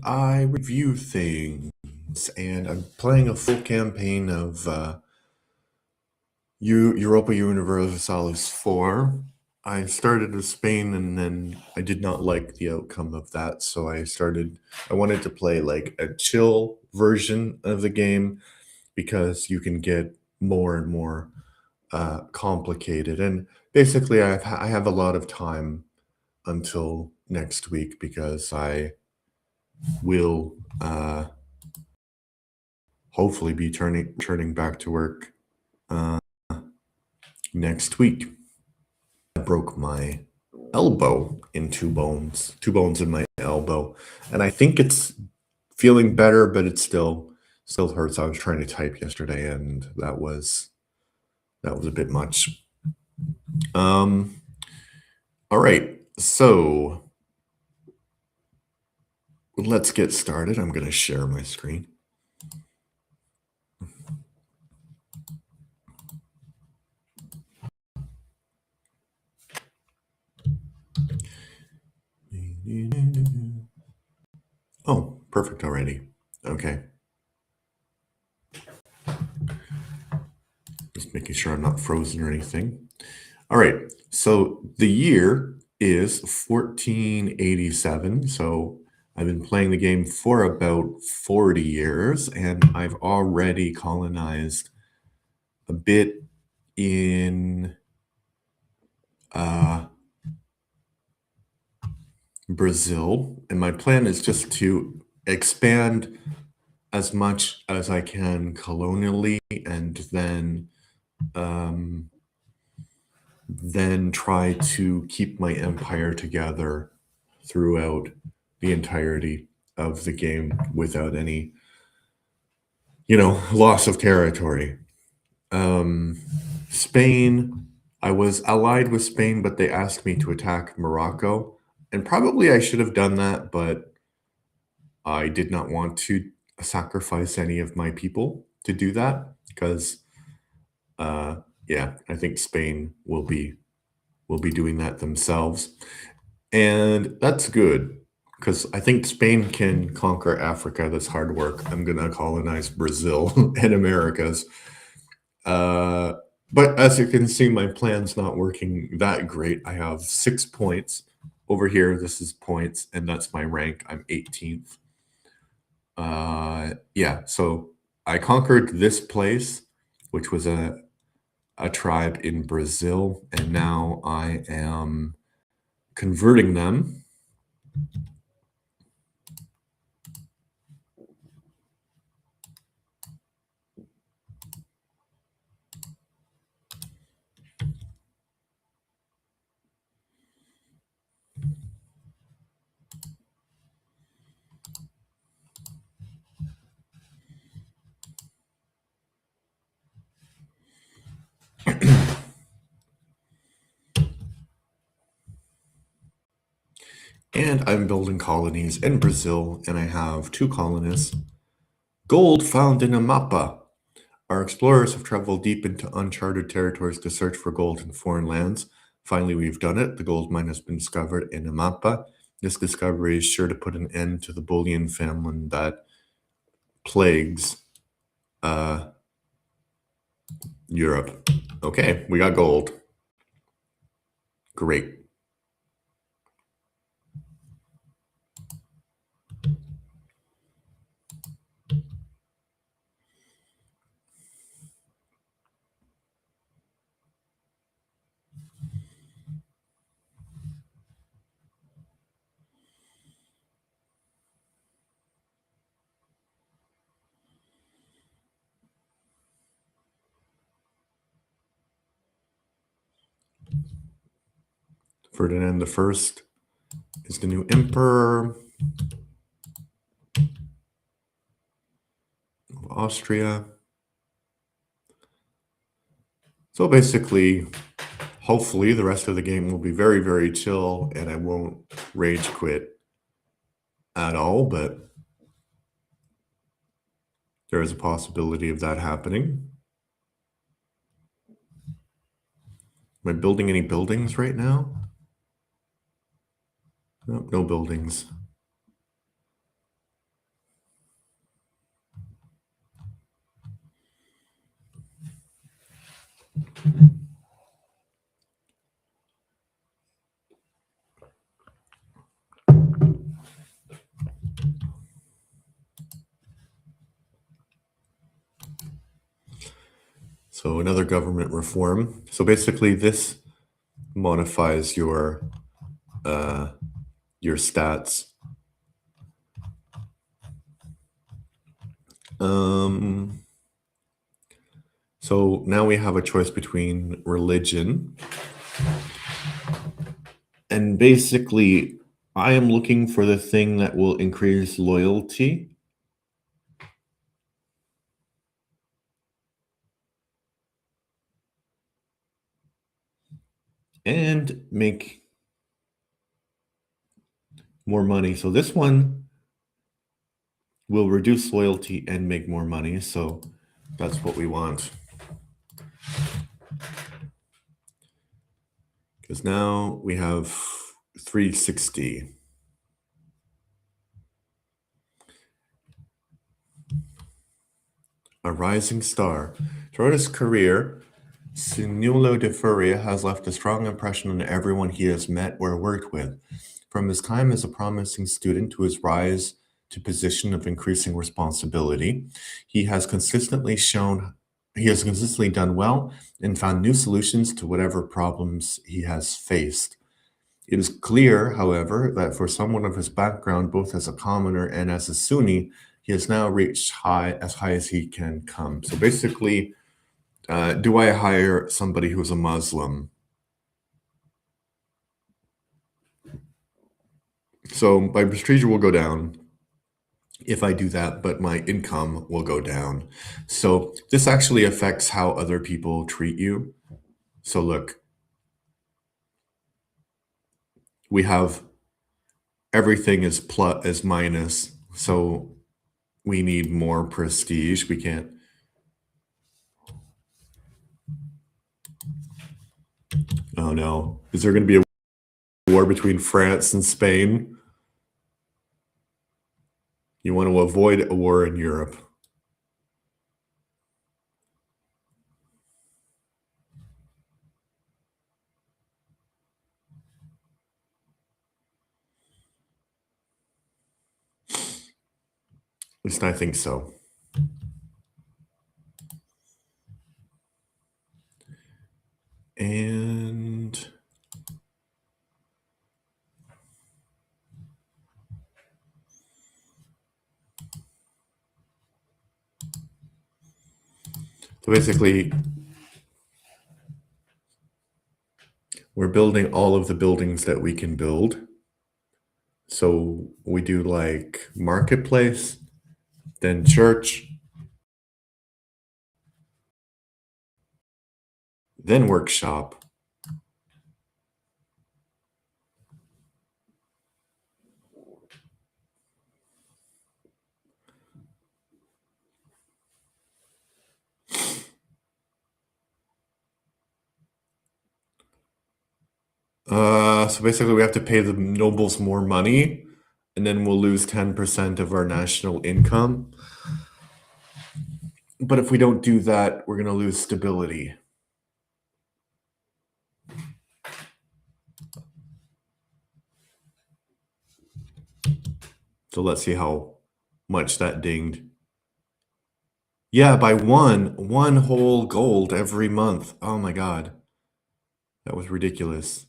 I review things, and I'm playing a full campaign of Europa Universalis 4. I started with Spain, and then I did not like the outcome of that, so I wanted to play like a chill version of the game because you can get more and more complicated. And basically, I have a lot of time until next week because I will hopefully be turning back to work uh, next week. I broke my elbow in two bones in my elbow, and I think it's feeling better, but it still hurts. I was trying to type yesterday, and that was a bit much. Um, all right, so let's get started. I'm going to share my screen. Oh, perfect already. Okay. Just making sure I'm not frozen or anything. All right. So the year is 1487. So I've been playing the game for about 40 years, and I've already colonized a bit in uh, Brazil. And my plan is just to expand as much as I can colonially, and then try to keep my empire together throughout the entirety of the game without any, loss of territory. Spain, I was allied with Spain, but they asked me to attack Morocco. And probably I should have done that, but I did not want to sacrifice any of my people to do that because, uh, yeah, I think Spain will be doing that themselves. And that's good because I think Spain can conquer Africa. That's hard work. I'm going to colonize Brazil and Americas. Uh, but as you can see, my plan's not working that great. I have 6 points. Over here, this is points, and that's my rank. I'm 18th. Yeah, so I conquered this place, which was a tribe in Brazil, and now I am converting them. And I'm building colonies in Brazil, and I have 2 colonists. Gold found in a mapa. Our explorers have traveled deep into uncharted territories to search for gold in foreign lands. Finally, we've done it. The gold mine has been discovered in a mapa. This discovery is sure to put an end to the bullion famine that plagues uh, Europe. Okay, we got gold. Great. Ferdinand the First is the new emperor of Austria. So basically, hopefully the rest of the game will be very, very chill and I won't rage quit at all, but there is a possibility of that happening. Am I building any buildings right now? Nope, no buildings. So another government reform. So basically, this modifies your stats. So now we have a choice between religion, and basically, I am looking for the thing that will increase loyalty. And make more money. So this one will reduce loyalty and make more money. So that's what we want. Because now we have 360. A rising star. Throughout his career, Sinulo de Furia has left a strong impression on everyone he has met or worked with. From his time as a promising student to his rise to position of increasing responsibility, he has consistently done well and found new solutions to whatever problems he has faced. It is clear, however, that for someone of his background, both as a commoner and as a Sunni, he has now reached as high as he can come. So basically, do I hire somebody who's a Muslim? So my prestige will go down if I do that, but my income will go down. So this actually affects how other people treat you. So look, we have everything is plus is minus. So we need more prestige. We can't. Oh no. Is there going to be a war between France and Spain? You want to avoid a war in Europe. At least I think so. And so basically, we're building all of the buildings that we can build. So we do like marketplace, then church, then workshop. So basically, we have to pay the nobles more money, and then we'll lose 10% of our national income. But if we don't do that, we're going to lose stability. So let's see how much that dinged. Yeah, by one whole gold every month. Oh my God. That was ridiculous.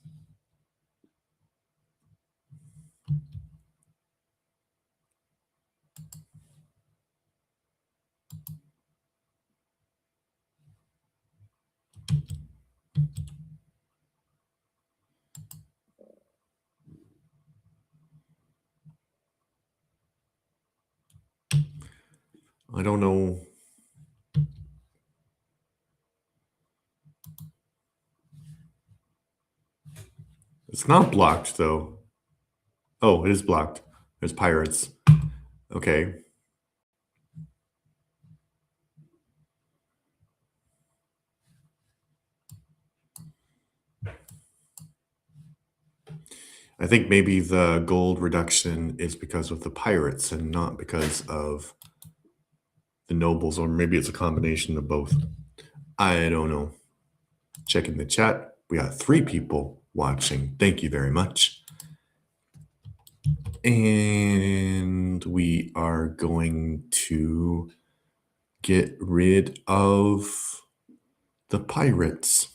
I don't know. It's not blocked though. Oh, it is blocked. There's pirates. Okay. I think maybe the gold reduction is because of the pirates and not because of the nobles, or maybe it's a combination of both. I don't know. Checking the chat. We got 3 people watching. Thank you very much. And we are going to get rid of the pirates.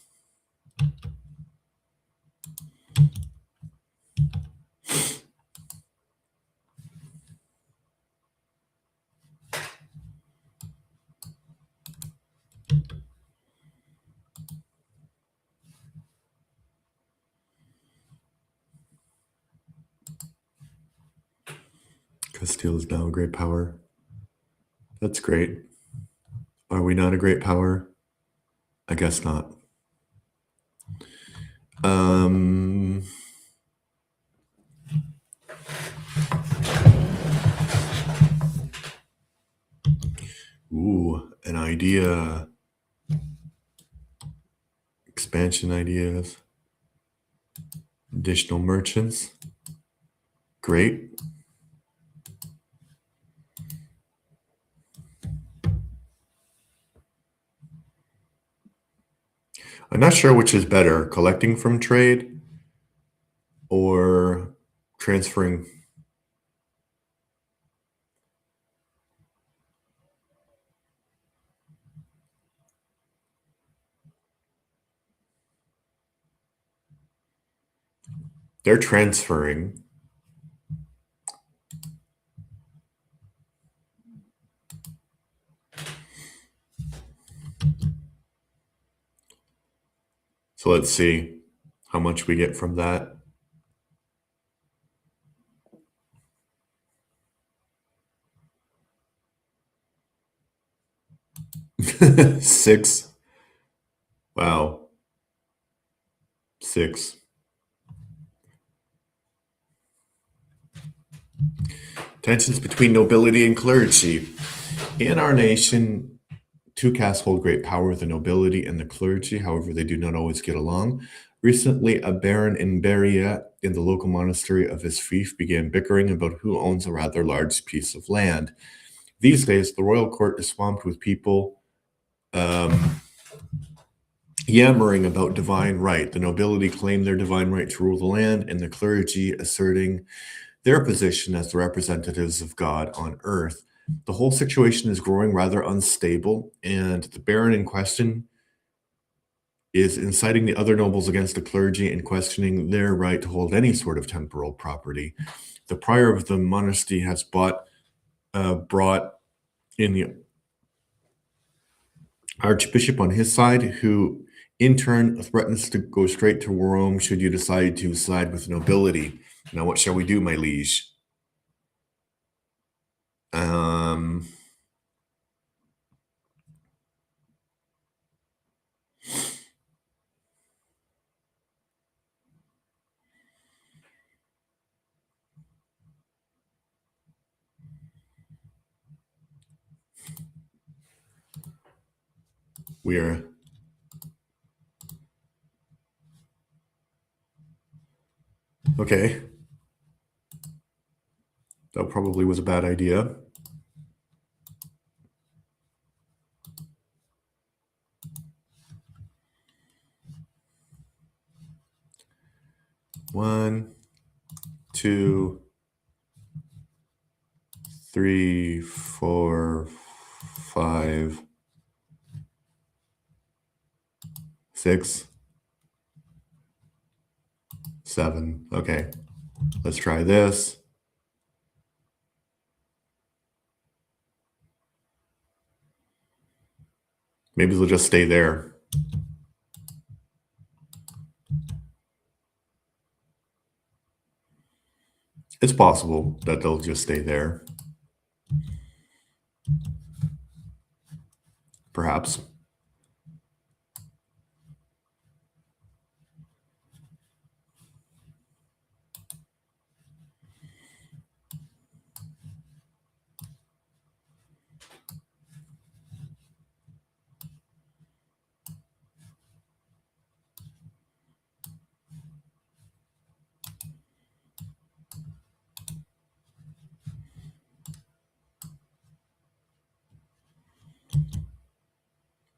Castile is now a great power. That's great. Are we not a great power? I guess not. Ooh, an idea. Expansion ideas. Additional merchants. Great. I'm not sure which is better, collecting from trade or transferring. They're transferring. So let's see how much we get from that. Six. Wow. 6. Tensions between nobility and clergy. In our nation, 2 castes hold great power, the nobility and the clergy. However, they do not always get along. Recently, a baron in Beria, in the local monastery of his fief, began bickering about who owns a rather large piece of land. These days, the royal court is swamped with people yammering about divine right. The nobility claim their divine right to rule the land, and the clergy asserting their position as the representatives of God on earth. The whole situation is growing rather unstable, and the baron in question is inciting the other nobles against the clergy and questioning their right to hold any sort of temporal property. The prior of the monastery has brought in the archbishop on his side, who in turn threatens to go straight to Rome should you decide to side with the nobility. Now, what shall we do, my liege? We are okay. That probably was a bad idea. One, 2, 3, 4, 5, 6, 7. Okay, let's try this. Maybe they'll just stay there. It's possible that they'll just stay there. Perhaps.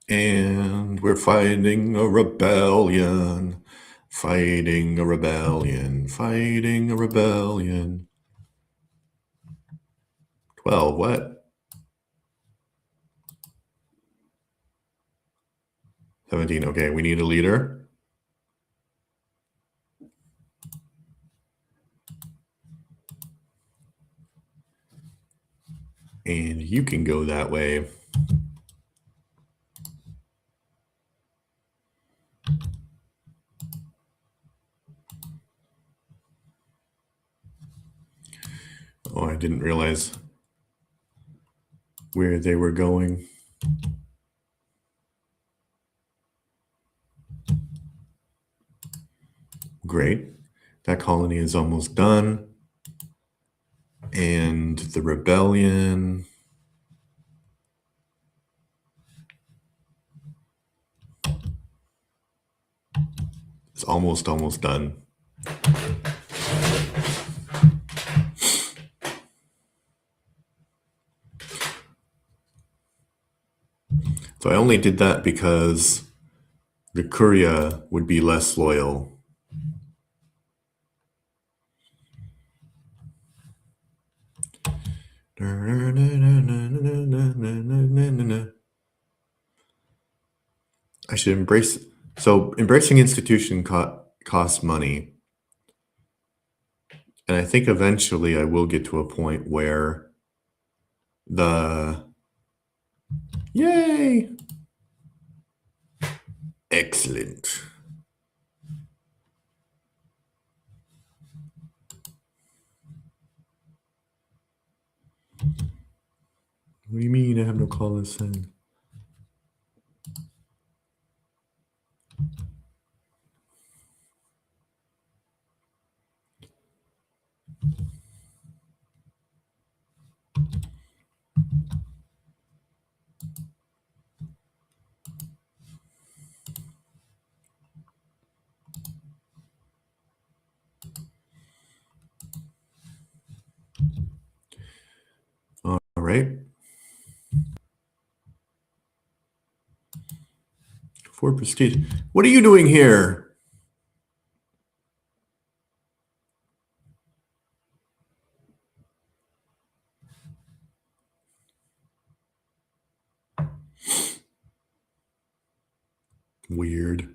And we're fighting a rebellion. Fighting a rebellion. Fighting a rebellion. 12, what? 17, okay, we need a leader. And you can go that way. Oh, I didn't realize where they were going. Great. That colony is almost done. And the rebellion is almost done. So I only did that because the Curia would be less loyal. I should embrace. So embracing institution costs money. And I think eventually I will get to a point where yay! Excellent. What do you mean I have no call this in? All right. For prestige. What are you doing here? Weird.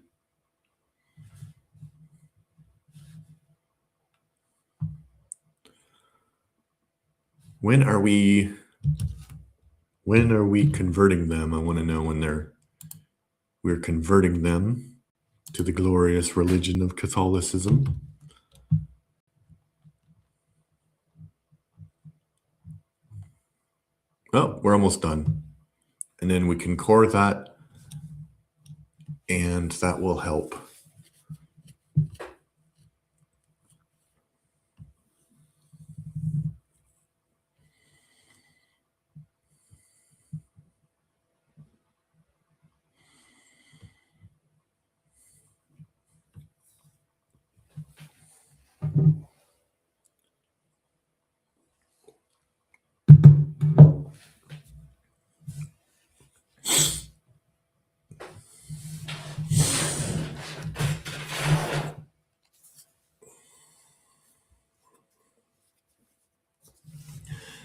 When are we converting them? I want to know when we're converting them to the glorious religion of Catholicism. Oh, we're almost done. And then we can core that, and that will help.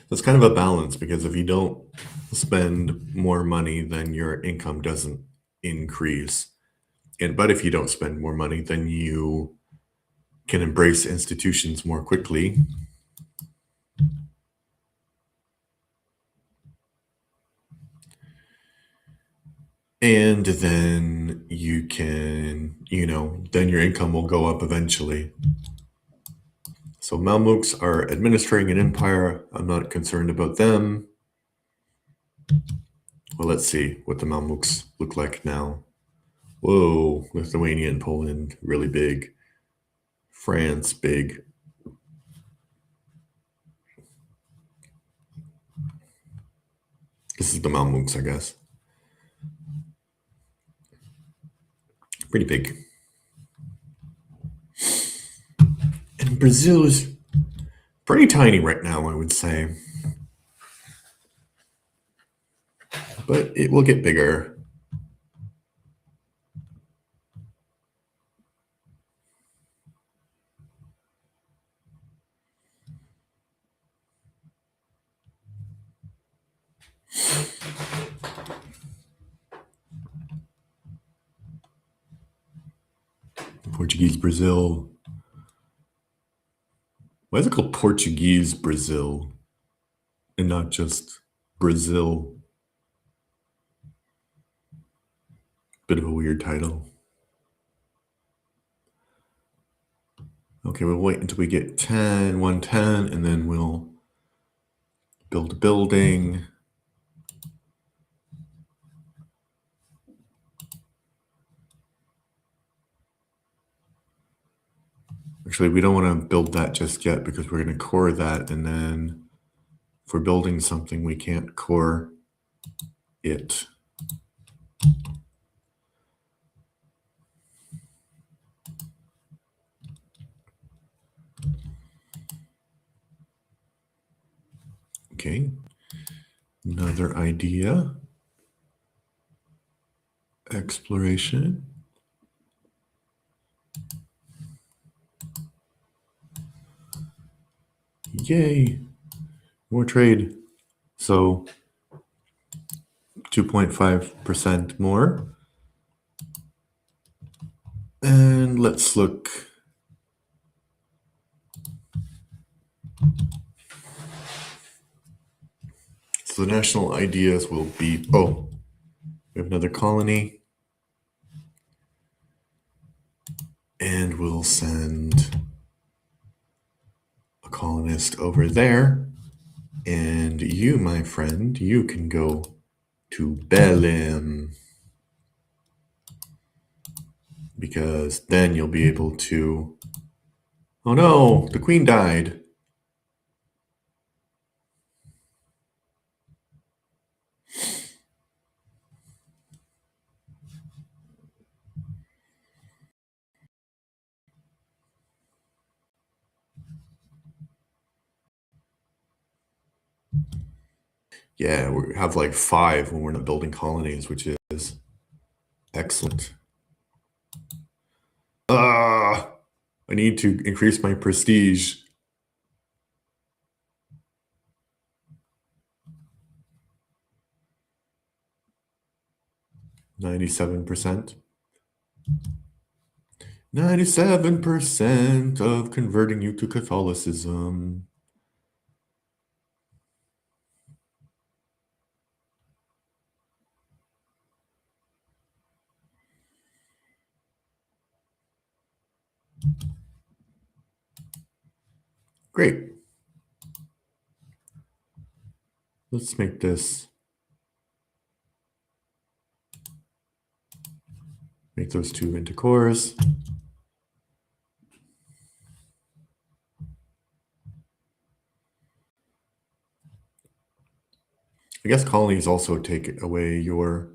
It's kind of a balance, because if you don't spend more money, then your income doesn't increase. But if you don't spend more money, then you can embrace institutions more quickly. And then you can, then your income will go up eventually. So Mamluks are administering an empire. I'm not concerned about them. Well, let's see what the Mamluks look like now. Whoa, Lithuania and Poland, really big. France, big. This is the Mamluks, I guess. Pretty big. And Brazil is pretty tiny right now, I would say. But it will get bigger. Portuguese Brazil. Why is it called Portuguese Brazil and not just Brazil? Bit of a weird title. Okay, we'll wait until we get 110, and then we'll build a building. Actually, we don't want to build that just yet because we're going to core that, and then if we're building something, we can't core it. Okay, another idea. Exploration. Yay, more trade. So 2.5% more. And let's look. So the national ideas will be, we have another colony. And we'll send a colonist over there. And you, my friend, you can go to Belém. Because then you'll be able to... Oh no, the queen died. Yeah, we have like 5 when we're not building colonies, which is excellent. I need to increase my prestige. %. 97% of converting you to Catholicism. Great. Let's make this. Make those 2 into cores. I guess colonies also take away your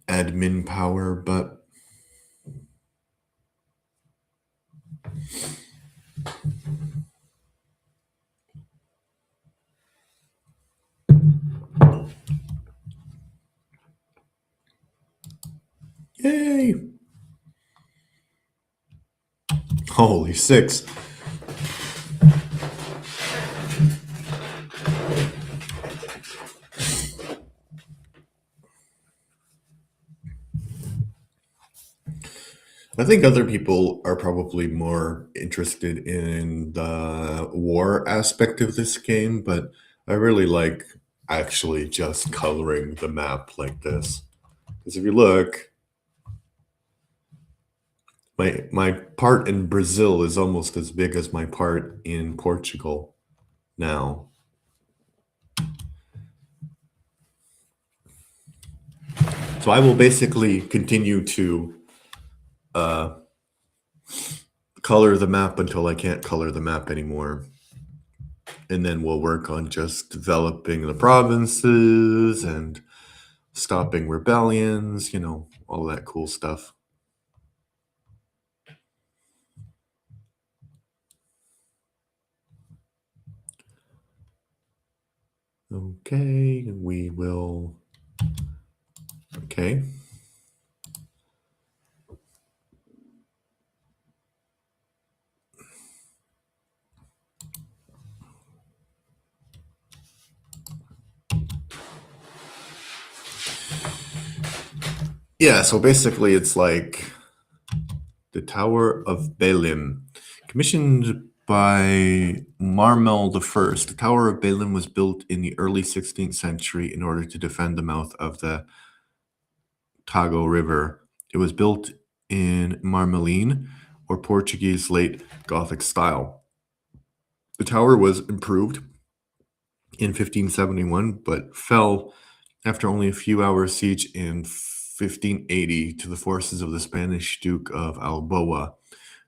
admin power, but yay! Holy 6. I think other people are probably more interested in the war aspect of this game, but I really like actually just coloring the map like this. Because if you look, my part in Brazil is almost as big as my part in Portugal now. So I will basically continue to color the map until I can't color the map anymore. And then we'll work on just developing the provinces and stopping rebellions, all that cool stuff. Okay, we will... Okay. Yeah, so basically it's like The Tower of Belim. Commissioned by Marmel the First, the Tower of Belim was built in the early 16th century in order to defend the mouth of the Tago River. It was built in Marmeline, or Portuguese late Gothic style. The tower was improved in 1571, but fell after only a few hours' siege in 1580 to the forces of the Spanish Duke of Alboa.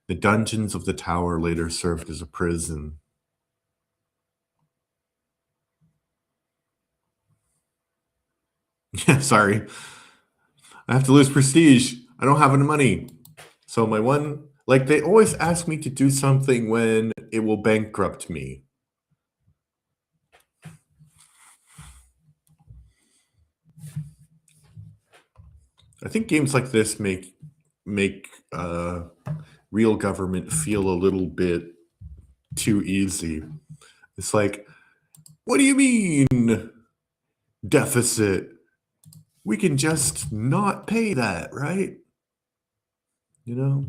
The dungeons of the tower later served as a prison. Yeah, sorry. I have to lose prestige. I don't have any money. So my one, like they always ask me to do something when it will bankrupt me. I think games like this make real government feel a little bit too easy. It's like, what do you mean deficit? We can just not pay that, right? You know?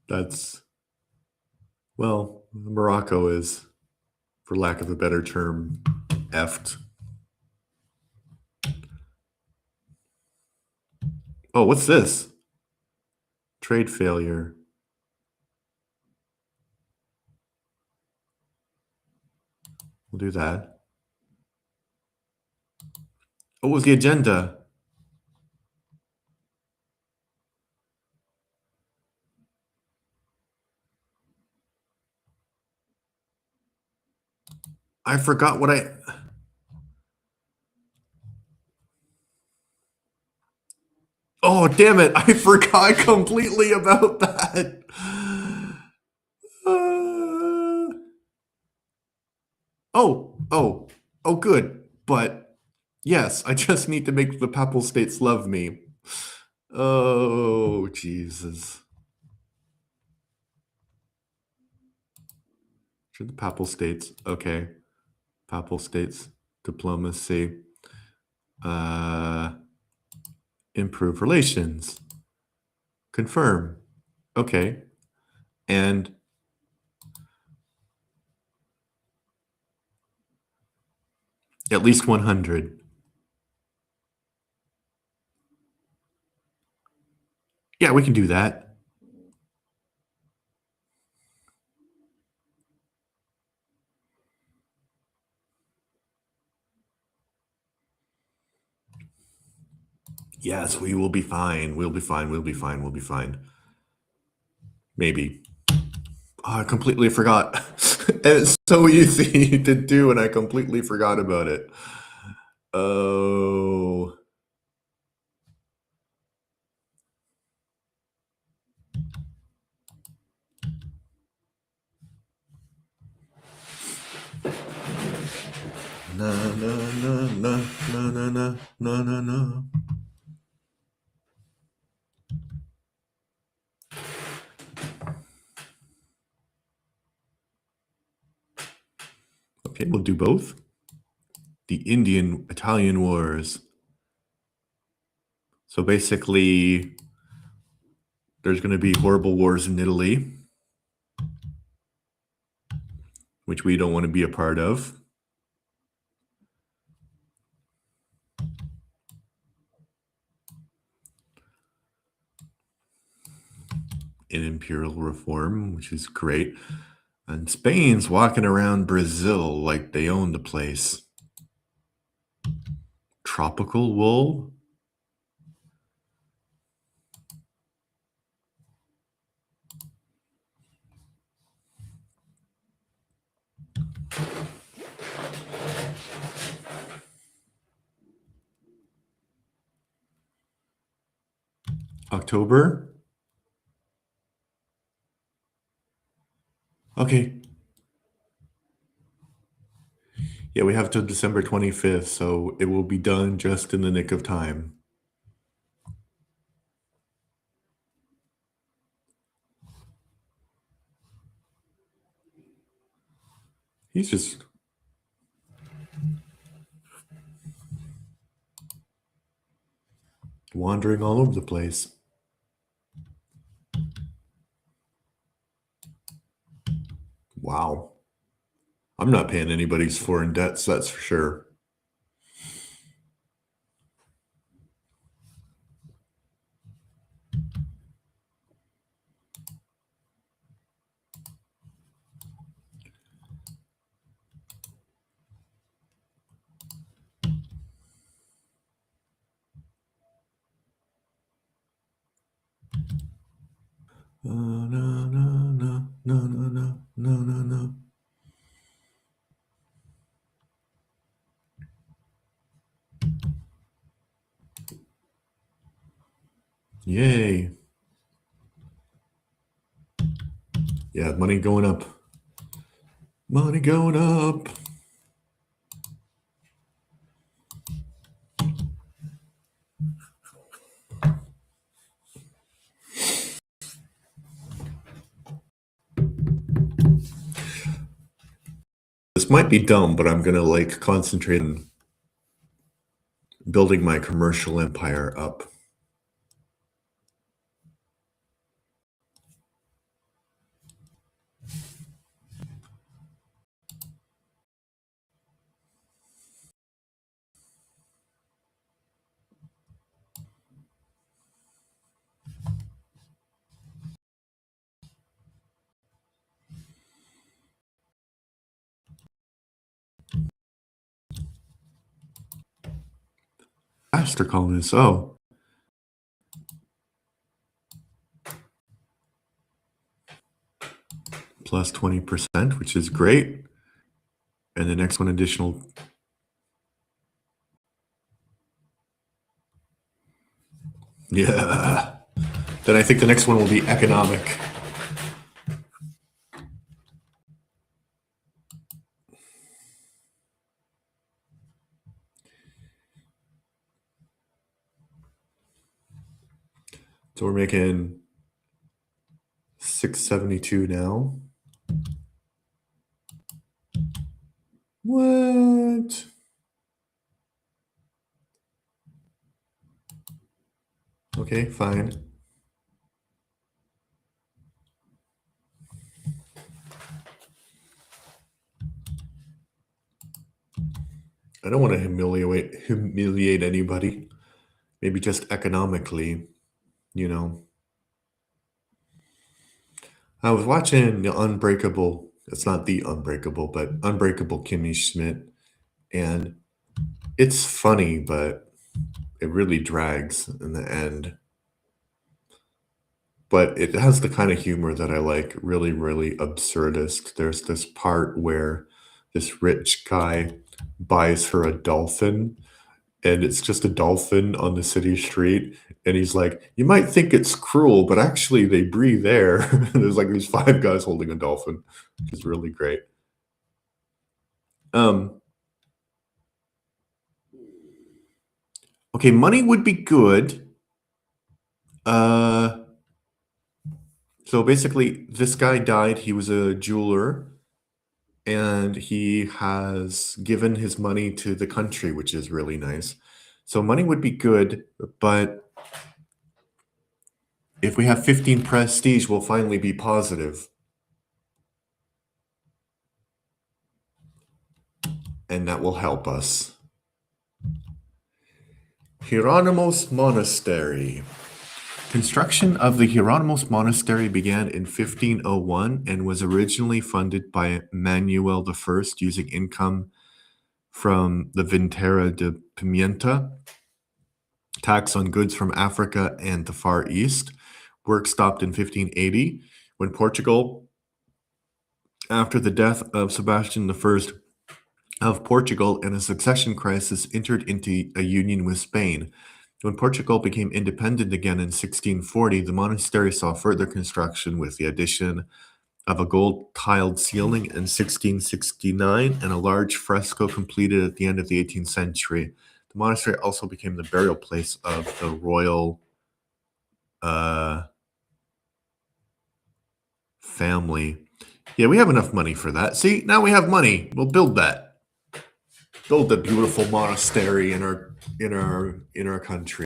That's, well, Morocco is, for lack of a better term, effed. Oh, what's this? Trade failure. We'll do that. What was the agenda? I forgot what I. Oh, damn it. I forgot completely about that. Uh, oh, good. But yes, I just need to make the Papal States love me. Oh, Jesus. Should the Papal States, okay. Papal States diplomacy. Improve relations. Confirm. Okay. And at least 100. Yeah, we can do that. Yes, we will be fine. We'll be fine. We'll be fine. We'll be fine. Maybe. Oh, I completely forgot. And it's so easy to do, and I completely forgot about it. Oh. Na na na na na na na na na na. Okay, we'll do both. The Indian-Italian Wars. So basically, there's going to be horrible wars in Italy, which we don't want to be a part of. In imperial reform, which is great. And Spain's walking around Brazil like they own the place. Tropical wool? October? Okay. Yeah, we have till December 25th, so it will be done just in the nick of time. He's just Wandering all over the place. Wow. I'm not paying anybody's foreign debts, that's for sure. No, no, no, no, no, no, no, no, no. Yay. Yeah, money going up. Money going up. This might be dumb, but I'm gonna like concentrate on building my commercial empire up. Master colonists, oh. Plus 20%, which is great. And the next one additional. Yeah. Then I think the next one will be economic. So we're making 672 now. What? Okay, fine. I don't want to humiliate anybody. Maybe just economically, you know. I was watching the Unbreakable. It's not the Unbreakable, but Unbreakable Kimmy Schmidt, and it's funny, but it really drags in the end. But it has the kind of humor that I like, really, really absurdist. There's this part where this rich guy buys her a dolphin, and it's just a dolphin on the city street. And he's like, you might think it's cruel, but actually they breathe air. And there's like these five guys holding a dolphin, which is really great. Okay, money would be good. So basically, this guy died. He was a jeweler, and he has given his money to the country, which is really nice. So money would be good, but if we have 15 prestige, we'll finally be positive. And that will help us. Hieronymus Monastery. Construction of the Hieronymus Monastery began in 1501 and was originally funded by Manuel I using income from the Vintera de Pimienta, tax on goods from Africa and the Far East. Work stopped in 1580 when Portugal, after the death of Sebastian I of Portugal and a succession crisis, entered into a union with Spain. When Portugal became independent again in 1640, the monastery saw further construction with the addition of a gold-tiled ceiling in 1669 and a large fresco completed at the end of the 18th century. The monastery also became the burial place of the royal family. Yeah, we have enough money for that. See, now we have money. We'll build that. Build the beautiful monastery in our country.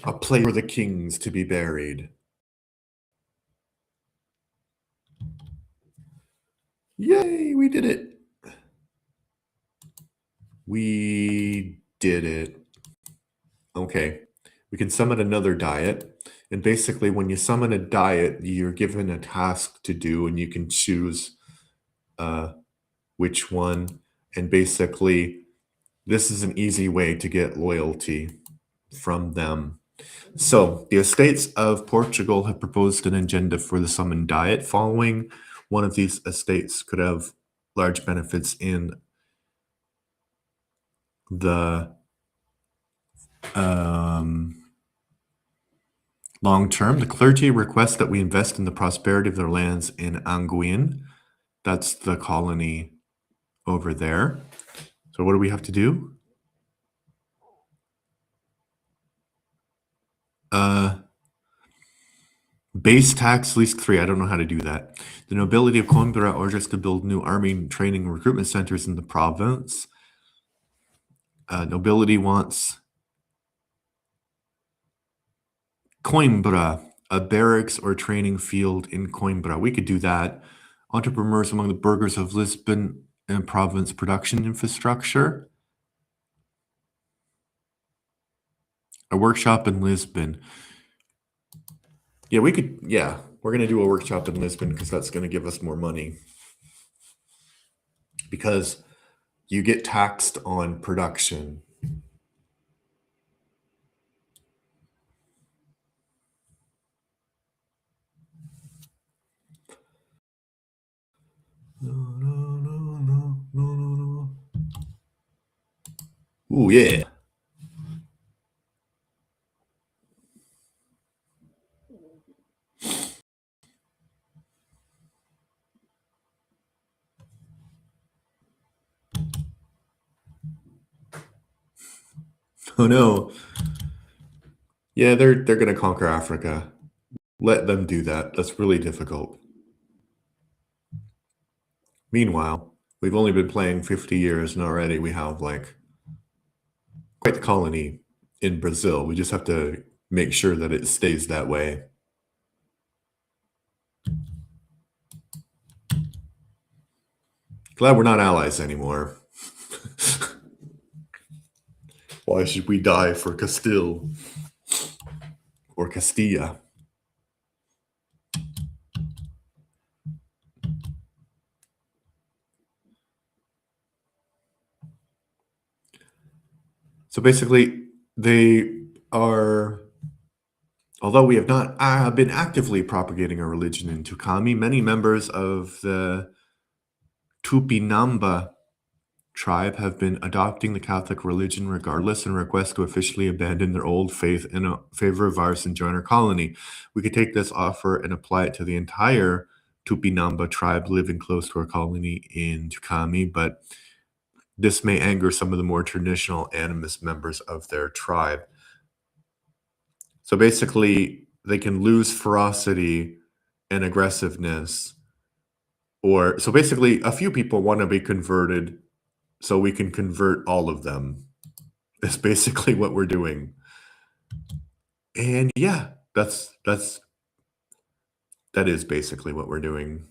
A place for the kings to be buried. Yay, we did it. We did it. Okay. We can summon another diet. And basically, when you summon a diet, you're given a task to do, and you can choose uh, which one. And basically, this is an easy way to get loyalty from them. So, the estates of Portugal have proposed an agenda for the summoned diet. Following one of these estates could have large benefits in the long term. The clergy request that we invest in the prosperity of their lands in Anguin. That's the colony over there. So, what do we have to do? Base tax least 3. I don't know how to do that. The nobility of Coimbra orders to build new army training and recruitment centers in the province. Nobility wants Coimbra, a barracks or training field in Coimbra. We could do that. Entrepreneurs among the burghers of Lisbon and province production infrastructure. A workshop in Lisbon. Yeah, we could. Yeah, we're going to do a workshop in Lisbon because that's going to give us more money. Because you get taxed on production. No. Ooh, yeah. Oh no. Yeah, they're going to conquer Africa. Let them do that. That's really difficult. Meanwhile, we've only been playing 50 years and already we have like quite the colony in Brazil. We just have to make sure that it stays that way. Glad we're not allies anymore. Why should we die for Castile or Castilla? So basically, they are, although we have not been actively propagating our religion in Tukami, many members of the Tupinamba tribe have been adopting the Catholic religion regardless and request to officially abandon their old faith in favor of ours and join our colony. We could take this offer and apply it to the entire Tupinamba tribe living close to our colony in Tukami, but this may anger some of the more traditional animist members of their tribe. So basically, they can lose ferocity and aggressiveness. Or so basically, a few people want to be converted, so we can convert all of them. That's basically what we're doing. And yeah, that is basically what we're doing.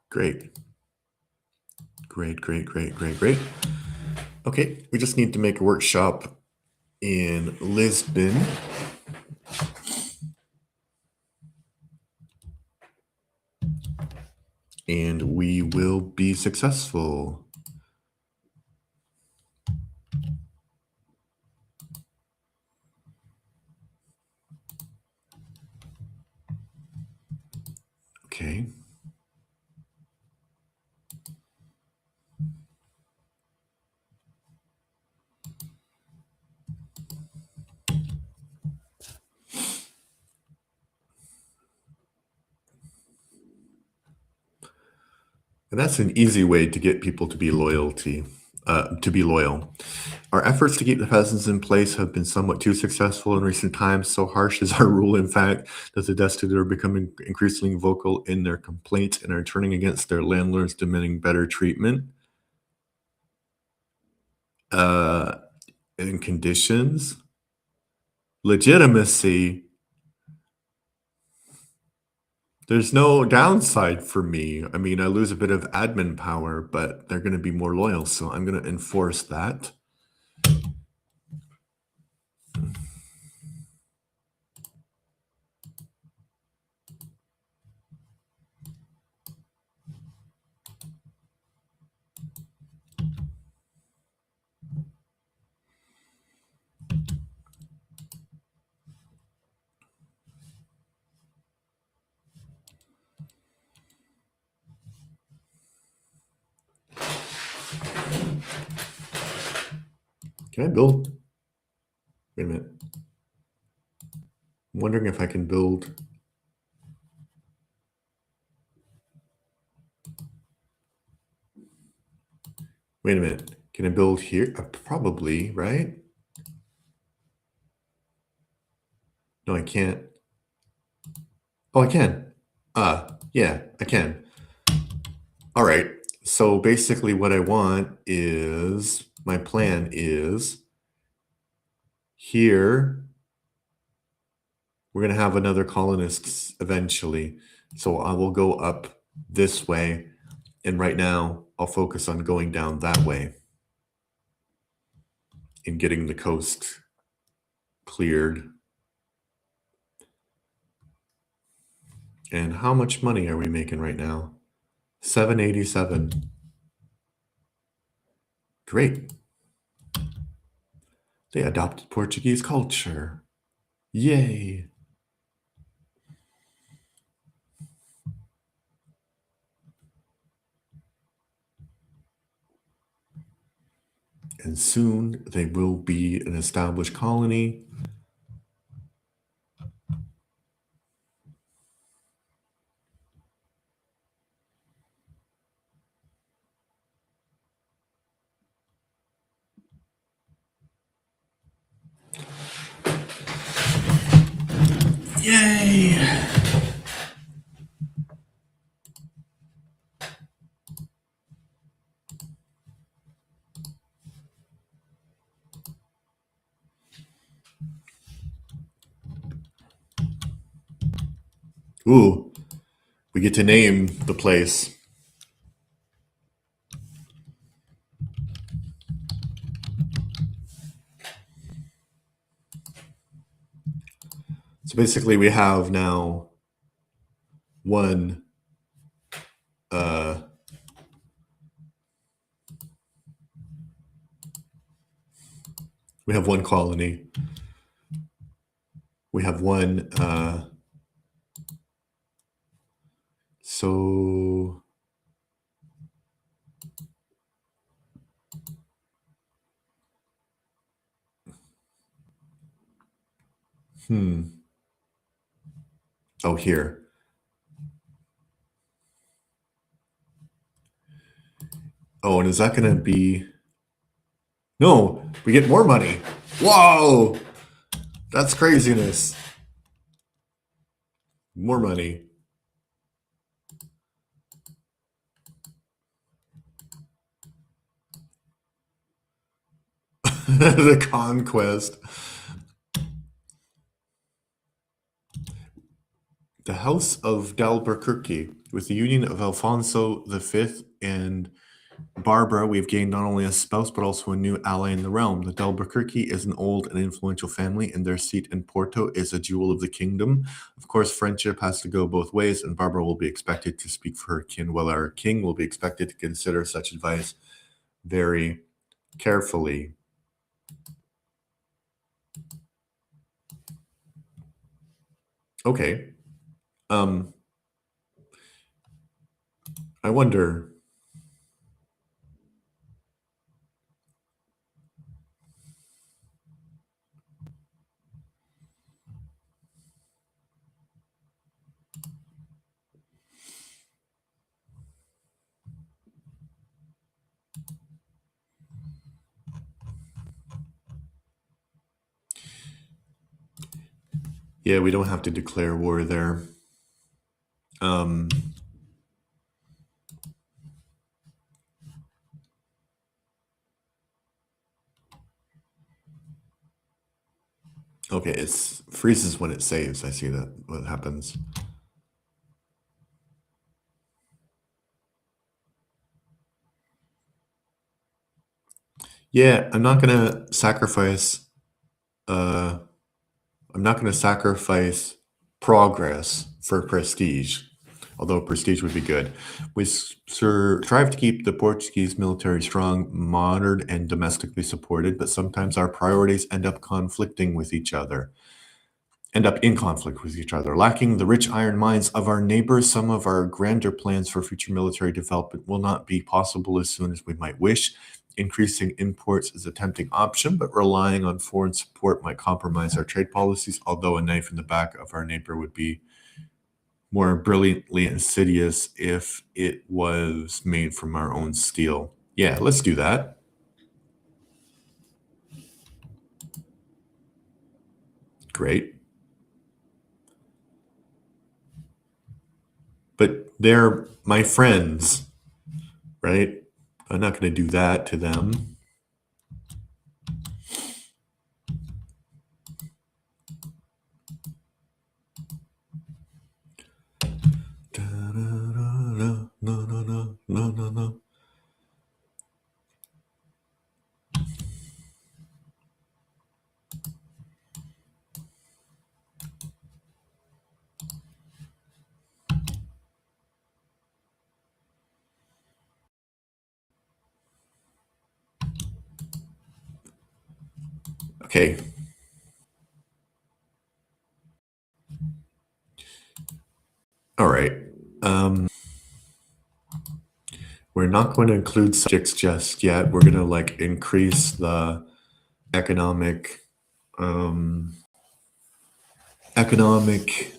Great. Great. Okay, we just need to make a workshop in Lisbon. And we will be successful. Okay. And that's an easy way to get people to be loyal. Our efforts to keep the peasants in place have been somewhat too successful in recent times. So harsh is our rule, in fact, that the destitute are becoming increasingly vocal in their complaints and are turning against their landlords, demanding better treatment uh, and conditions. Legitimacy, there's no downside for me. I mean, I lose a bit of admin power, but they're going to be more loyal. So I'm going to enforce that. Can I build? Wait a minute. I'm wondering if I can build. Wait a minute. Can I build here? Probably, right? No, I can't. Oh, I can. Yeah, I can. All right. So basically, what I want is my plan is here. We're going to have another colonists eventually. So I will go up this way. And right now, I'll focus on going down that way and getting the coast cleared. And how much money are we making right now? 787. Great. They adopted Portuguese culture. Yay. And soon they will be an established colony. Yay! Ooh, we get to name the place. So basically, we have now one we have one colony. We have one so oh, here. Oh, and is that going to be? No, we get more money. Whoa, that's craziness. More money. The conquest. The House of d'Albuquerque, with the union of Alfonso V and Barbara, we've gained not only a spouse but also a new ally in the realm. The d'Albuquerque is an old and influential family, and their seat in Porto is a jewel of the kingdom. Of course, friendship has to go both ways, and Barbara will be expected to speak for her kin, while our king will be expected to consider such advice very carefully. Okay. I wonder. Yeah, we don't have to declare war there. Um, okay, it freezes when it saves. I see that what happens. Yeah, I'm not gonna sacrifice. Uh, I'm not gonna sacrifice progress for prestige, although prestige would be good. We strive to keep the Portuguese military strong, modern, and domestically supported, but sometimes our priorities end up in conflict with each other. Lacking the rich iron mines of our neighbors, some of our grander plans for future military development will not be possible as soon as we might wish. Increasing imports is a tempting option, but relying on foreign support might compromise our trade policies, although a knife in the back of our neighbor would be more brilliantly insidious if it was made from our own steel. Yeah, let's do that. Great. But they're my friends, right? I'm not going to do that to them. No, no, no, no, no, no, no. Okay. All right. We're not going to include subjects just yet. We're going to like increase the economic, um, economic,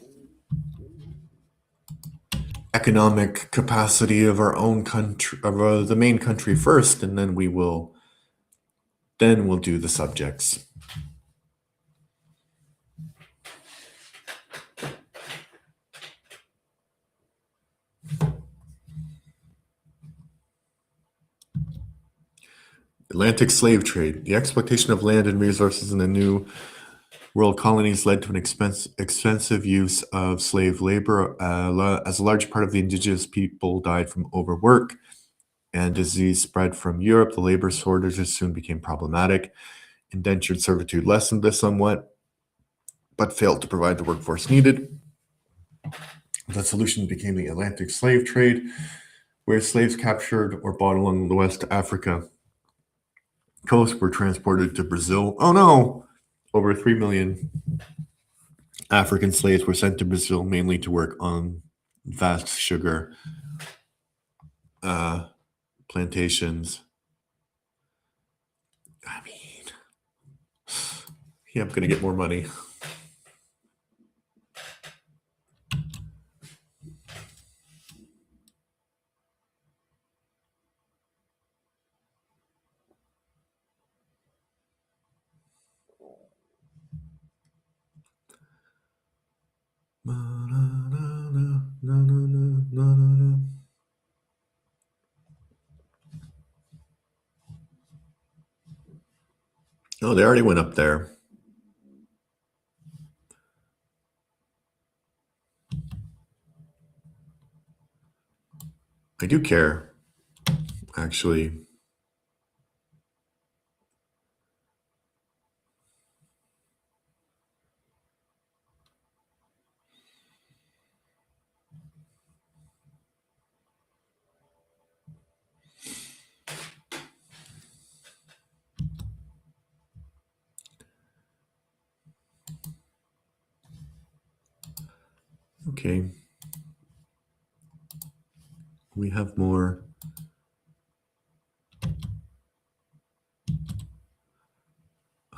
economic capacity of our own country, of the main country first, and then we'll do the subjects. Atlantic slave trade. The exploitation of land and resources in the New World colonies led to an expensive use of slave labor. As a large part of the indigenous people died from overwork and disease spread from Europe, the labor shortages soon became problematic. Indentured servitude lessened this somewhat, but failed to provide the workforce needed. The solution became the Atlantic slave trade, where slaves captured or bought along the West Africa coast were transported to Brazil. Oh no! Over 3 million African slaves were sent to Brazil mainly to work on vast sugar uh, plantations. I mean, yeah, I'm going to get more money. Oh, they already went up there. I do care, actually. Okay. We have more.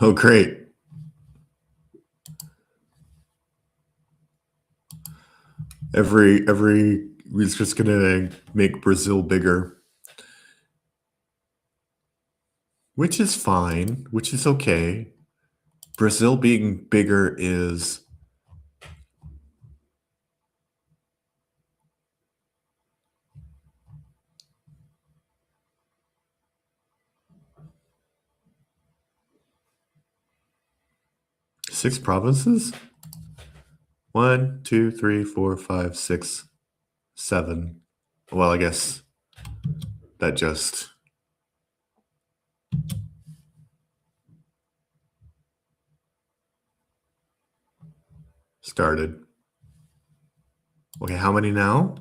Oh, great. We're just going to make Brazil bigger, which is fine, which is okay. Brazil being bigger is 6 provinces? 1, 2, 3, 4, 5, 6, 7. Well, I guess that just started. Okay, how many now?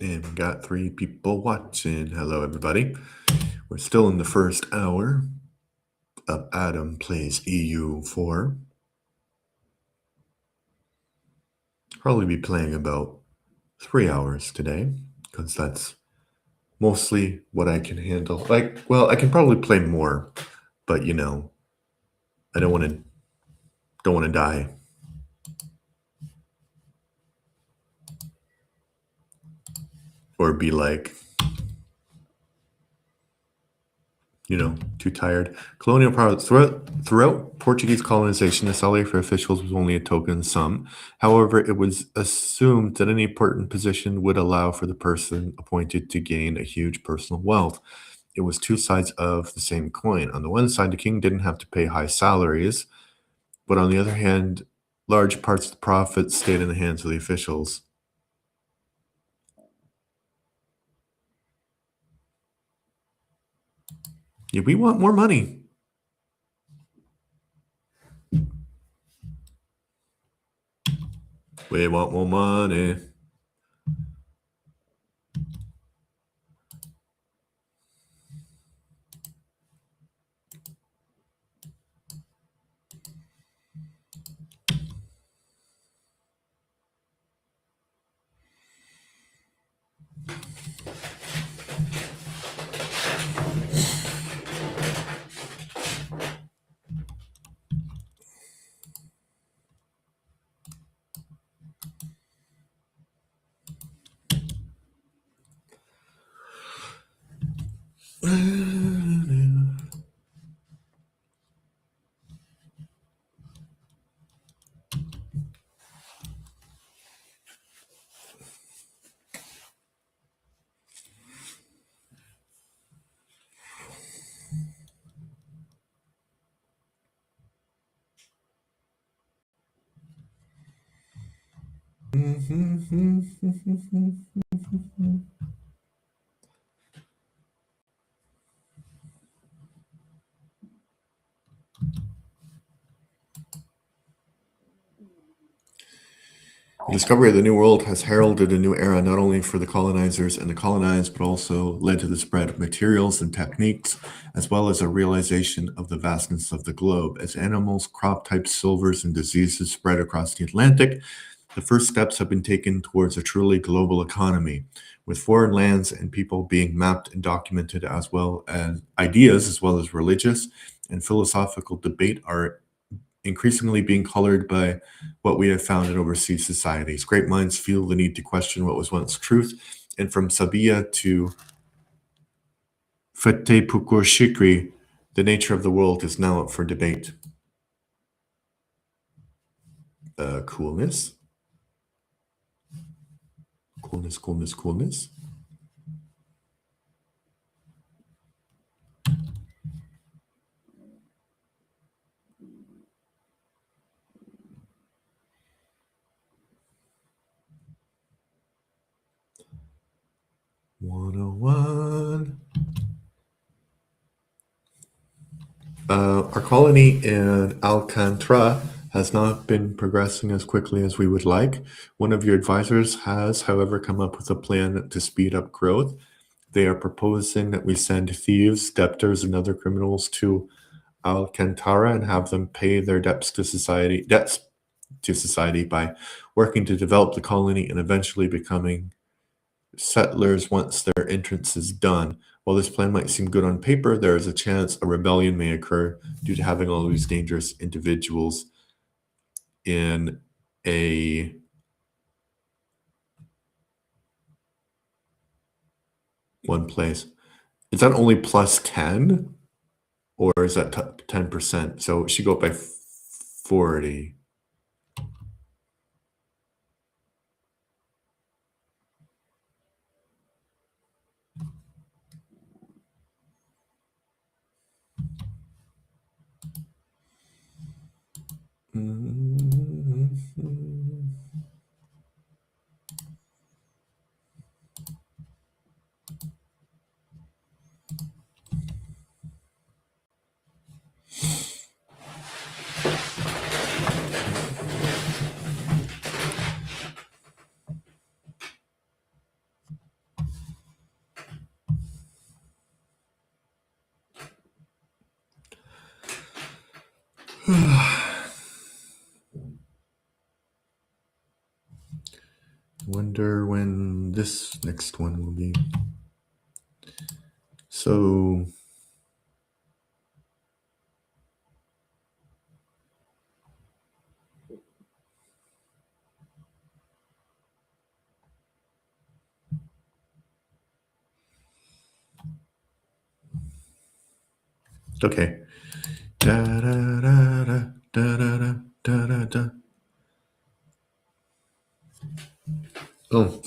And we got 3 people watching. Hello, everybody. We're still in the first hour of Adam Plays EU4. Probably be playing about 3 hours today, because that's mostly what I can handle. Well, I can probably play more, but I don't want to die. Or be like, too tired. Colonial power throughout Portuguese colonization, the salary for officials was only a token sum. However, it was assumed that any important position would allow for the person appointed to gain a huge personal wealth. It was two sides of the same coin. On the one side, the king didn't have to pay high salaries, but on the other hand, large parts of the profits stayed in the hands of the officials. Yeah, we want more money. We want more money. The discovery of the New World has heralded a new era not only for the colonizers and the colonized, but also led to the spread of materials and techniques, as well as a realization of the vastness of the globe. As animals, crop types, silvers, and diseases spread across the Atlantic, the first steps have been taken towards a truly global economy, with foreign lands and people being mapped and documented, as well as ideas, as well as religious and philosophical debate are increasingly being colored by what we have found in overseas societies. Great minds feel the need to question what was once truth, and from Sabia to Fatehpur Sikri, the nature of the world is now up for debate. Coolness. Coolness, coolness, coolness. "101." Our colony in Alcantara has not been progressing as quickly as we would like. One of your advisors has, however, come up with a plan to speed up growth. They are proposing that we send thieves, debtors, and other criminals to Alcantara and have them pay their debts to society by working to develop the colony and eventually becoming settlers once their entrance is done. While this plan might seem good on paper, there is a chance a rebellion may occur due to having all these dangerous individuals in a one place. Is that only plus 10 or is that 10%? So it should go up by 40. Wonder when this next one will be. So okay. Da, da, da, da, da, da, da, da, da. Oh,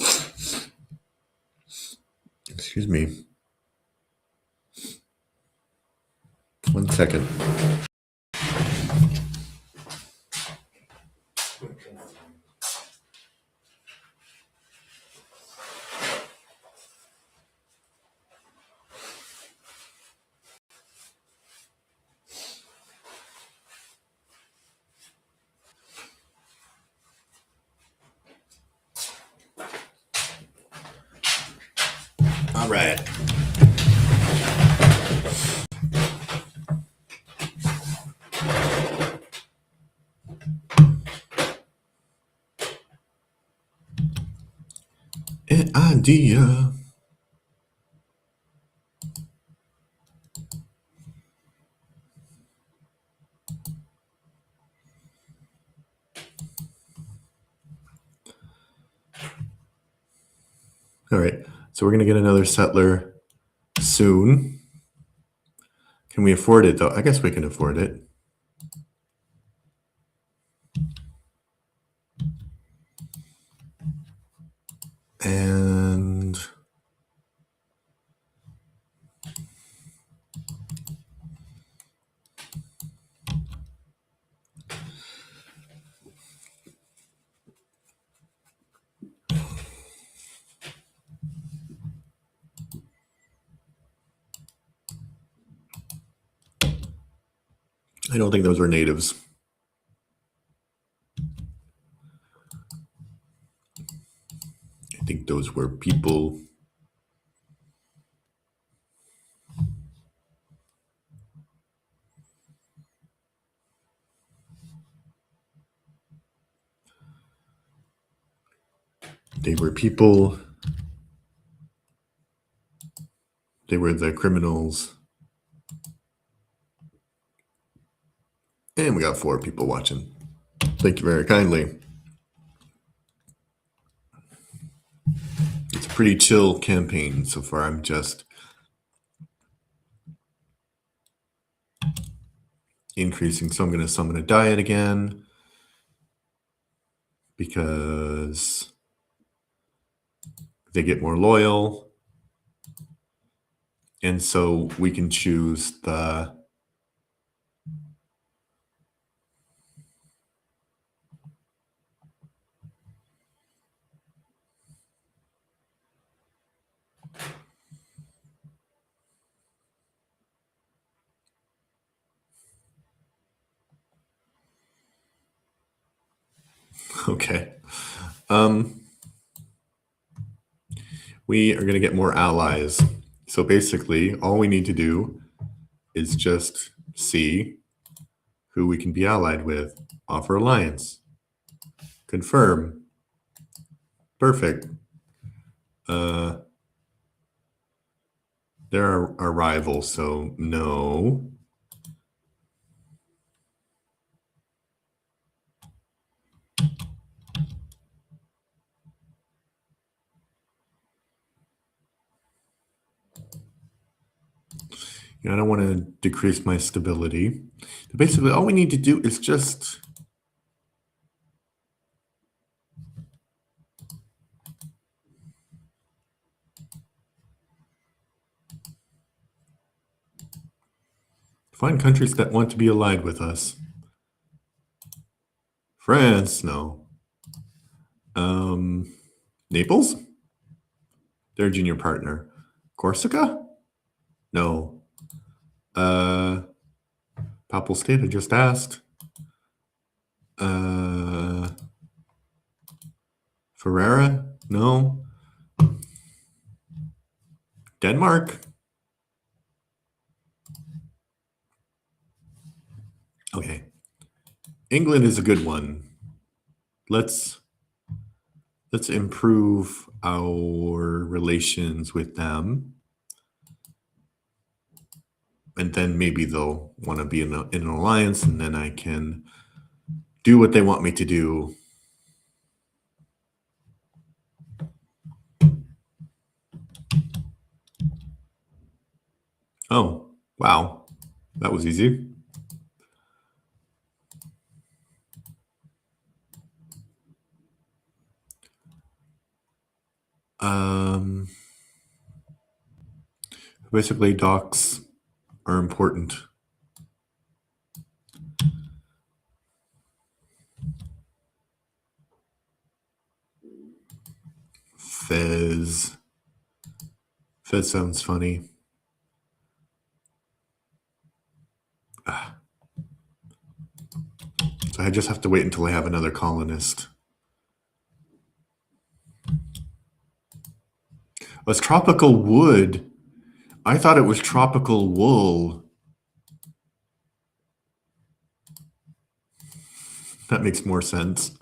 excuse me. 1 second. All right. An idea. All right. So we're going to get another settler soon. Can we afford it, though? I guess we can afford it. And I don't think those were natives. I think those were people. They were people. They were the criminals. And we got 4 people watching. Thank you very kindly. It's a pretty chill campaign so far. I'm just increasing. So I'm going to summon a diet again because they get more loyal. And so we can choose the okay. We are going to get more allies. So basically, all we need to do is just see who we can be allied with. Offer alliance. Confirm. Perfect. They're our rivals, so no. I don't want to decrease my stability. Basically, all we need to do is just find countries that want to be allied with us. France, no. Naples? Their junior partner. Corsica? No. Papal State, I just asked. Ferrara? No. Denmark? Okay. England is a good one. Let's improve our relations with them. And then maybe they'll want to be in an alliance, and then I can do what they want me to do. Oh, wow. That was easy. Basically, docks are important. Fez. Fez sounds funny. So I just have to wait until I have another colonist. It's tropical wood. I thought it was tropical wool. That makes more sense.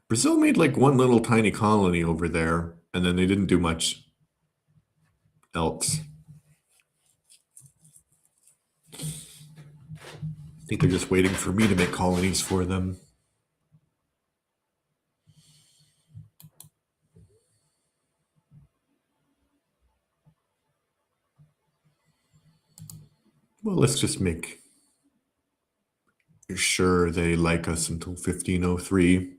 Brazil made like one little tiny colony over there, and then they didn't do much else. I think they're just waiting for me to make colonies for them. Well, let's just make sure they like us until 1503.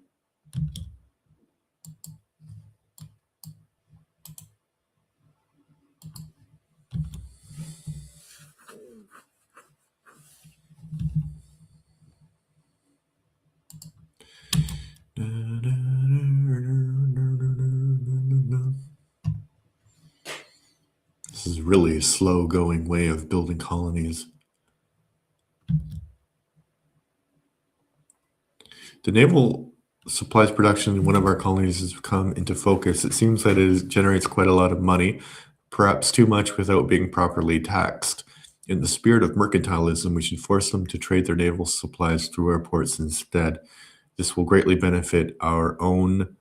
This is really a slow-going way of building colonies. The naval supplies production in one of our colonies has come into focus. It seems that it generates quite a lot of money, perhaps too much without being properly taxed. In the spirit of mercantilism, we should force them to trade their naval supplies through our ports instead. This will greatly benefit our own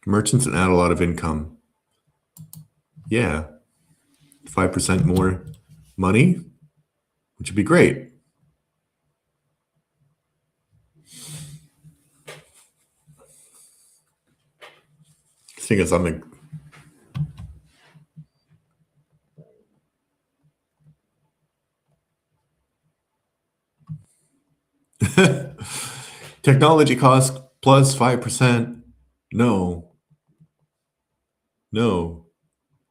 merchants and add a lot of income. Yeah, 5% more money, which would be great. Seeing as I'm a technology cost plus 5%. No.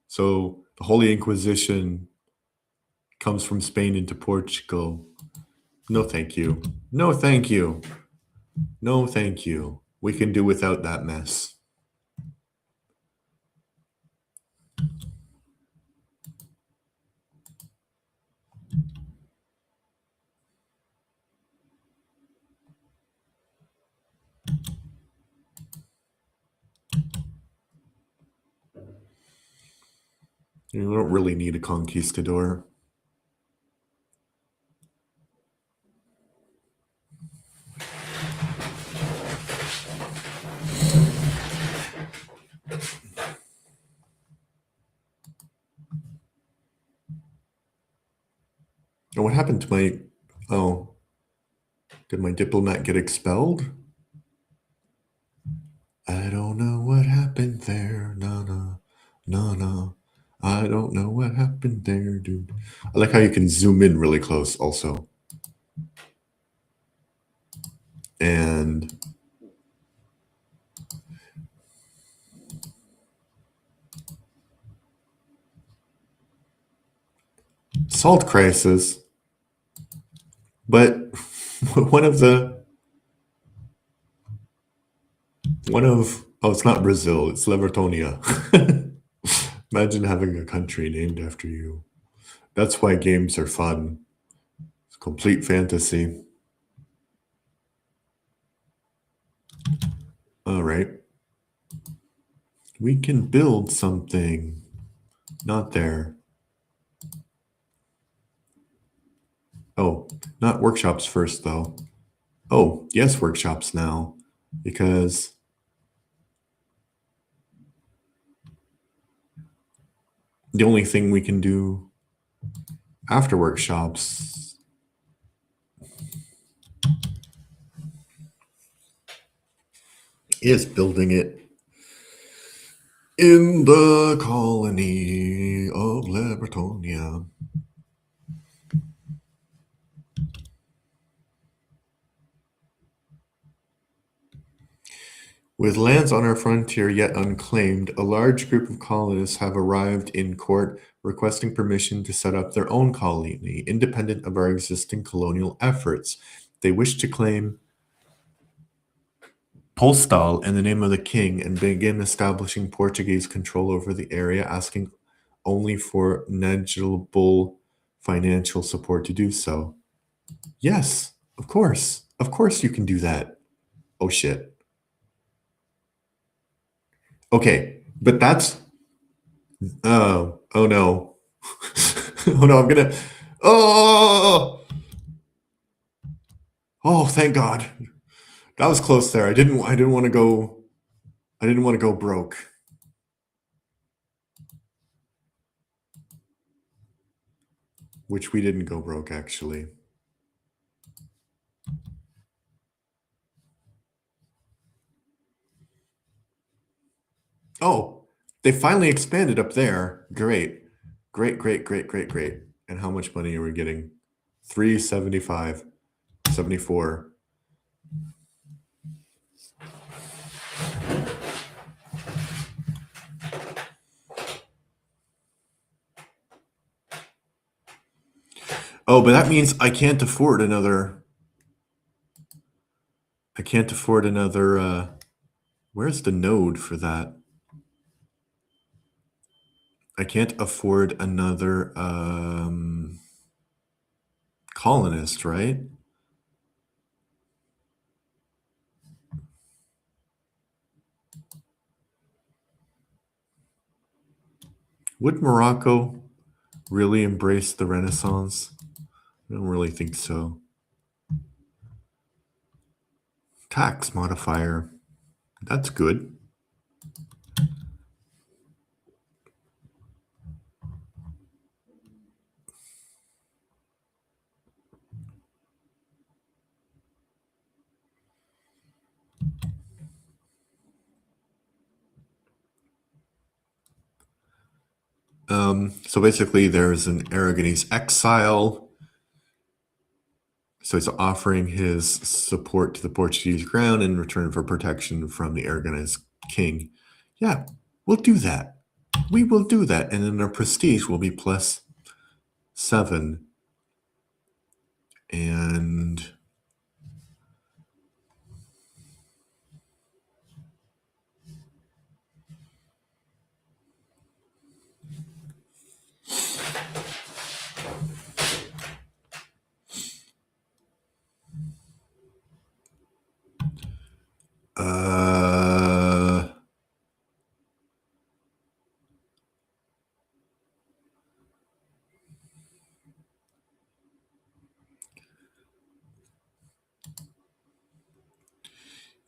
So the Holy Inquisition comes from Spain into Portugal. No, thank you. No, thank you. No, thank you. We can do without that mess. You don't really need a conquistador. Oh, what happened to my... Oh, did my diplomat get expelled? I don't know what happened there. No, no, no, no. I don't know what happened there, dude. I like how you can zoom in really close also. And salt crisis. But one of the... Oh, it's not Brazil, it's Levertonia. Imagine having a country named after you. That's why games are fun. It's complete fantasy. All right. We can build something. Not there. Oh, not workshops first, though. Oh, yes, workshops now. Because the only thing we can do after workshops is building it in the colony of Labretonia. With lands on our frontier yet unclaimed, a large group of colonists have arrived in court requesting permission to set up their own colony, independent of our existing colonial efforts. They wish to claim Postal in the name of the king and begin establishing Portuguese control over the area, asking only for negligible financial support to do so. Yes, of course. Of course you can do that. Oh shit. Okay, but that's... oh no. Oh no, I'm gonna... Oh! Oh, thank God. That was close there. I didn't want to go... I didn't want to go broke. Which we didn't go broke, actually. Oh, they finally expanded up there. Great. Great, great, great, great, great. And how much money are we getting? 375, 74. Oh, but that means I can't afford another... I can't afford another... where's the node for that? I can't afford another colonist, right? Would Morocco really embrace the Renaissance? I don't really think so. Tax modifier. That's good. So basically, there's an Aragonese exile. So he's offering his support to the Portuguese crown in return for protection from the Aragonese king. Yeah, we'll do that. We will do that. And then our prestige will be +7. And...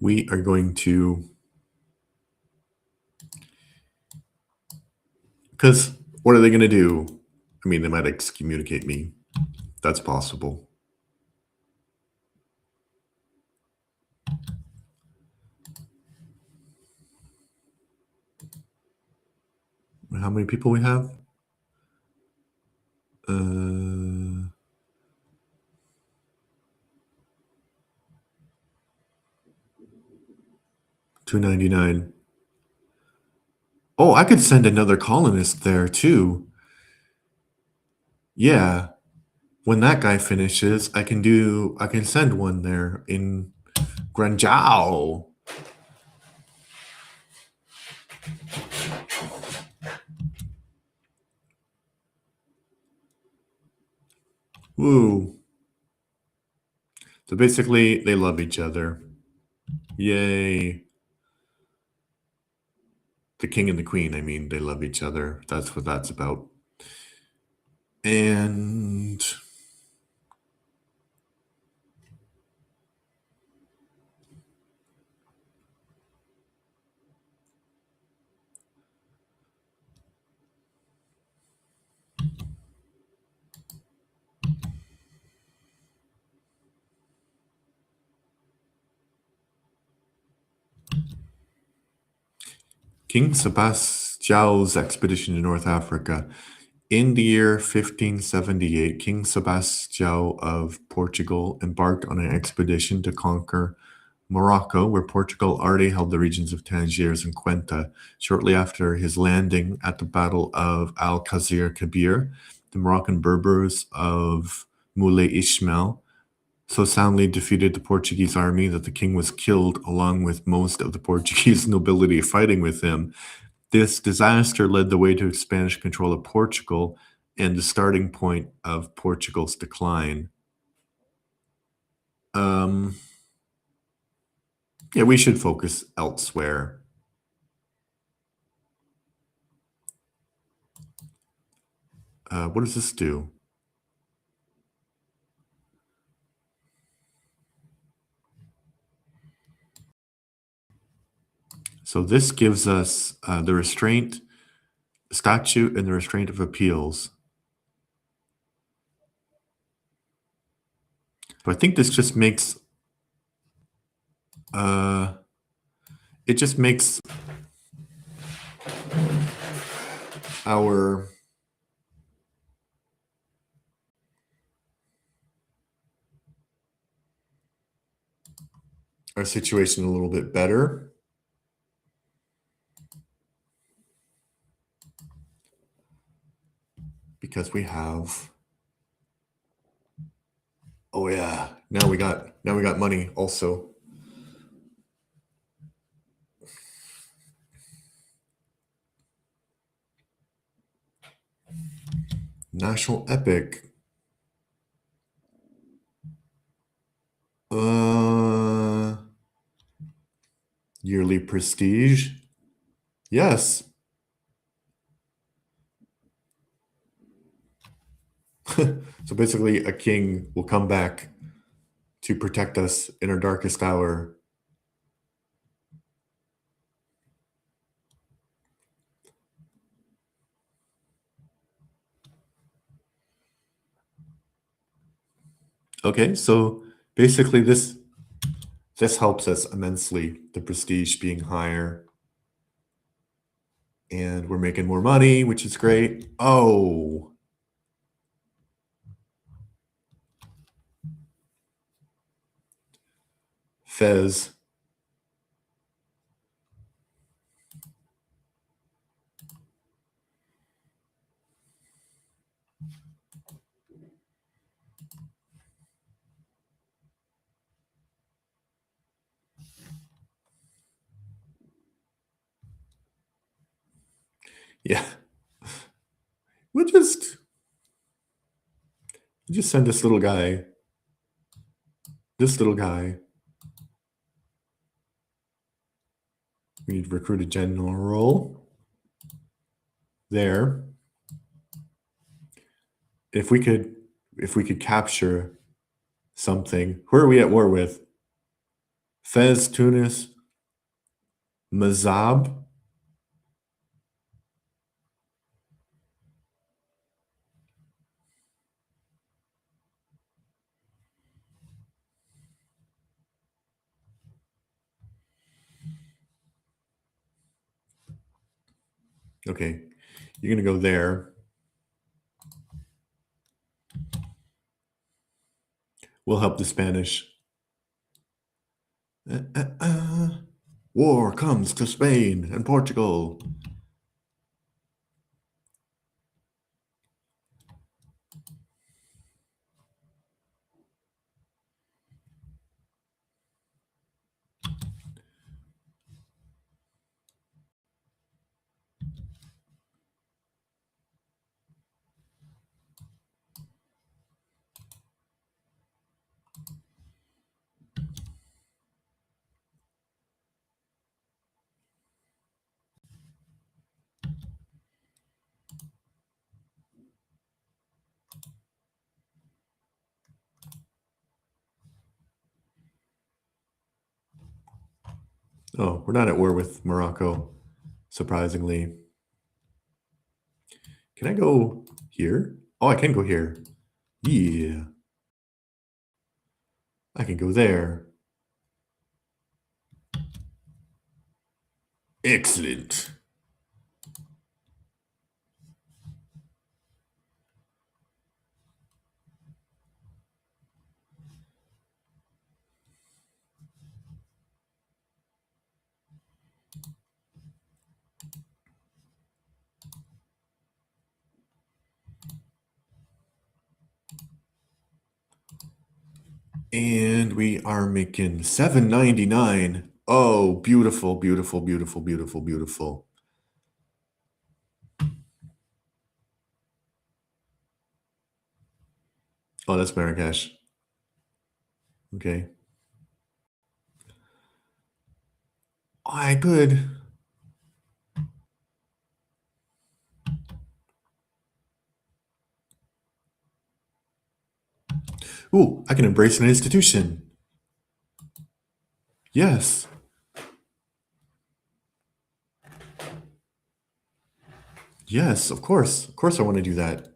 We are going to, because what are they going to do? I mean, they might excommunicate me. That's possible. How many people we have? 299. Oh, I could send another colonist there too. Yeah. When that guy finishes, I can send one there in Granjao. Woo. So basically, they love each other. Yay. The king and the queen, I mean, they love each other. That's what that's about. And King Sebastião's expedition to North Africa. In the year 1578, King Sebastião of Portugal embarked on an expedition to conquer Morocco, where Portugal already held the regions of Tangiers and Cuenca. Shortly after his landing at the Battle of Al-Qasir Kabir, the Moroccan Berbers of Moulay Ismail so soundly defeated the Portuguese army that the king was killed along with most of the Portuguese nobility fighting with him. This disaster led the way to Spanish control of Portugal and the starting point of Portugal's decline. Yeah, we should focus elsewhere. What does this do? So this gives us the restraint statute and the restraint of appeals. But I think this just makes it just makes our situation a little bit better. Because we have, oh yeah, now we got money also. National epic. Yearly prestige. Yes. So basically, a king will come back to protect us in our darkest hour. Okay, so basically this helps us immensely, the prestige being higher. And we're making more money, which is great. Oh. Fez. Yeah. We'll just send this little guy. This little guy. We need to recruit a general. There. If we could capture something. Who are we at war with? Fez, Tunis, Mazab. Okay, you're gonna go there. We'll help the Spanish. War comes to Spain and Portugal. Oh, we're not at war with Morocco, surprisingly. Can I go here? Oh, I can go here. Yeah. I can go there. Excellent. And we are making 799. Oh, beautiful, beautiful, beautiful, beautiful, beautiful. Oh, that's Marrakesh. Okay. I could. Ooh, I can embrace an institution. Yes. Yes, of course. Of course I want to do that.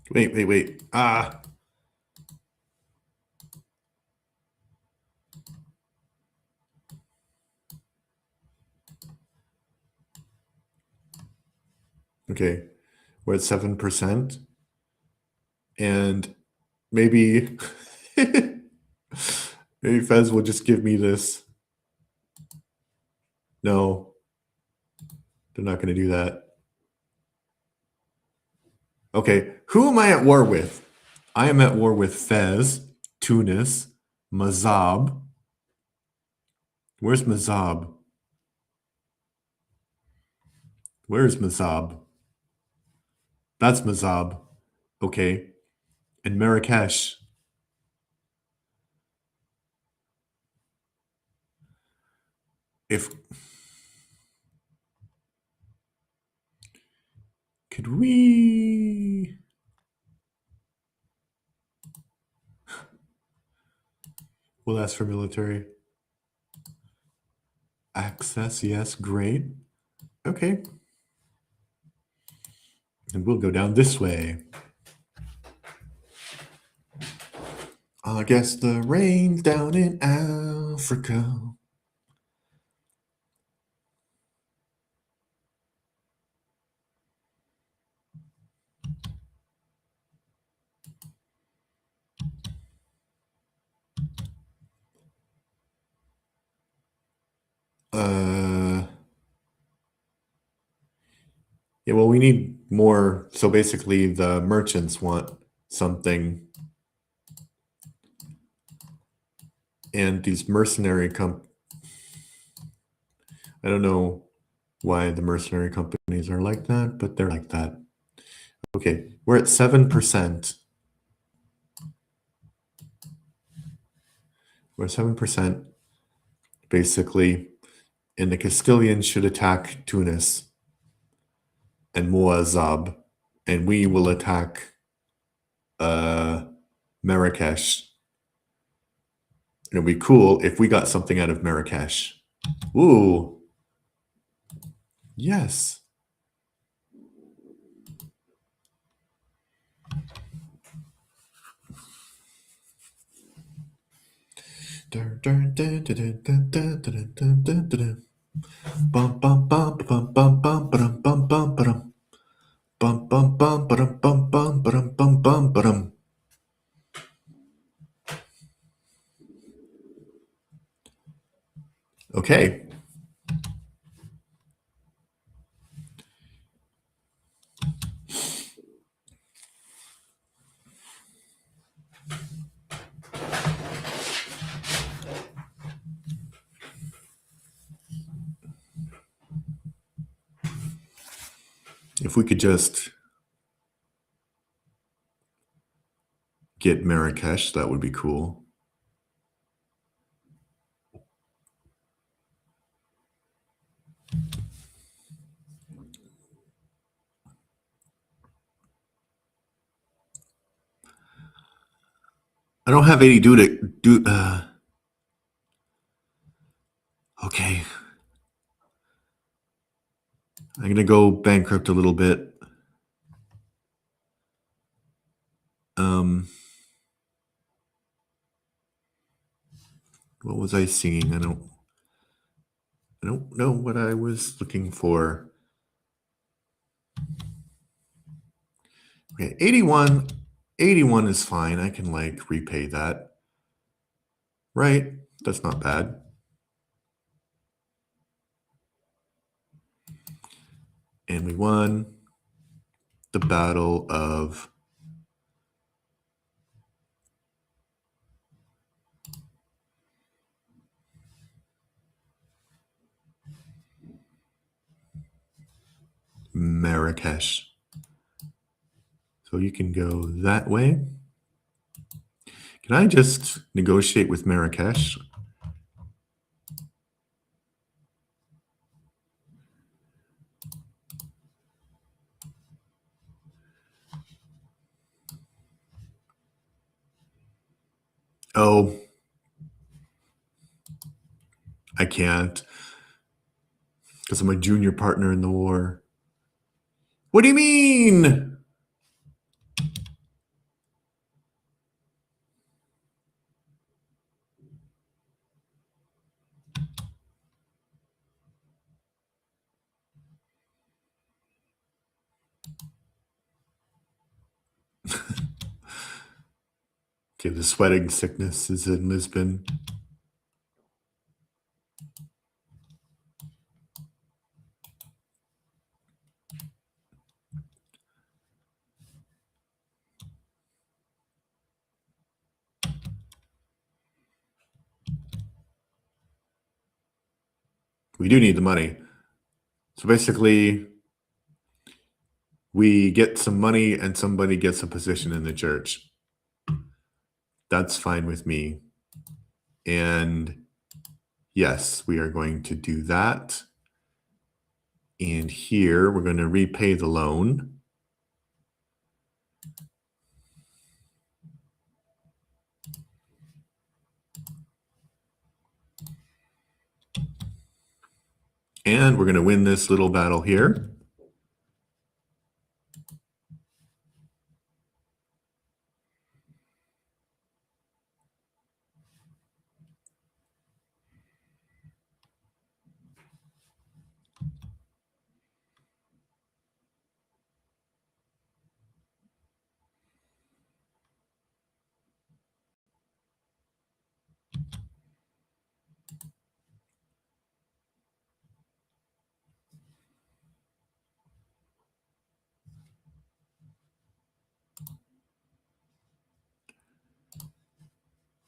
Wait, wait, wait. Ah. Okay. We're at 7%. And maybe maybe Fez will just give me this. No, they're not going to do that. Okay, who am I at war with? I am at war with Fez, Tunis, Mazab. Where's Mazab? Where's Mazab? That's Mazab. Okay. And Marrakesh. If could we we'll ask for military access, yes, great. Okay. And we'll go down this way. I guess the rain's down in Africa. Yeah, well, we need more. So basically, the merchants want something, and these mercenary I don't know why the mercenary companies are like that, but they're like that. Okay, we're at 7%. We're 7%, basically. And the Castilians should attack Tunis and Muazzab, and we will attack uh, Marrakesh. It'd be cool if we got something out of Marrakesh. Ooh, yes. Bum bum bum bum bum bum bum bum bum bum bum bum bum bum bum bum bum bum bum. Okay. If we could just get Marrakesh, that would be cool. I don't have any do. Okay. I'm gonna go bankrupt a little bit. What was I singing? I don't know what I was looking for. Okay, 81. 81 is fine. I can like repay that. Right? That's not bad. And we won the Battle of Marrakesh. So you can go that way. Can I just negotiate with Marrakesh? Oh, I can't because I'm a junior partner in the war. What do you mean? Okay, the sweating sickness is in Lisbon. We do need the money. So basically, we get some money and somebody gets a position in the church. That's fine with me. And yes, we are going to do that. And here we're going to repay the loan. And we're going to win this little battle here.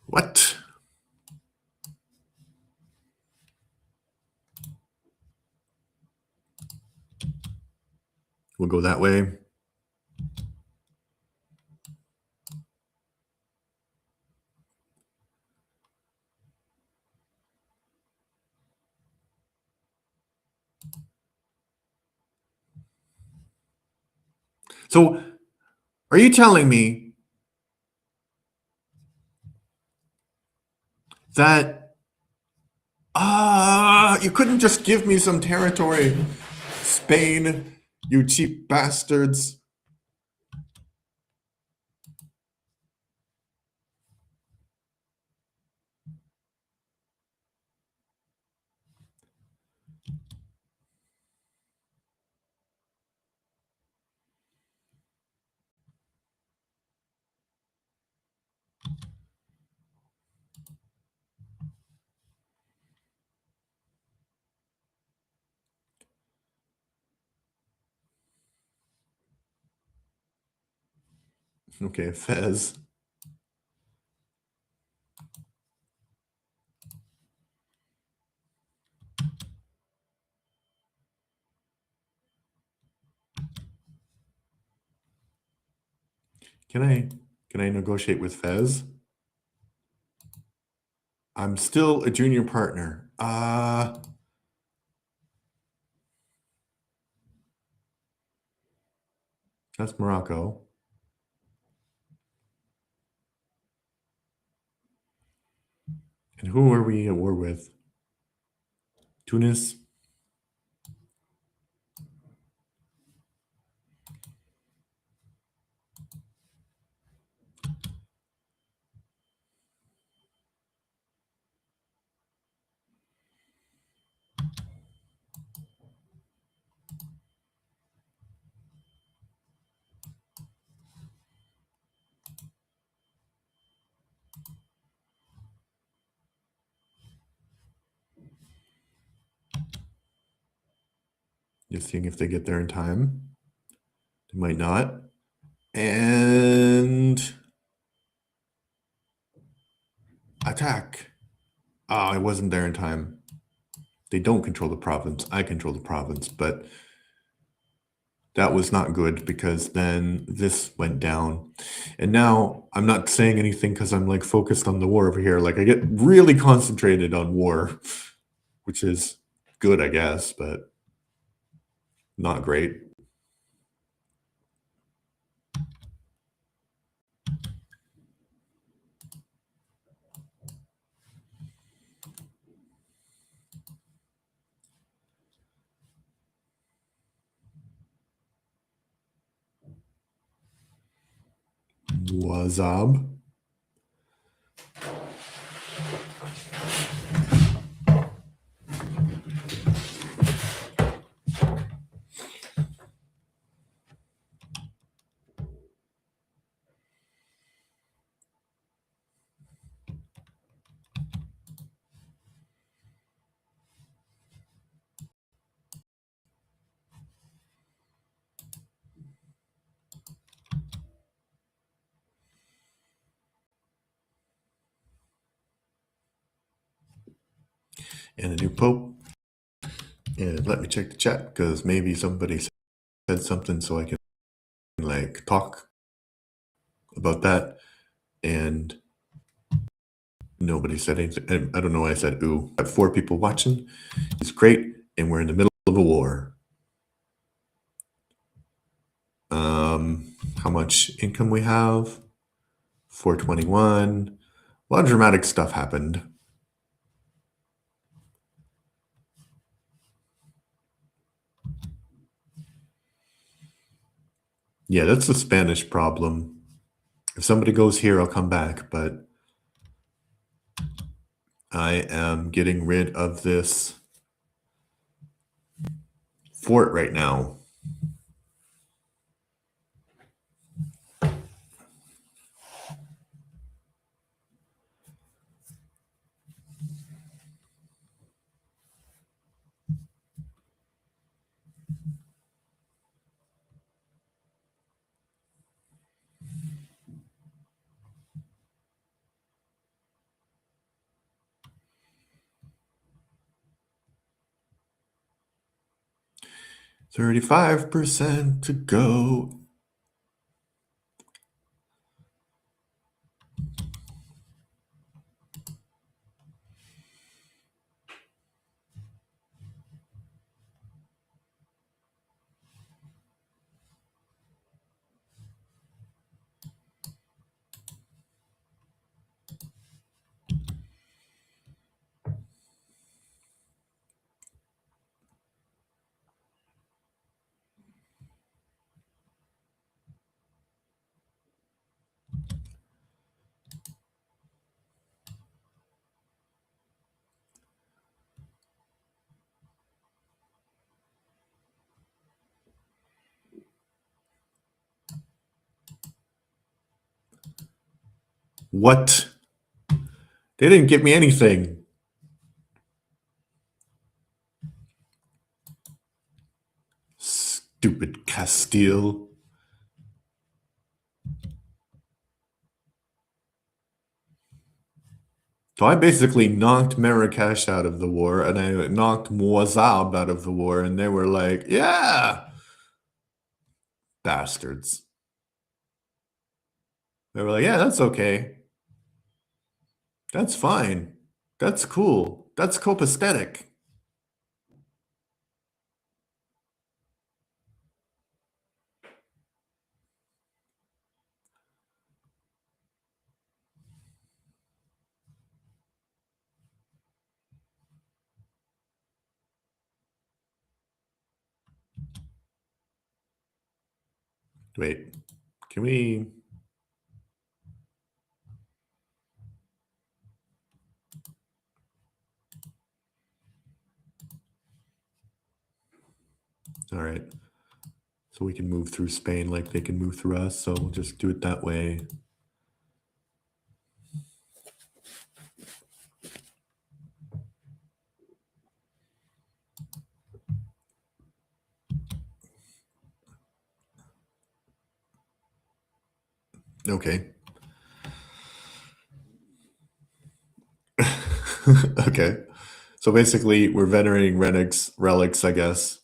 What? We'll go that way. So, are you telling me that you couldn't just give me some territory, Spain, you cheap bastards? Okay, Fez. Can I negotiate with Fez? I'm still a junior partner. That's Morocco. And who are we at war with? Tunis? Just seeing if they get there in time. They might not. And attack. I wasn't there in time. They don't control the province. I control the province, but that was not good because then this went down. And now I'm not saying anything because I'm like focused on the war over here. Like I get really concentrated on war, which is good, I guess, but not great. Wazab. And a new pope. And let me check the chat because maybe somebody said something so I can like talk about that. And nobody said anything. I don't know why I said ooh. I have 4 people watching. It's great. And we're in the middle of a war. How much income we have? 421. A lot of dramatic stuff happened. Yeah, that's the Spanish problem. If somebody goes here, I'll come back, but I am getting rid of this fort right now. $35% to go. What? They didn't give me anything. Stupid Castile. So I basically knocked Marrakesh out of the war, and I knocked Moazab out of the war, and they were like, yeah, bastards. They were like, yeah, that's okay. That's fine. That's cool. That's copacetic. Wait, can we? All right. So we can move through Spain like they can move through us. So we'll just do it that way. Okay. Okay. So basically, we're venerating relics, I guess.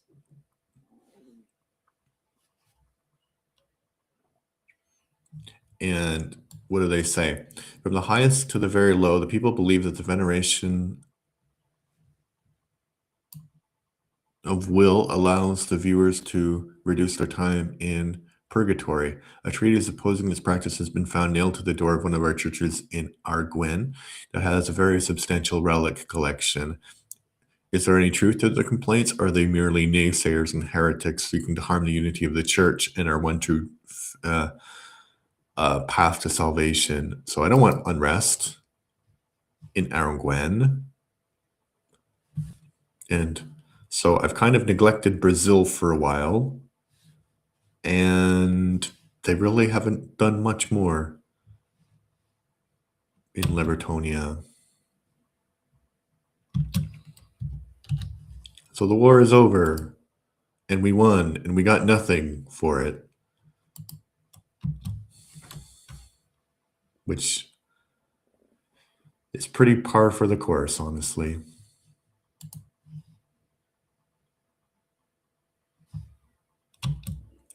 And what do they say? From the highest to the very low, the people believe that the veneration of will allows the viewers to reduce their time in purgatory. A treatise opposing this practice has been found nailed to the door of one of our churches in Arguin that has a very substantial relic collection. Is there any truth to the complaints? Or are they merely naysayers and heretics seeking to harm the unity of the church and our one true uh, path to salvation? So I don't want unrest in Arguin. And so I've kind of neglected Brazil for a while, and they really haven't done much more in Libertonia. So the war is over, and we won, and we got nothing for it, which is pretty par for the course, honestly.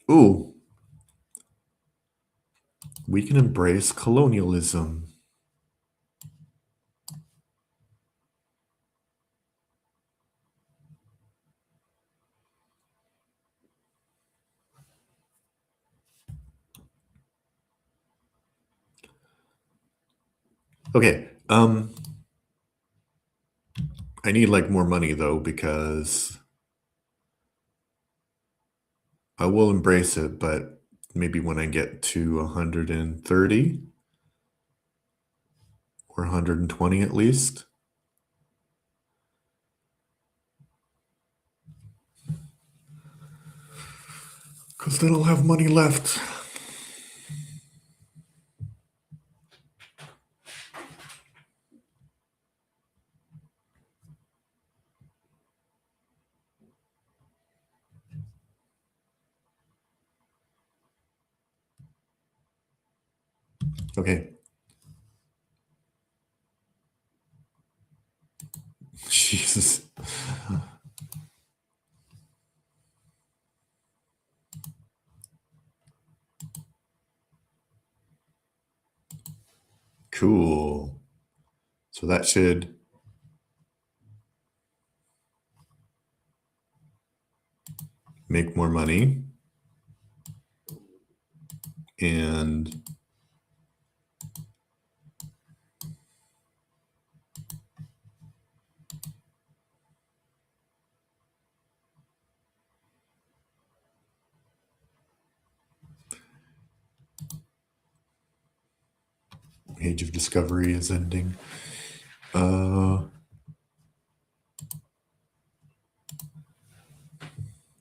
Ooh, we can embrace colonialism. Okay, I need like more money though, because I will embrace it, but maybe when I get to 130 or 120 at least. Because then I'll have money left. Okay. Jesus. Cool. So that should make more money. And Age of Discovery is ending. All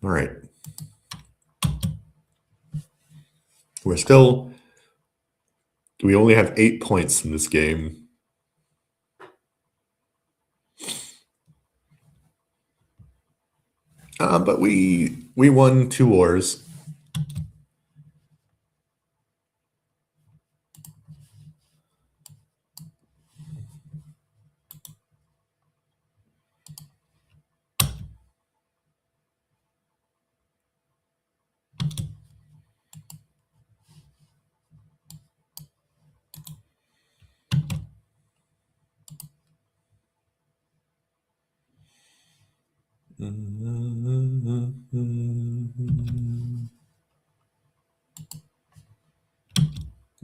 right. We're still We only have 8 points in this game. But we won 2 wars.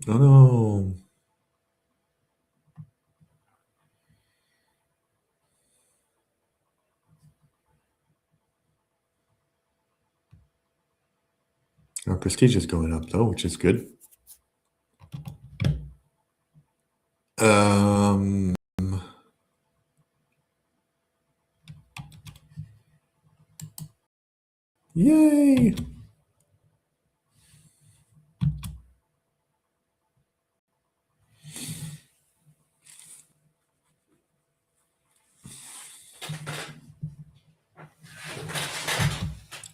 Oh no. Our prestige is going up though, which is good. Yay!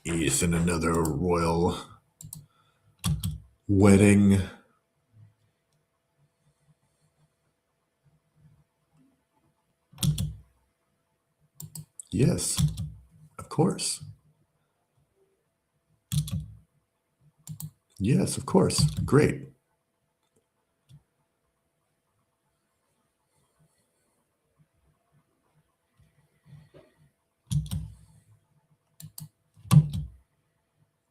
Yes, and another royal wedding. Yes, of course. Yes, of course. Great.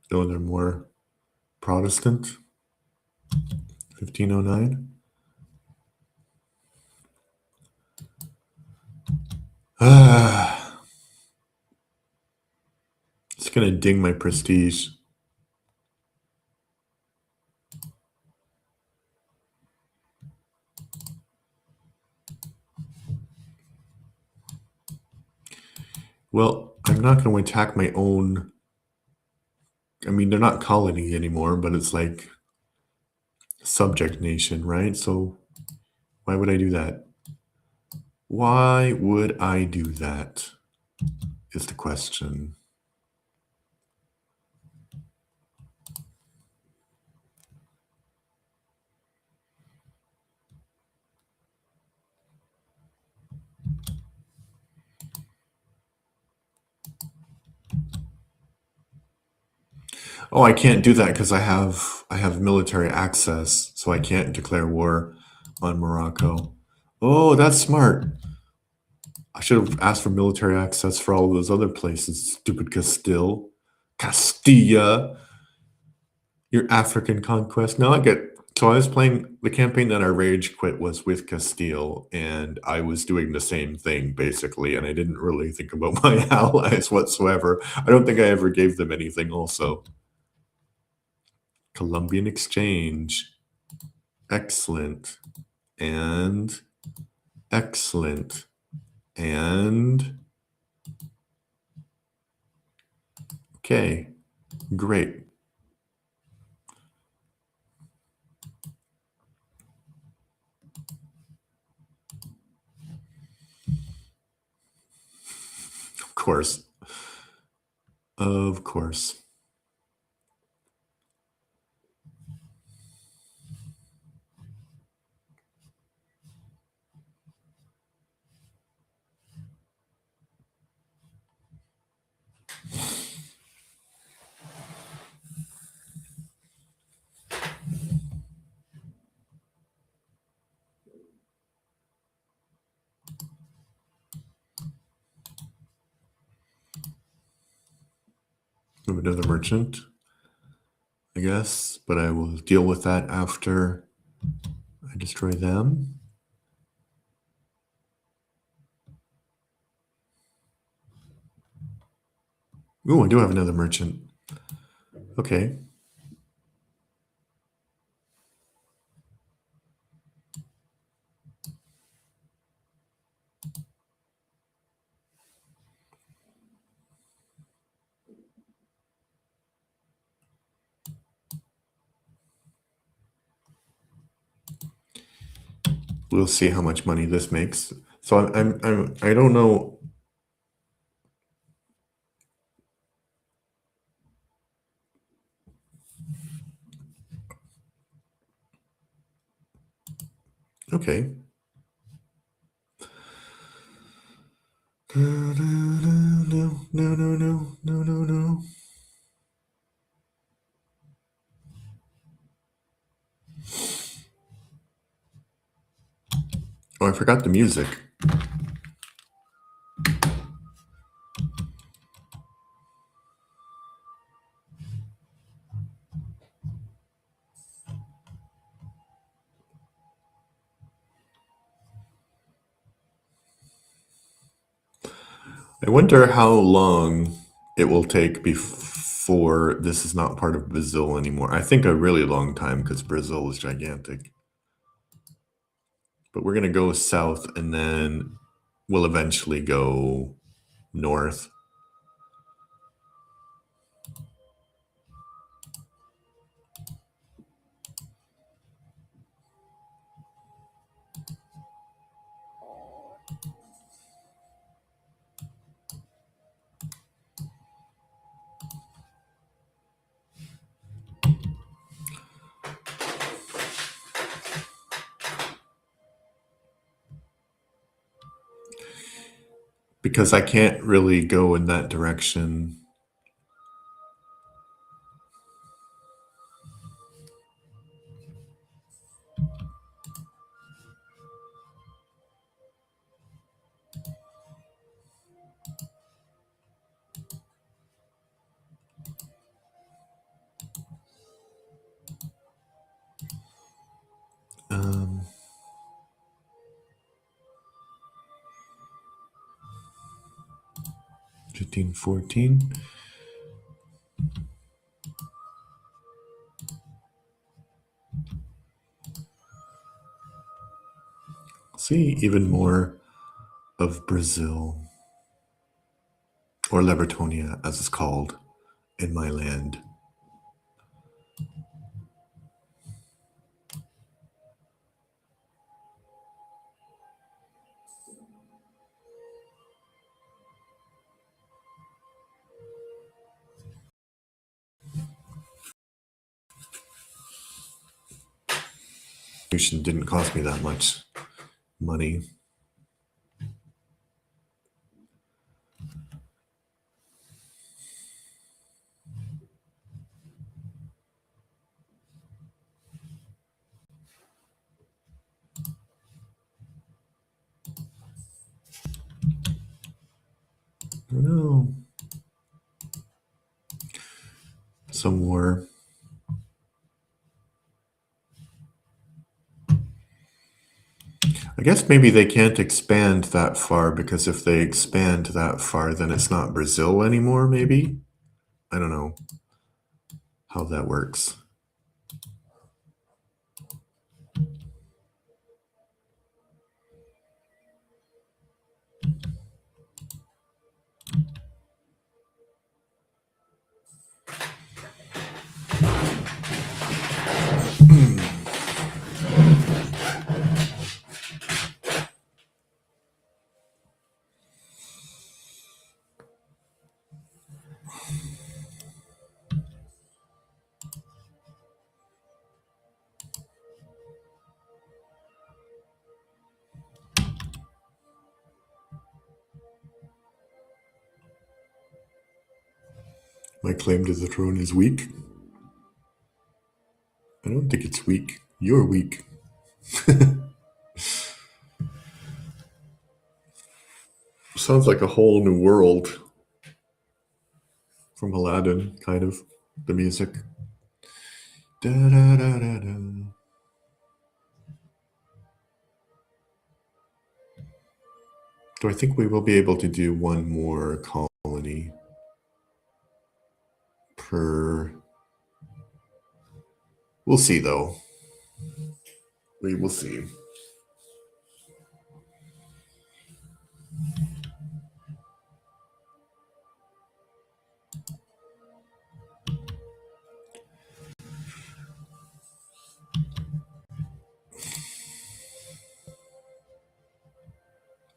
Though they're more Protestant. 1509. It's gonna ding my prestige. Well, I'm not going to attack my own. I mean, they're not colony anymore, but it's like subject nation, right? So why would I do that? Why would I do that? Is the question. Oh, I can't do that because I have military access, so I can't declare war on Morocco. Oh, that's smart. I should have asked for military access for all those other places. Stupid Castile. Castilla. Your African conquest. Now I get. So I was playing the campaign that I rage quit was with Castile, and I was doing the same thing basically, and I didn't really think about my allies whatsoever. I don't think I ever gave them anything also. Columbian exchange. Excellent. And excellent. And okay. Great. Of course. Of course. Move another merchant, I guess, but I will deal with that after I destroy them. Ooh, I do have another merchant. Okay. We'll see how much money this makes. So I don't know. Okay. No, no, no, no, no, no, no, no. Oh, I forgot the music. I wonder how long it will take before this is not part of Brazil anymore. I think a really long time because Brazil is gigantic. But we're going to go south and then we'll eventually go north. Because I can't really go in that direction. Um, 15, 14. See, even more of Brazil, or Levertonia as it's called in my land. Didn't cost me that much money. I don't know. Some more. I guess maybe they can't expand that far because if they expand that far, then it's not Brazil anymore, maybe? I don't know how that works. My claim to the throne is weak. I don't think it's weak. You're weak. Sounds like a whole new world from Aladdin, kind of. The music. Da, da, da, da, da. Do I think we will be able to do one more colony per... We'll see, though. We will see.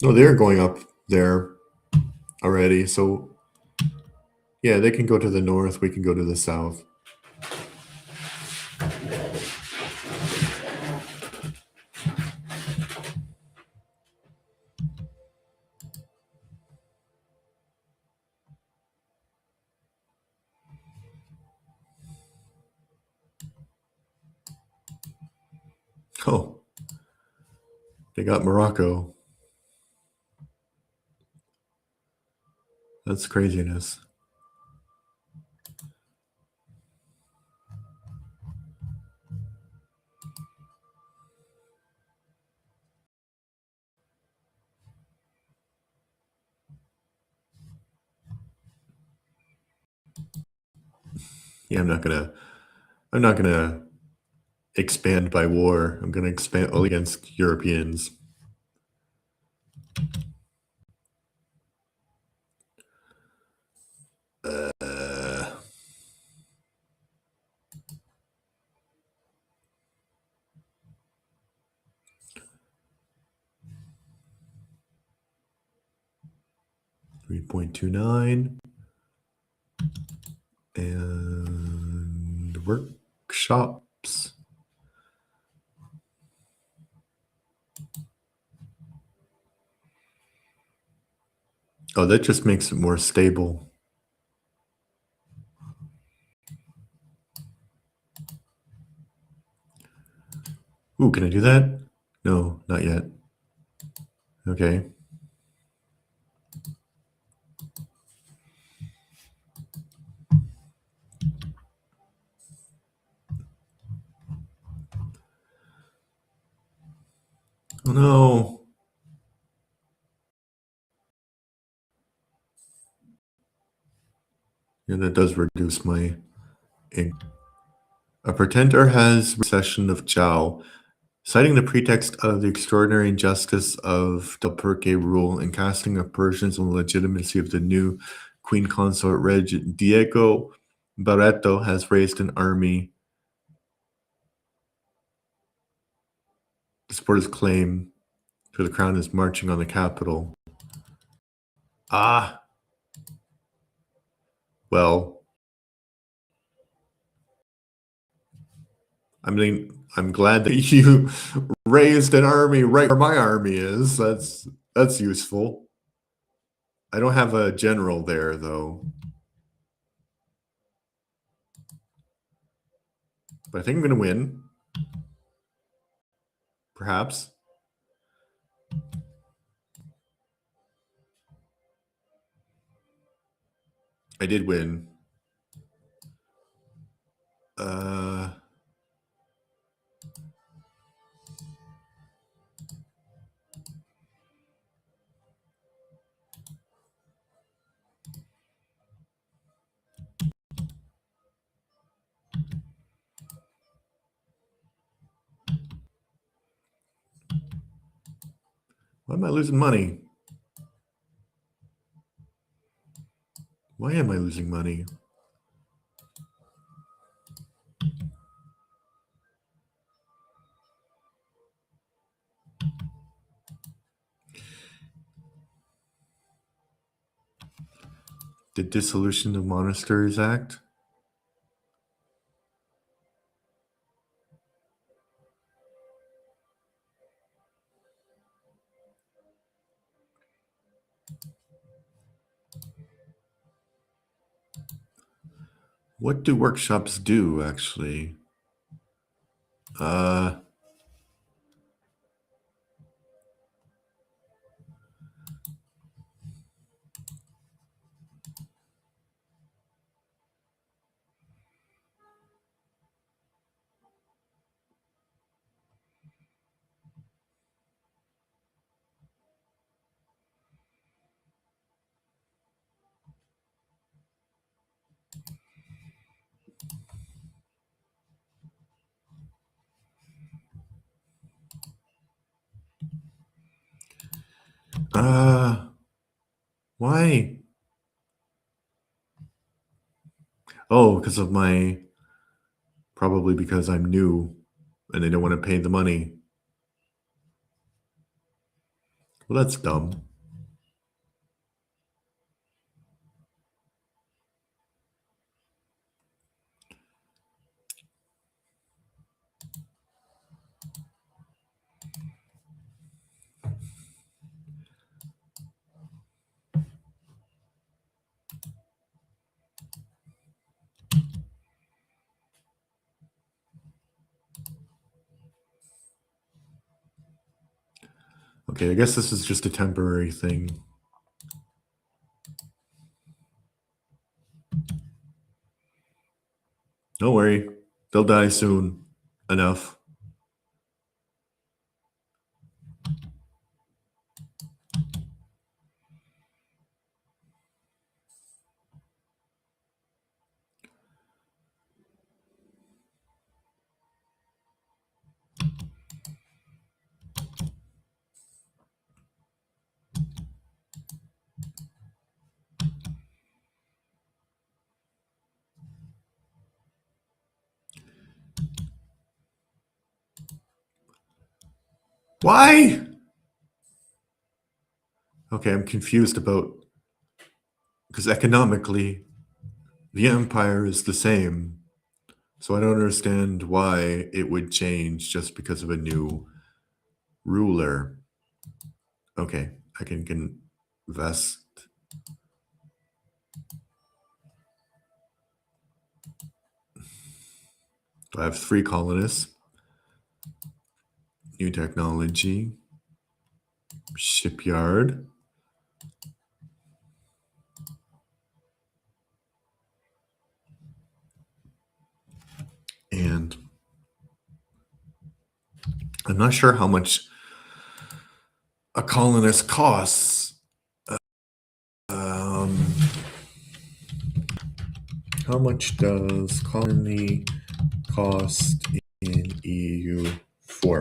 No, they're going up there already. So yeah, they can go to the north. We can go to the south. Oh, they got Morocco. That's craziness. Yeah, I'm not gonna expand by war. I'm gonna expand only against Europeans. Uh, 3.29 and workshops. Oh, that just makes it more stable. Ooh, can I do that? No, not yet. Okay. Oh no. Yeah, that does reduce my ink. A pretender has recession of Zhao, citing the pretext of the extraordinary injustice of Del Perque rule and casting of Persians on the legitimacy of the new queen consort Reg Diego Barreto has raised an army to support his claim to the crown is marching on the capital. Ah, well, I mean, I'm glad that you raised an army right where my army is. That's useful. I don't have a general there though, but I think I'm gonna win. Perhaps I did win. Uh, why am I losing money? Why am I losing money? The Dissolution of Monasteries Act? What do workshops do actually? Uh, uh, why? Oh, because of my, probably because I'm new and they don't want to pay the money. Well, that's dumb. Okay, I guess this is just a temporary thing. Don't worry. They'll die soon. Enough. Why? Okay, I'm confused about because economically, the empire is the same. So I don't understand why it would change just because of a new ruler. Okay, I can invest. I have 3 colonists, new technology, shipyard, and I'm not sure how much a colonist costs. Um, how much does colony cost in EU4?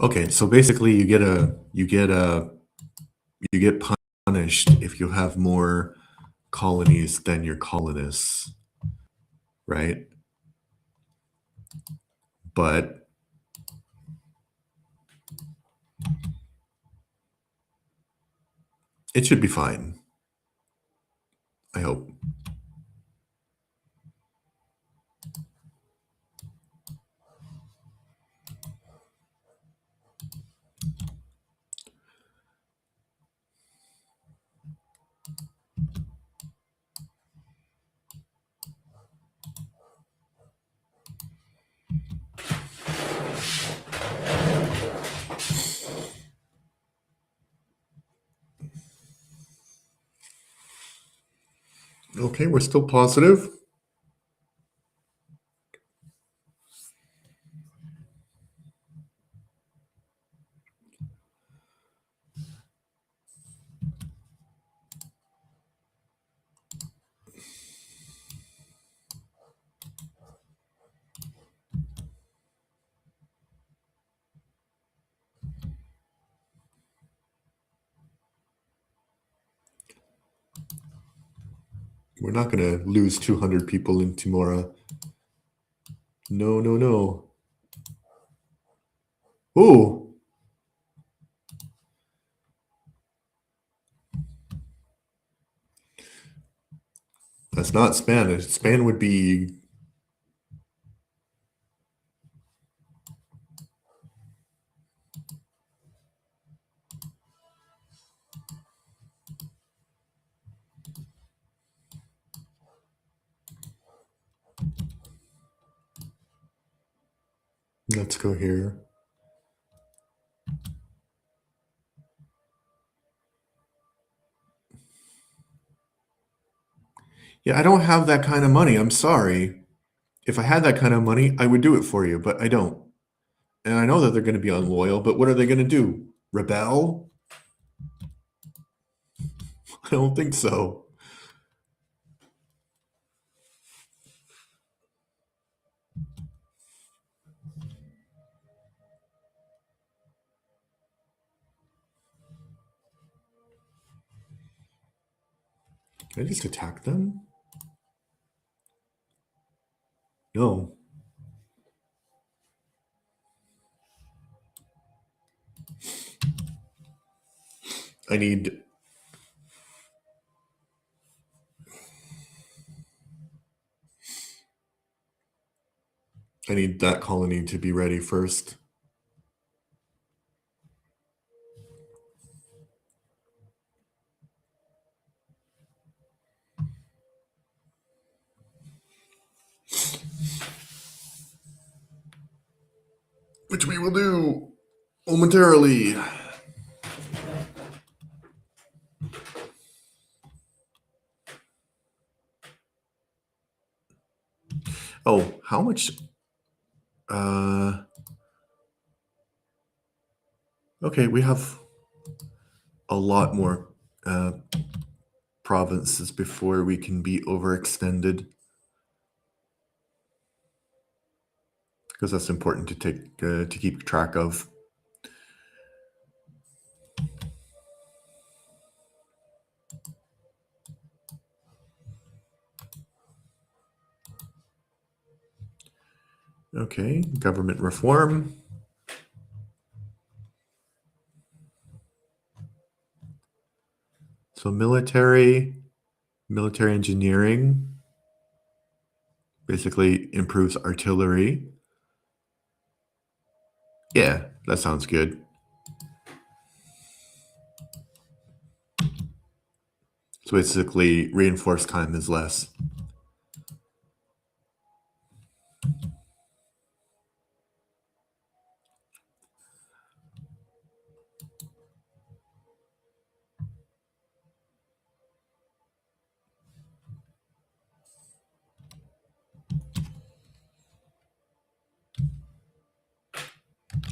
Okay, so basically you get punished if you have more colonies than your colonists, right? But it should be fine. I hope. Okay, we're still positive. We're not going to lose 200 people in Timora. No, no, no. Oh, that's not Spanish. Span would be. Let's go here. Yeah, I don't have that kind of money. I'm sorry. If I had that kind of money, I would do it for you, but I don't. And I know that they're going to be unloyal, but what are they going to do? Rebel? I don't think so. Can I just attack them? No. I need that colony to be ready first. Which we will do momentarily. Oh, how much? Okay, we have a lot more provinces before we can be overextended. Because that's important to take to keep track of. Okay, government reform. So military engineering basically improves artillery. Yeah, that sounds good. So basically, reinforced time is less.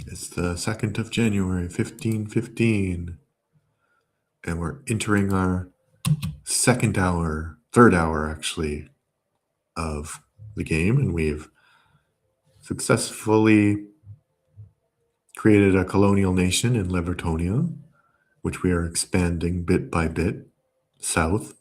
It's the 2nd of January, 1515. And we're entering our third hour actually, of the game. And we've successfully created a colonial nation in Levertonia, which we are expanding bit by bit south.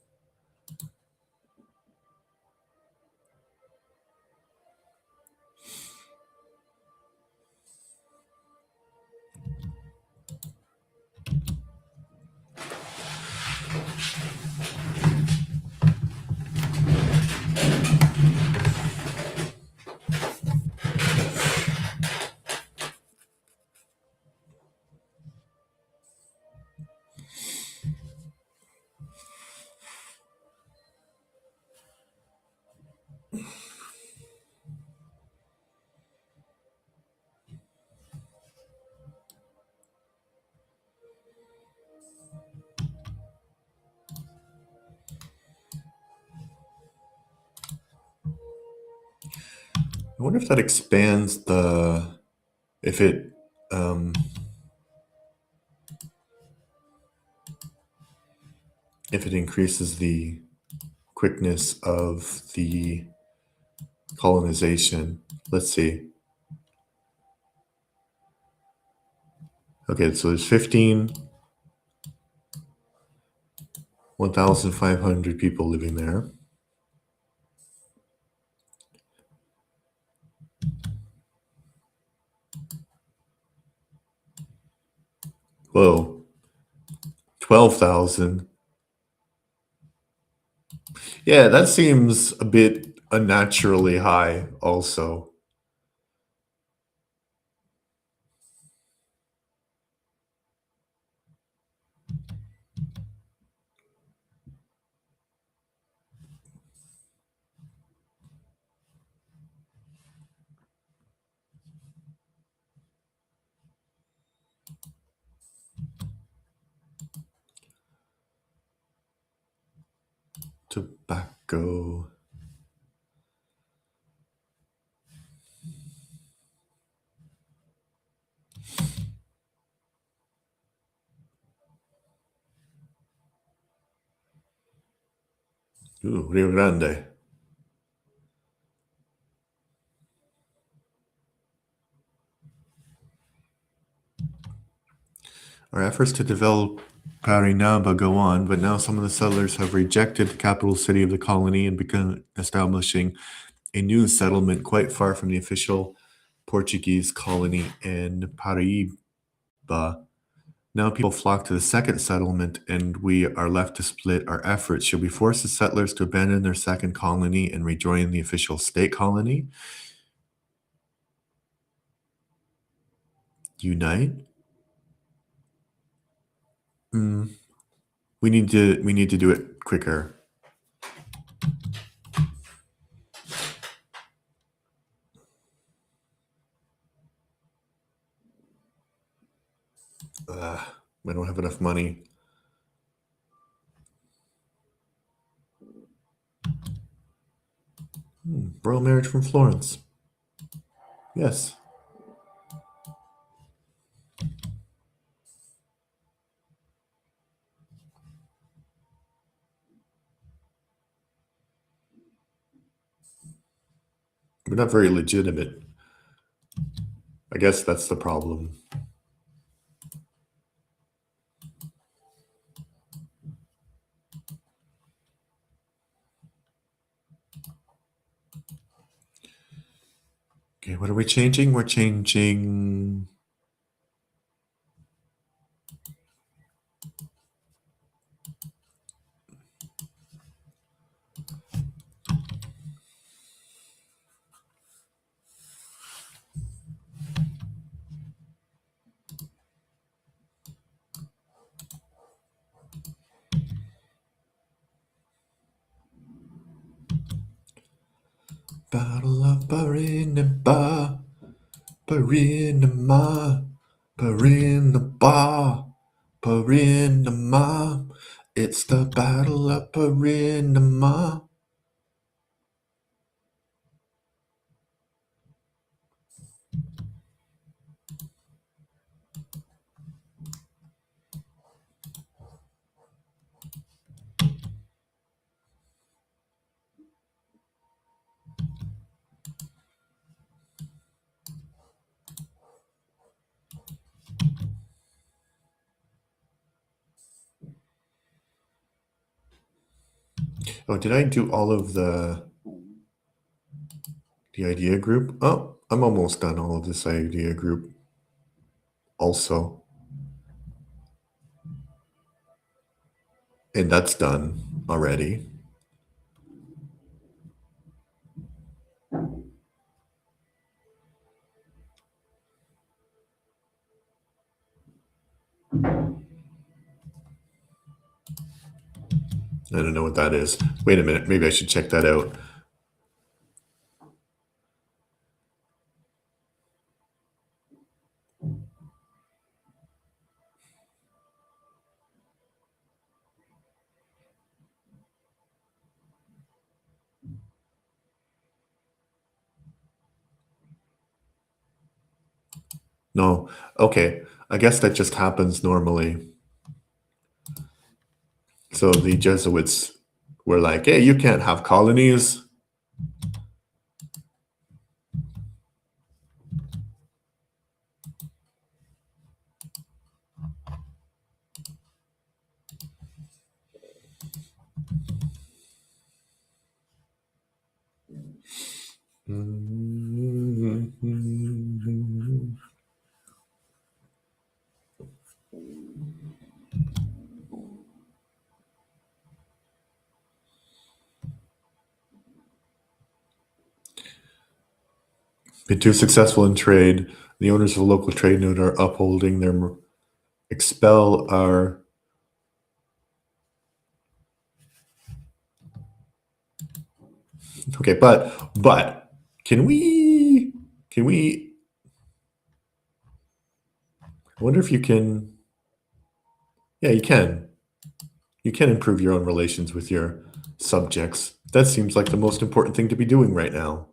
I wonder if that expands if it, if it increases the quickness of the colonization. Let's see. Okay, so there's 1,500 people living there. Whoa. 12,000. Yeah, that seems a bit unnaturally high also. Tobacco. Ooh, Rio Grande. Our efforts to develop Parinaba go on, but now some of the settlers have rejected the capital city of the colony and begun establishing a new settlement quite far from the official Portuguese colony in Paraíba. Now people flock to the second settlement, and we are left to split our efforts. Should we force the settlers to abandon their second colony and rejoin the official state colony? Unite? Hmm. We need to do it quicker. We don't have enough money. Royal marriage from Florence. Yes. We're not very legitimate. I guess that's the problem. Okay, what are we changing? We're changing. Battle of Barinaba, Barinama, Barinaba, Barinama. It's the Battle of Barinama. Oh, did I do all of the idea group? Oh, I'm almost done all of this idea group also. And that's done already. I don't know what that is. Wait a minute. Maybe I should check that out. No. Okay. I guess that just happens normally. So the Jesuits were like, hey, you can't have colonies. Been too successful in trade. The owners of a local trade node are upholding their expel our. Okay, but can we I wonder if you can. Yeah, you can. You can improve your own relations with your subjects. That seems like the most important thing to be doing right now.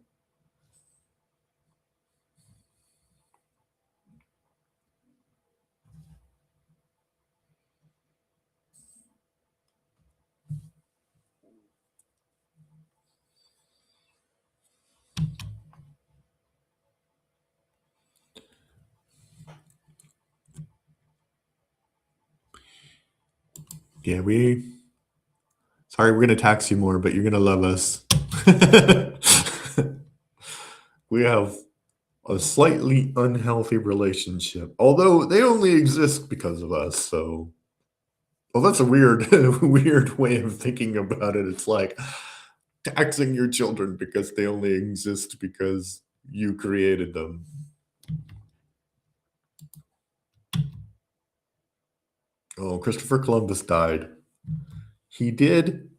Yeah, we. Sorry, we're gonna tax you more, but you're gonna love us. We have a slightly unhealthy relationship, although they only exist because of us. So, well, that's a weird, weird way of thinking about it. It's like taxing your children because they only exist because you created them. Oh, Christopher Columbus died. He did.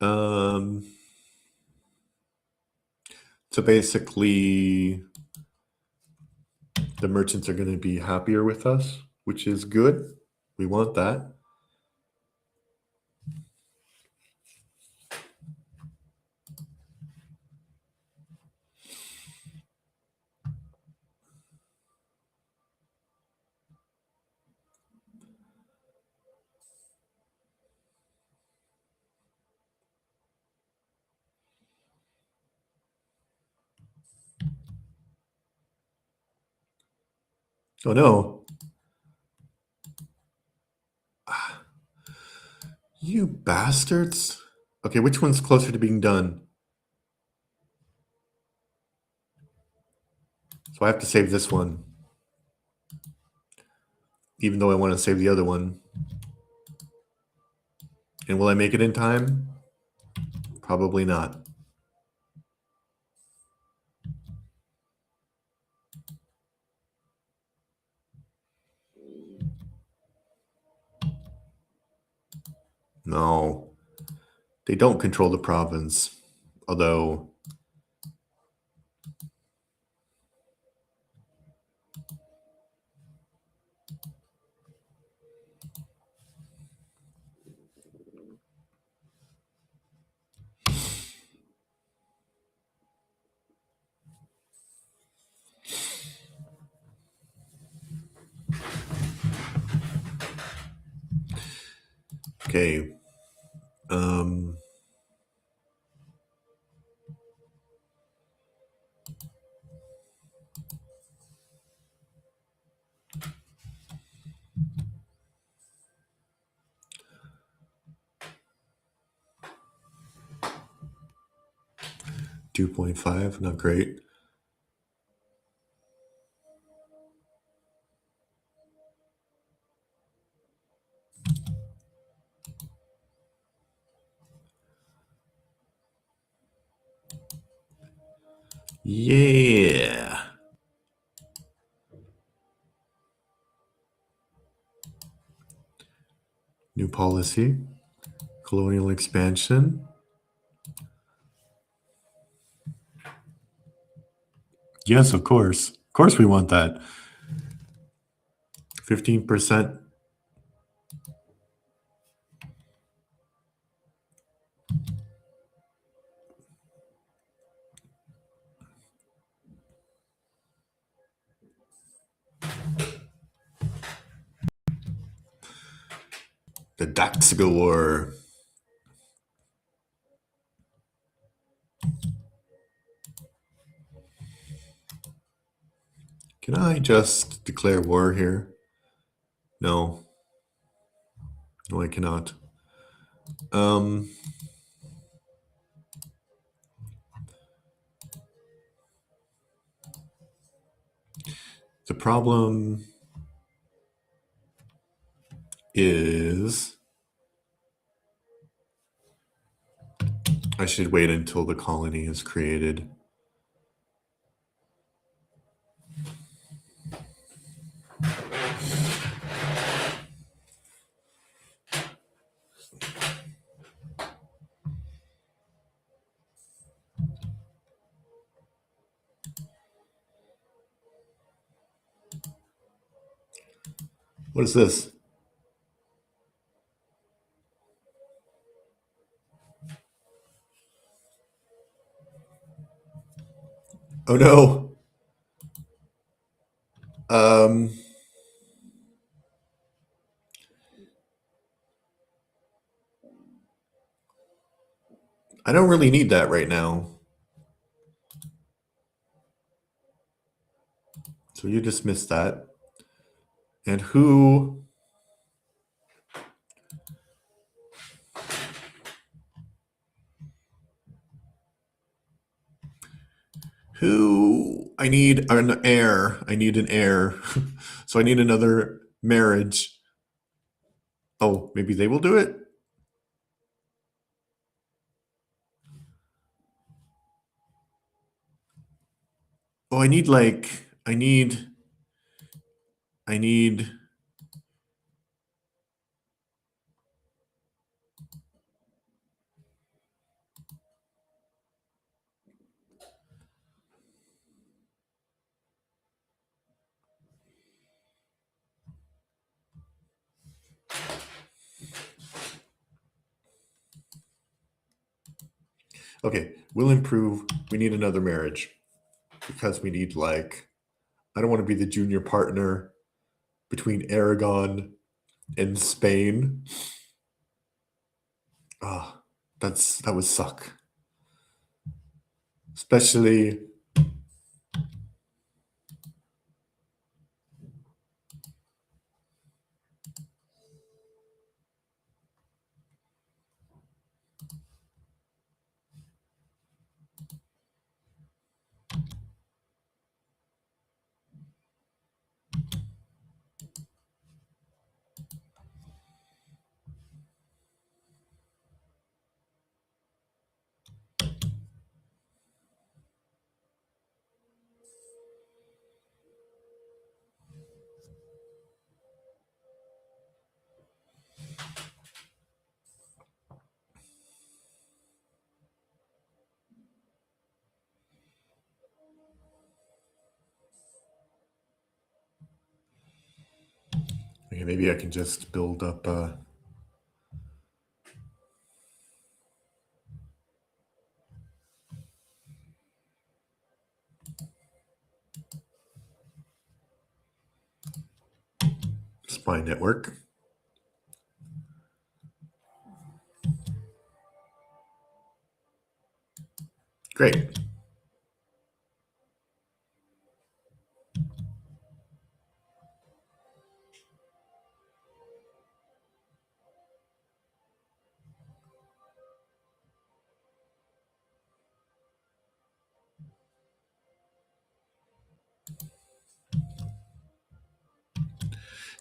Um, so basically, the merchants are going to be happier with us, which is good. We want that. Oh no. You bastards. Okay, which one's closer to being done? So I have to save this one, even though I want to save the other one. And will I make it in time? Probably not. No. They don't control the province. Although, okay. Um, 2.5, not great. Yeah. New policy. Colonial expansion. Yes, of course. Of course we want that. 15%. The Daxiga War. Can I just declare war here? No. No, I cannot. Um, the problem is I should wait until the colony is created. What is this? Oh no. Um, I don't really need that right now. So you dismiss that. And who I need an heir. I need an heir. So I need another marriage. Oh, maybe they will do it? Oh, I need Okay, we'll improve. We need another marriage because we need I don't want to be the junior partner between Aragon and Spain. Ah, that would suck. Especially okay, maybe I can just build up spy network. Great.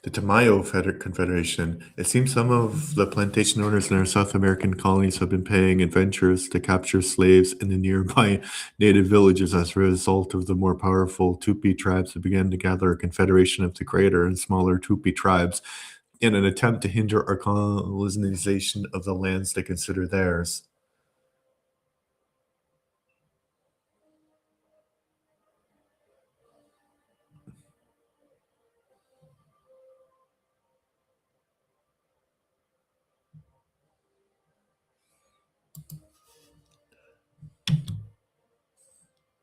The Tamayo Confederation. It seems some of the plantation owners in our South American colonies have been paying adventurers to capture slaves in the nearby native villages. As a result of the more powerful Tupi tribes that began to gather a confederation of the greater and smaller Tupi tribes in an attempt to hinder our colonization of the lands they consider theirs.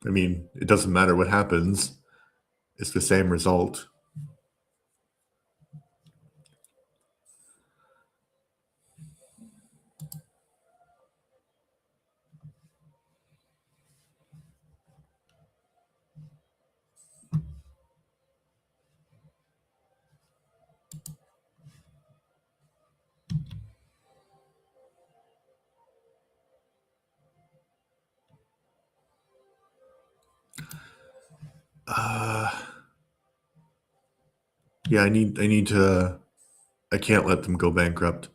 I mean, it doesn't matter what happens, it's the same result. Uh, yeah, I need to, I can't let them go bankrupt.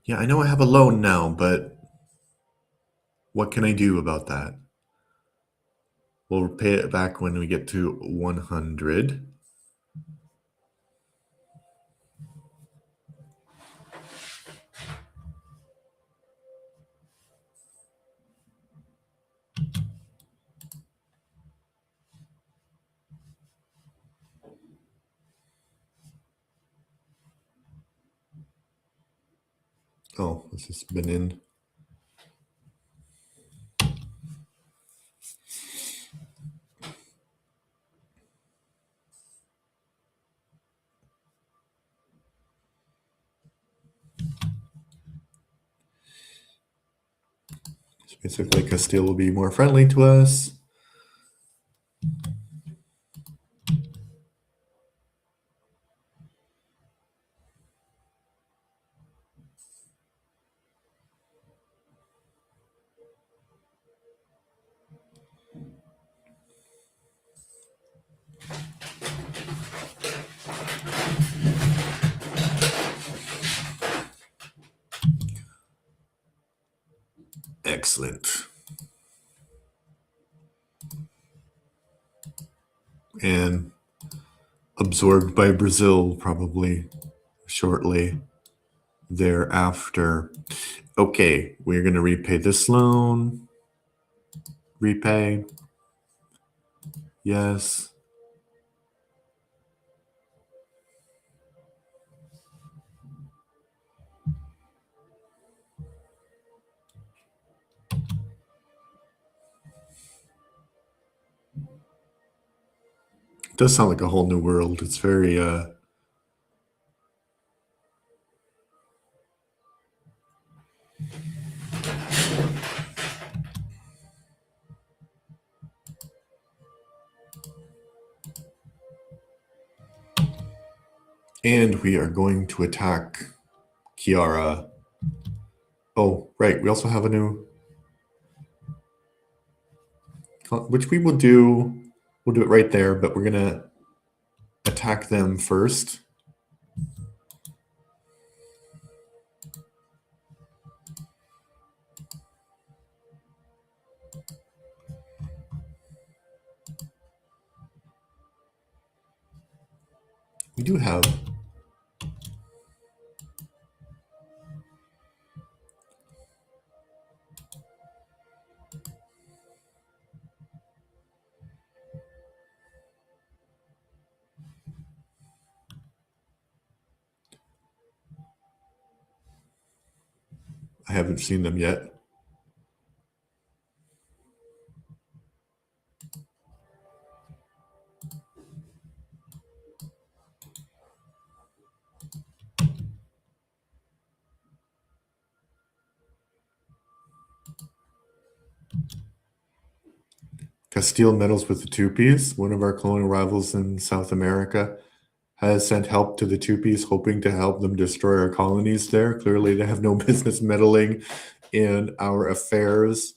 Yeah, I know I have a loan now, but what can I do about that? We'll pay it back when we get to 100. Oh, this has been in. It's like Castile will be more friendly to us. Excellent. And absorbed by Brazil probably shortly thereafter. Okay, we're going to repay this loan. Repay. Yes. It does sound like a whole new world. It's very and we are going to attack Kiara. Oh, right. We also have a new, which we will do. We'll do it right there, but we're going to attack them first. We do have. I haven't seen them yet. Castile meddles with the Tupis. One of our colonial rivals in South America has sent help to the Tupis, hoping to help them destroy our colonies there. Clearly, they have no business meddling in our affairs,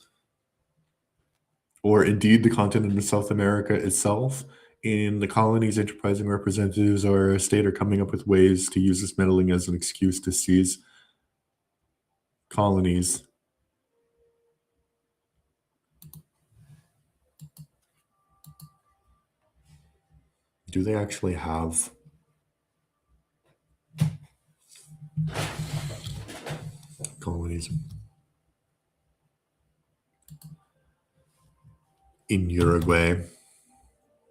or indeed the continent of South America itself. In the colonies, enterprising representatives of our state are coming up with ways to use this meddling as an excuse to seize colonies. Do they actually have colonies in Uruguay?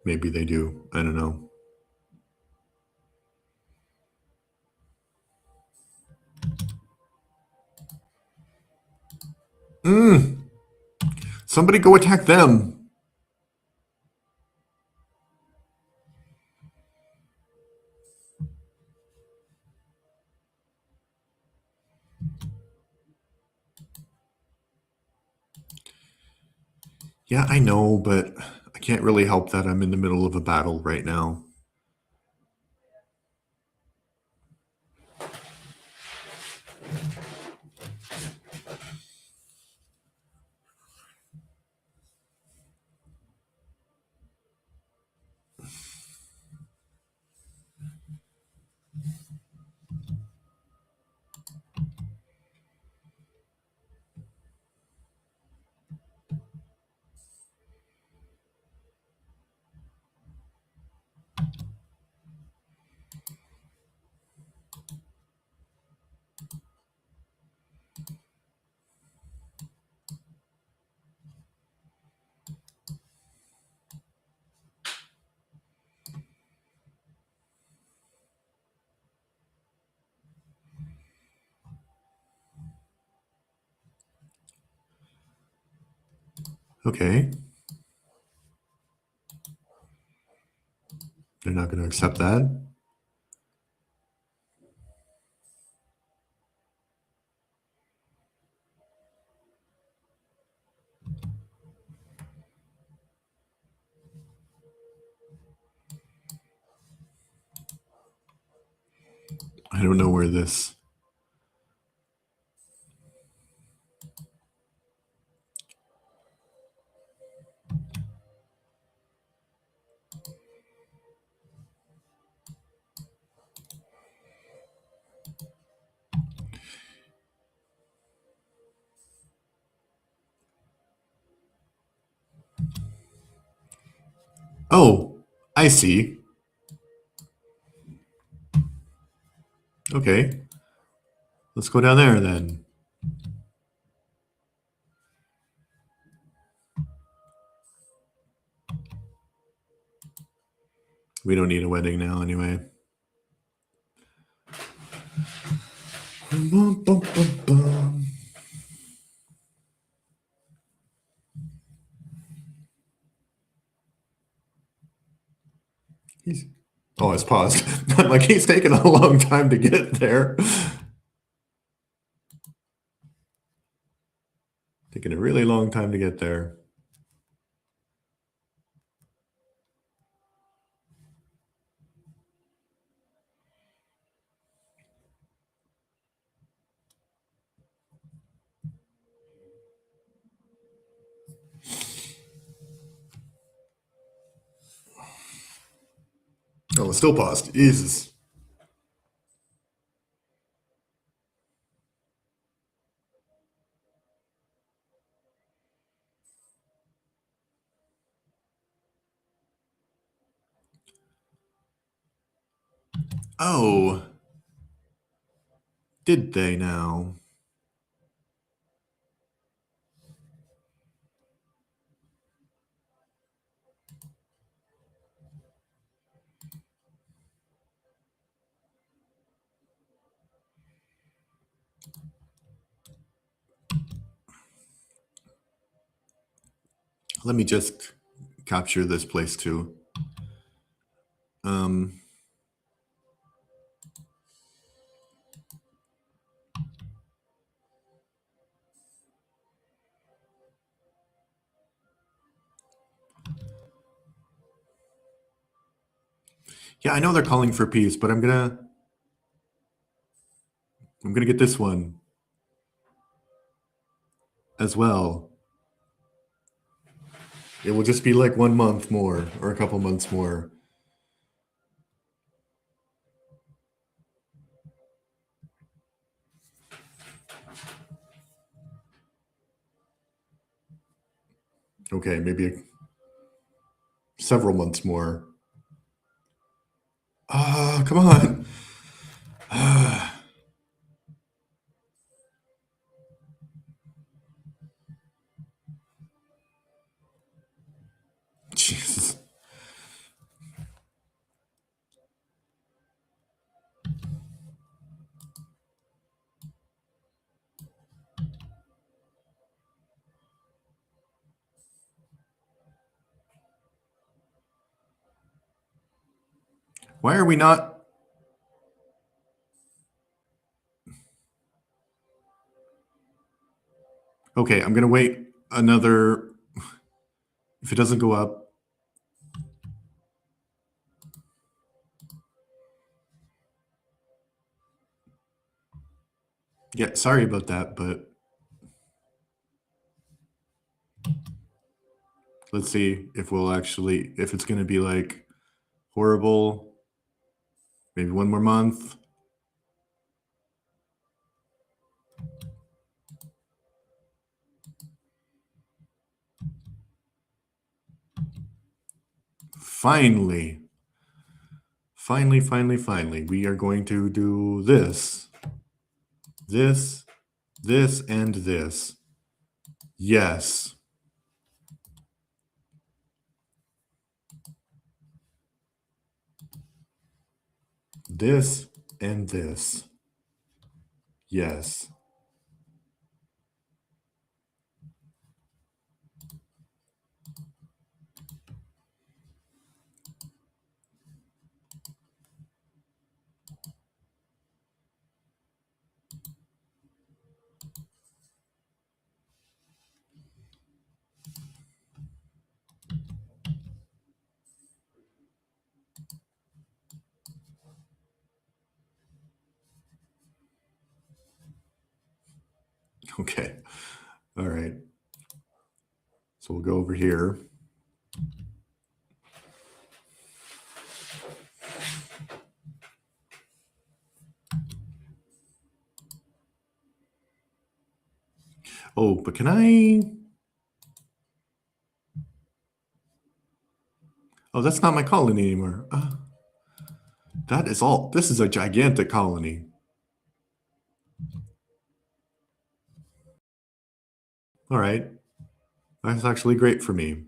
Maybe they do. I don't know. Somebody go attack them. Yeah, I know, but I can't really help that. I'm in the middle of a battle right now. Okay. They're not going to accept that. I don't know where this. Oh, I see. Okay, let's go down there then. We don't need a wedding now anyway. Bum, bum, bum, bum. He's, oh, it's paused. Like he's taking a long time to get there. Taking a really long time to get there. Oh, it's still paused. Jesus. Oh, did they now? Let me just capture this place too. Um, yeah, I know they're calling for peace, but I'm gonna get this one as well. It will just be like 1 month more or a couple months more. Okay, maybe several months more. Ah, come on. Jesus. Why are we not? Okay, I'm gonna wait another. If it doesn't go up, yeah, sorry about that, but let's see if we'll actually, if it's gonna be like horrible. Maybe 1 more month. Finally, finally, we are going to do this, this, this, and this. Yes. This and this. Yes. Okay. All right. So we'll go over here. Oh, but can I? Oh, that's not my colony anymore. That is all. This is a gigantic colony. All right. That's actually great for me.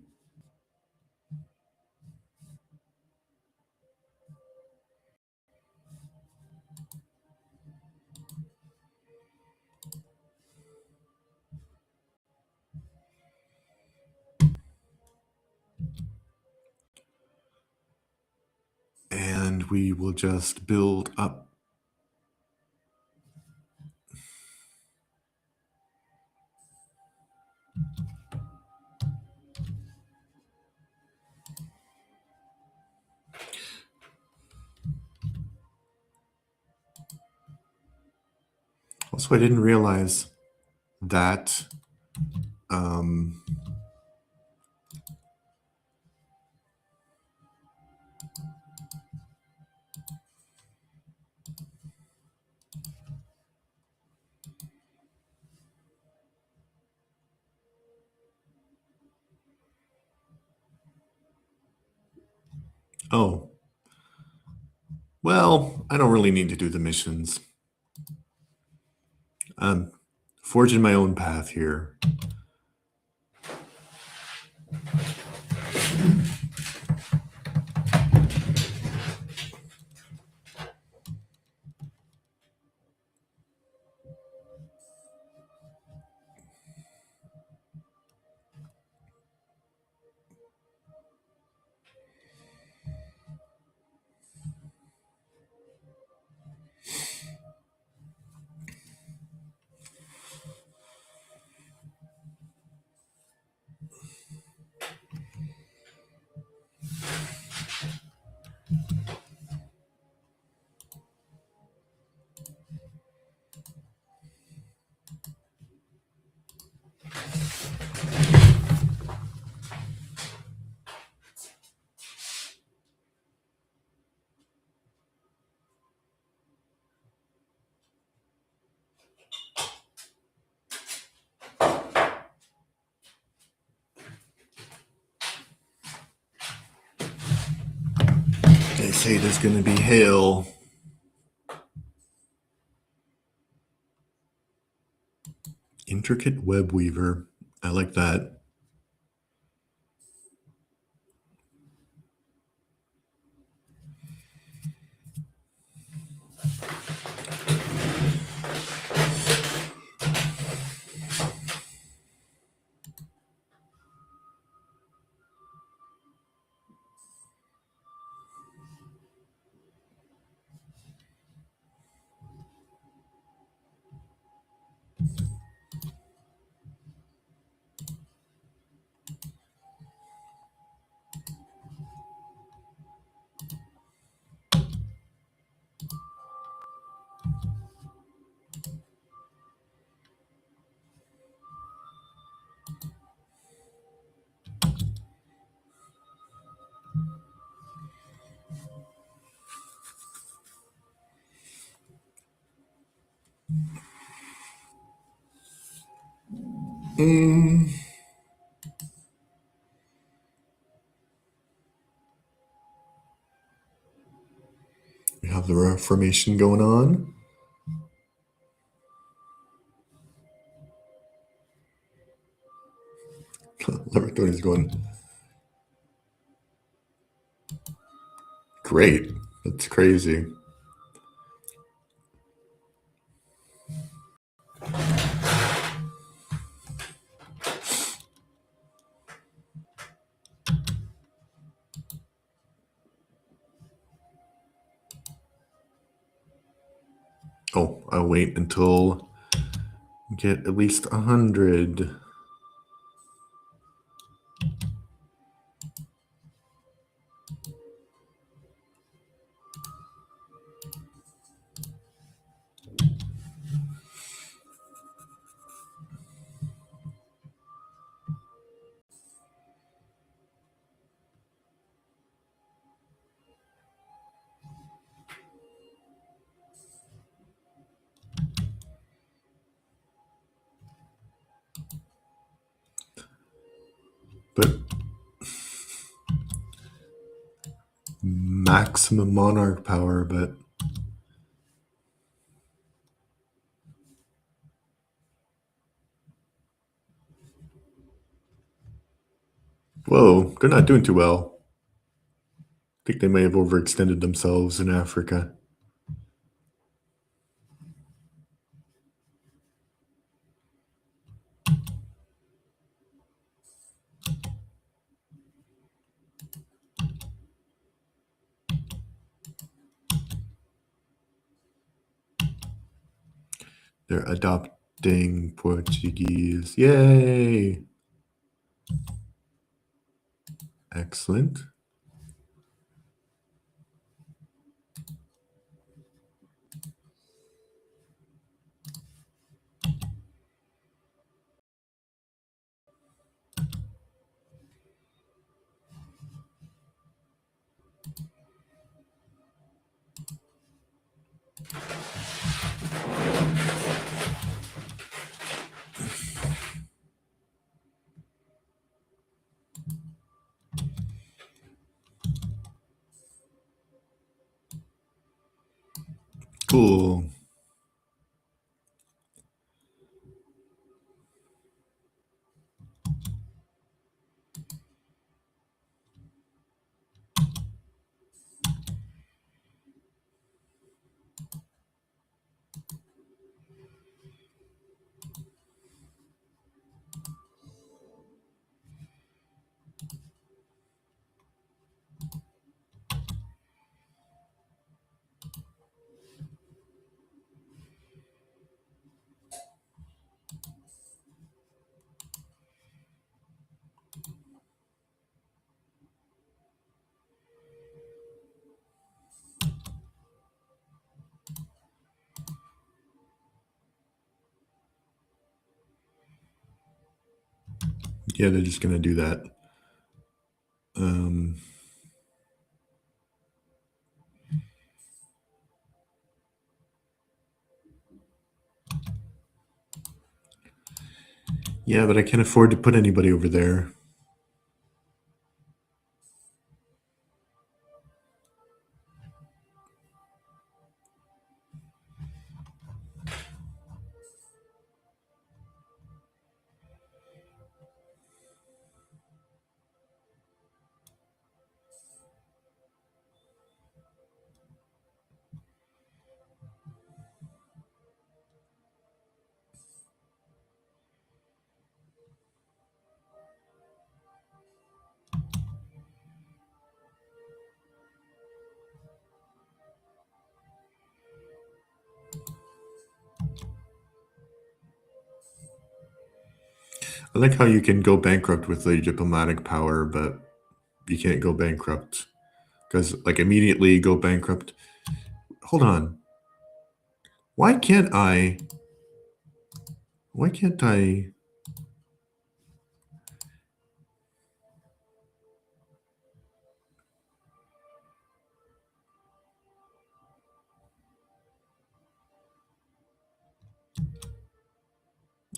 And we will just build up. Also, I didn't realize that oh, well, I don't really need to do the missions. I'm forging my own path here. They say there's going to be hail. Intricate web weaver. I like that. We have the Reformation going on. Everybody's going, great. That's crazy. Oh, I'll wait until I get at least 100. But maximum monarch power, but whoa, they're not doing too well. I think they may have overextended themselves in Africa. They're adopting Portuguese. Yay! Excellent. Cool. Yeah, they're just gonna do that. Yeah, but I can't afford to put anybody over there. I like how you can go bankrupt with the diplomatic power, but you can't go bankrupt because, like, immediately go bankrupt. Hold on. Why can't I? Why can't I?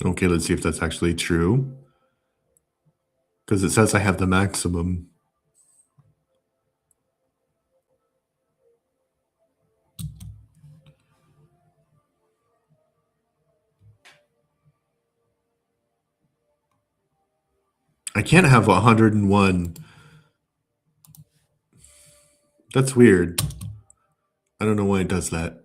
Okay, let's see if that's actually true. Because it says I have the maximum. I can't have 101. That's weird. I don't know why it does that.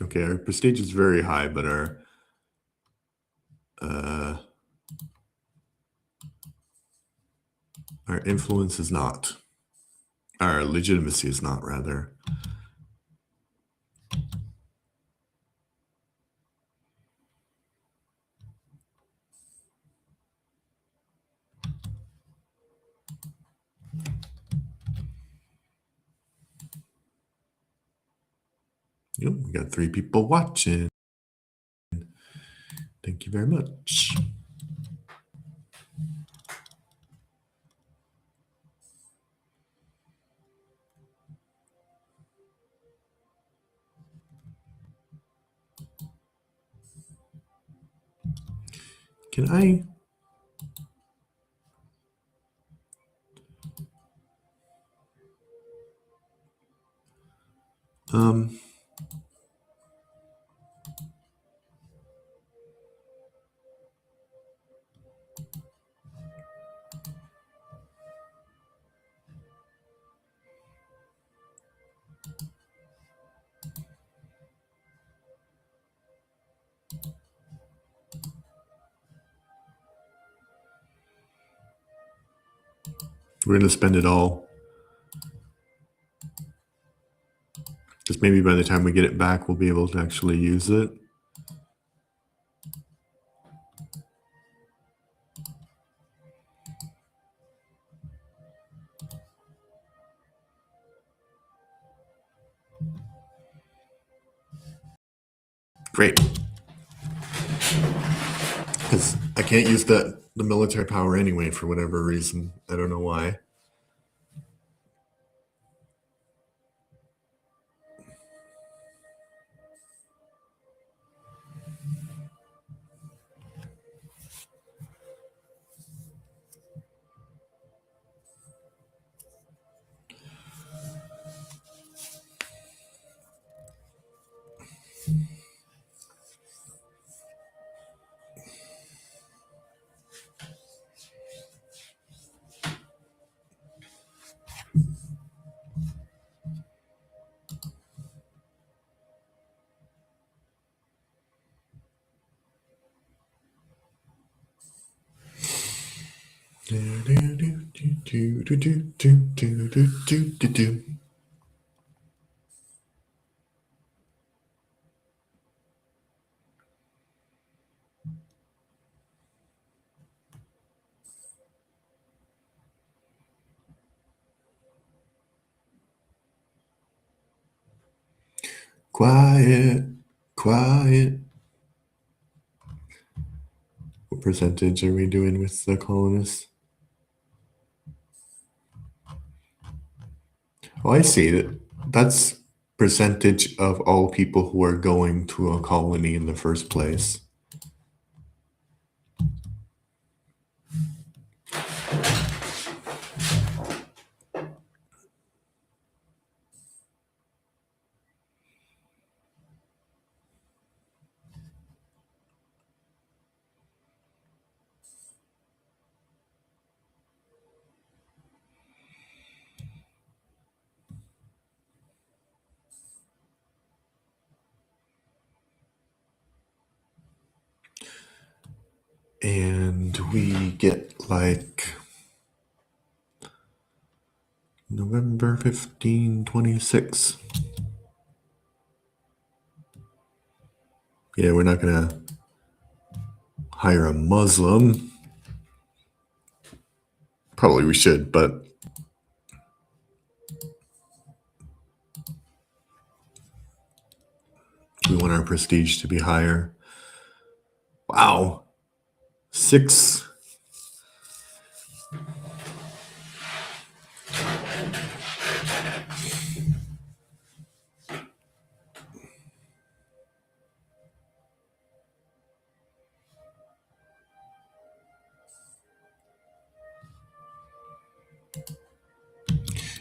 Okay, our prestige is very high, but uh, our influence is not. Our legitimacy is not, rather. Yep, we got 3 people watching. Thank you very much. Can I? Um, we're gonna spend it all. Because maybe by the time we get it back, we'll be able to actually use it. Great. Because I can't use the military power anyway for whatever reason. I don't know why. Quiet, quiet. What percentage are we doing with the colonists? Oh, I see that. That's percentage of all people who are going to a colony in the first place. And we get like November 15, 26. Yeah, we're not going to hire a Muslim. Probably we should, but we want our prestige to be higher. Wow. 6.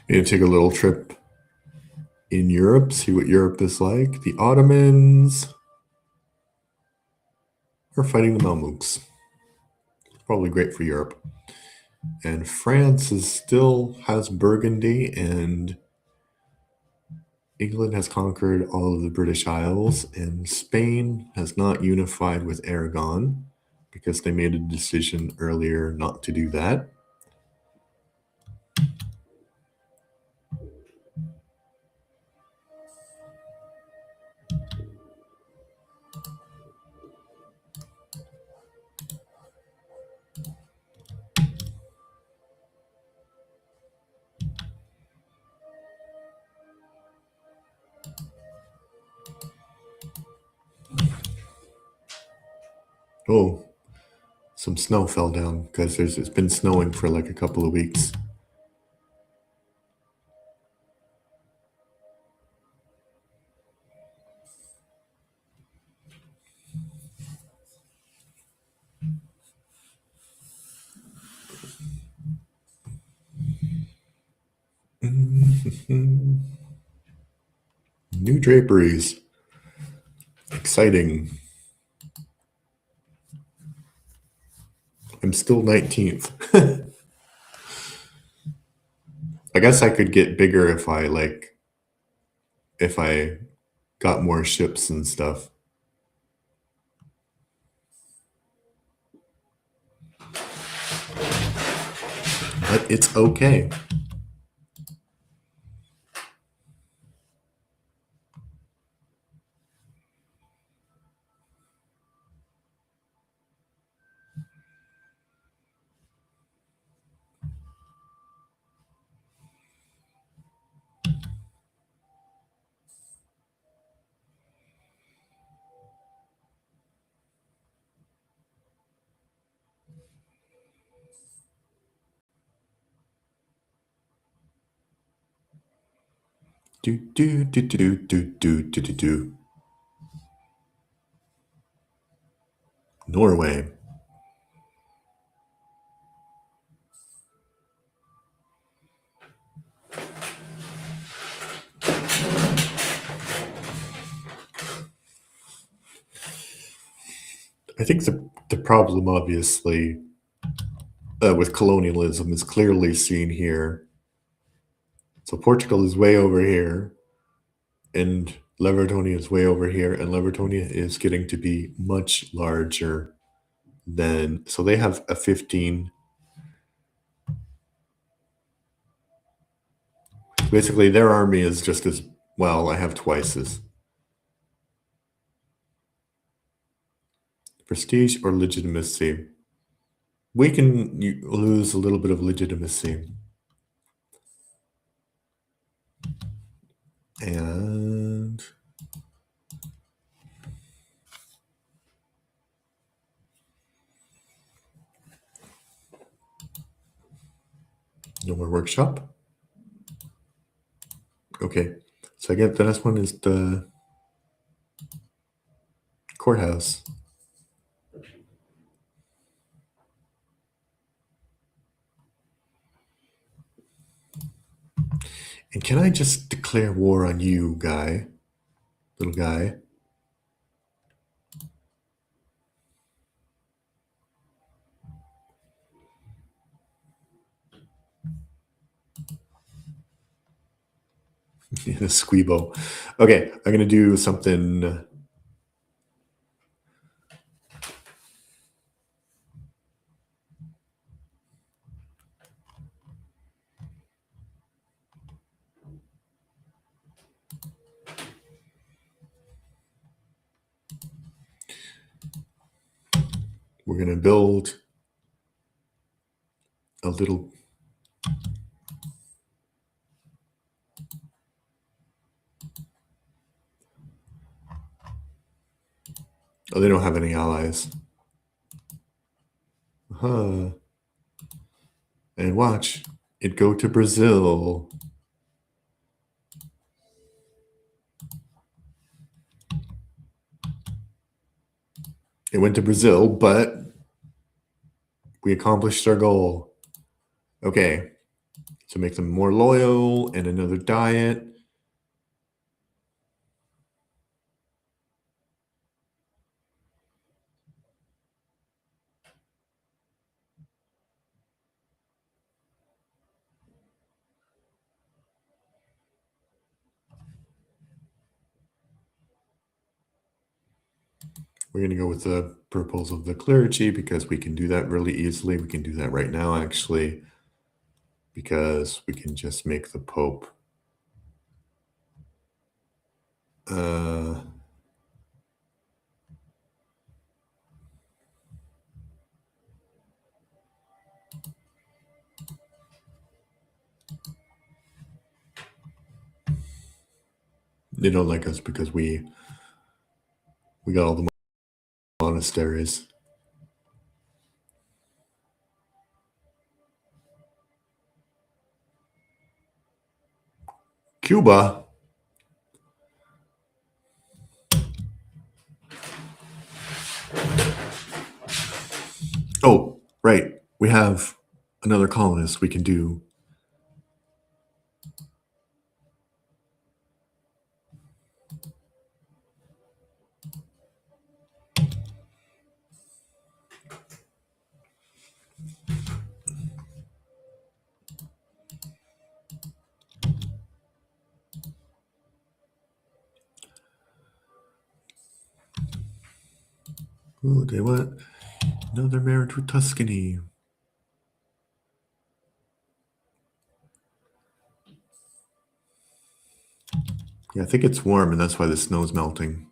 Need to take a little trip in Europe, see what Europe is like. The Ottomans are fighting the Mamluks. Probably great for Europe. And France still has Burgundy, and England has conquered all of the British Isles, and Spain has not unified with Aragon because they made a decision earlier not to do that. Oh, some snow fell down because it's been snowing for like a couple of weeks. New draperies. Exciting. I'm still 19th. I guess I could get bigger if I got more ships and stuff. But it's okay. Do do do do do do do do do. Norway. I think the problem, obviously, with colonialism is clearly seen here. So Portugal is way over here, and Levertonia is way over here, and Levertonia is getting to be much larger than. So they have a 15. Basically, their army is just as well. I have twice as prestige or legitimacy. We can lose a little bit of legitimacy. And no more workshop. Okay, so I get the next one is the courthouse. And can I just declare war on you, guy? Little guy. The squeebo. Okay, I'm gonna do something. We're gonna build a little. Oh, they don't have any allies. Huh. And watch it go to Brazil. It went to Brazil, but we accomplished our goal. Okay, so make them more loyal and another diet. We're going to go with the purples of the clergy because we can do that really easily. We can do that right now, actually, because we can just make the Pope. They don't like us because we got all the monasteries. Cuba. Oh, right. We have another colonist we can do. Ooh, they want another marriage with Tuscany. Yeah, I think it's warm, and that's why the snow's melting.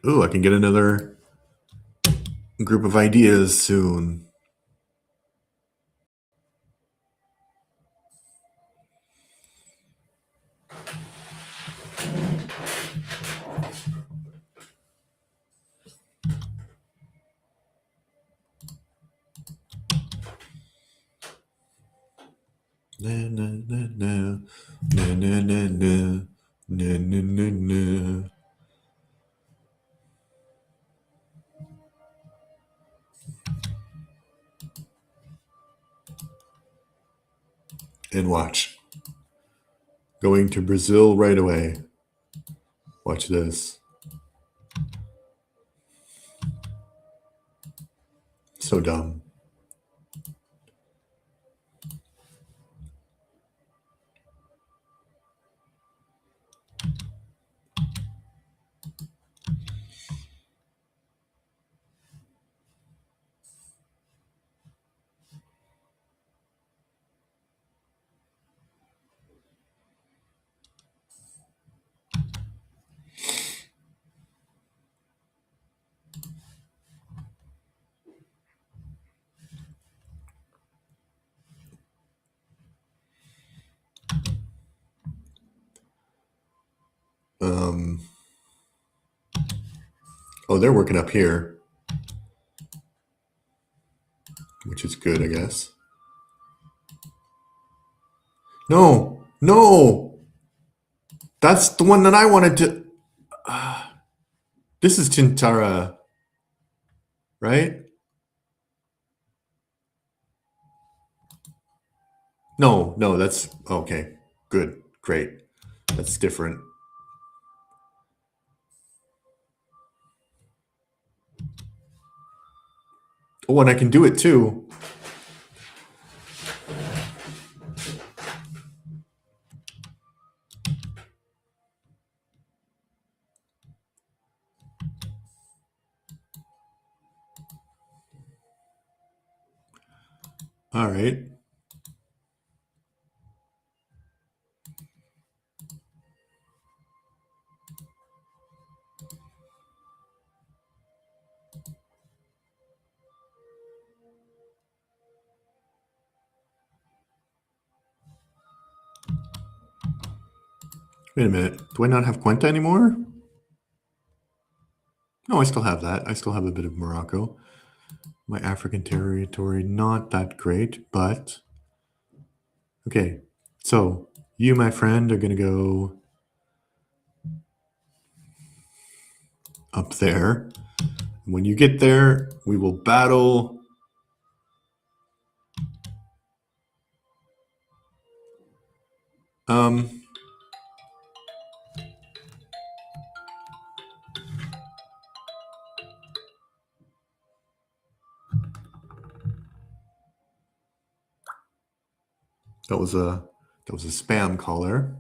Ooh, I can get another group of ideas soon. Na, na, na, na. Na, na, na, na. Na, na, na, na. And watch. Going to Brazil right away. Watch this. So dumb. Um, oh, they're working up here, which is good, I guess. No, no, that's the one that I wanted to. This is Chintara, right? No, no, that's okay. Good, great. That's different. Oh, and I can do it too. All right. Wait a minute. Do I not have Cuenta anymore? No, I still have that. I still have a bit of Morocco. My African territory, not that great, but okay. So you, my friend, are going to go up there. When you get there, we will battle. Um, that was a spam caller.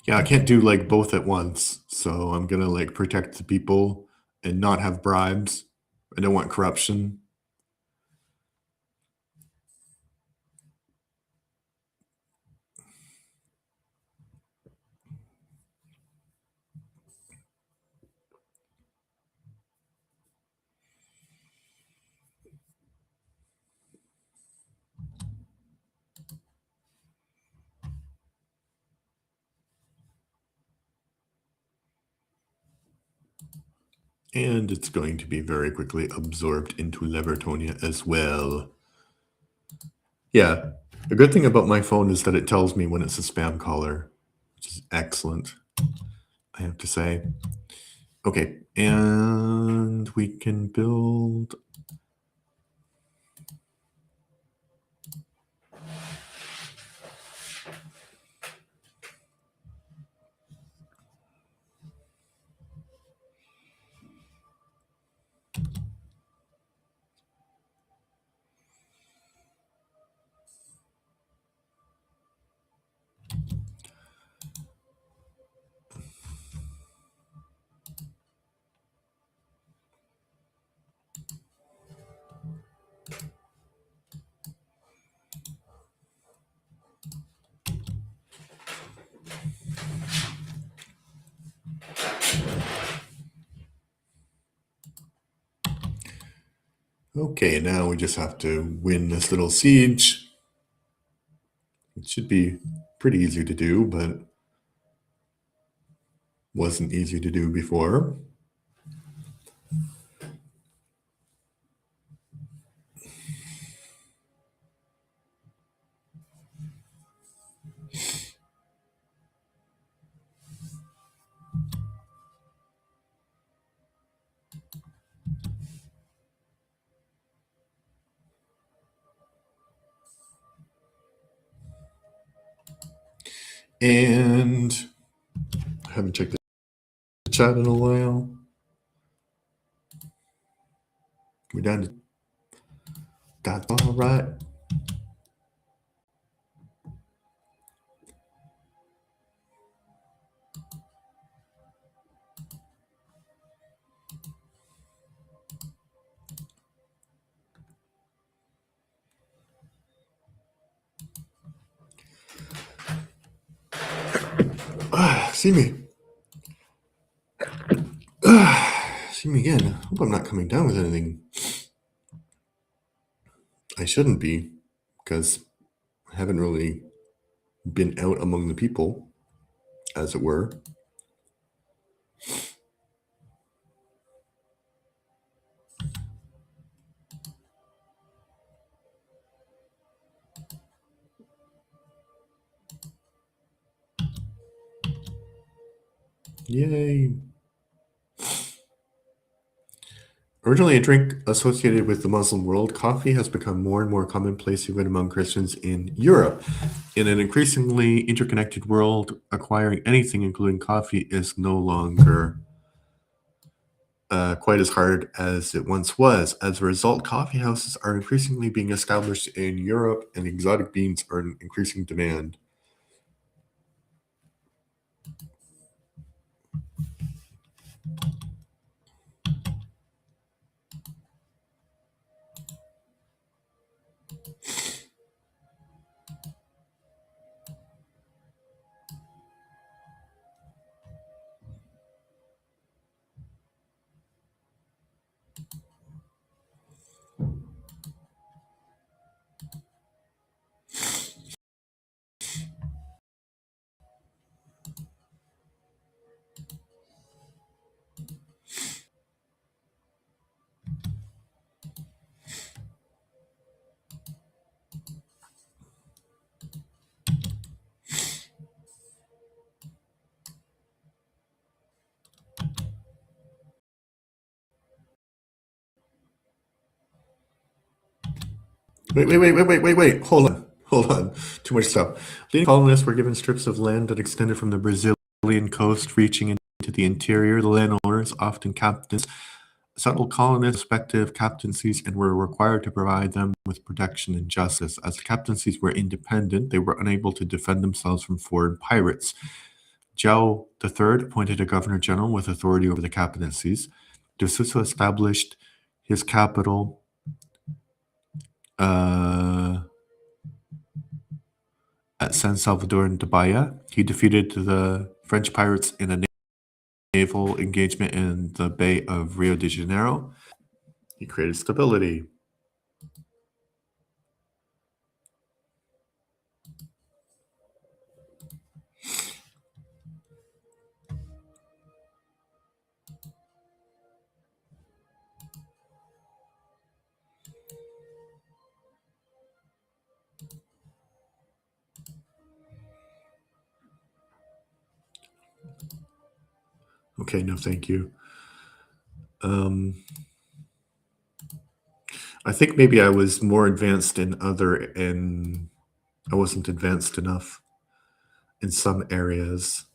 Yeah, I can't do like both at once. So I'm gonna like protect the people and not have bribes. I don't want corruption. And it's going to be very quickly absorbed into Levertonia as well. Yeah, the good thing about my phone is that it tells me when it's a spam caller, which is excellent, I have to say. Okay, and we can build. Okay, now we just have to win this little siege. It should be pretty easy to do, but wasn't easy to do before. And I haven't checked the chat in a while. We're down to. That's all right. See me. See me again. Hope I'm not coming down with anything. I shouldn't be, because I haven't really been out among the people, as it were. Yay. Originally a drink associated with the Muslim world, coffee has become more and more commonplace even among Christians in Europe. In an increasingly interconnected world, acquiring anything, including coffee, is no longer quite as hard as it once was. As a result, coffee houses are increasingly being established in Europe, and exotic beans are in increasing demand. Wait. Hold on. Too much stuff. Leading colonists were given strips of land that extended from the Brazilian coast, reaching into the interior. The landowners, often captains, settled colonists' respective captaincies and were required to provide them with protection and justice. As the captaincies were independent, they were unable to defend themselves from foreign pirates. Zhao III appointed a governor general with authority over the captaincies. De Sousa established his capital at San Salvador in Bahia. He defeated the French pirates in a naval engagement in the Bay of Rio de Janeiro. He created stability. Okay, no, thank you. Um, I think maybe I was more advanced in other and I wasn't advanced enough in some areas.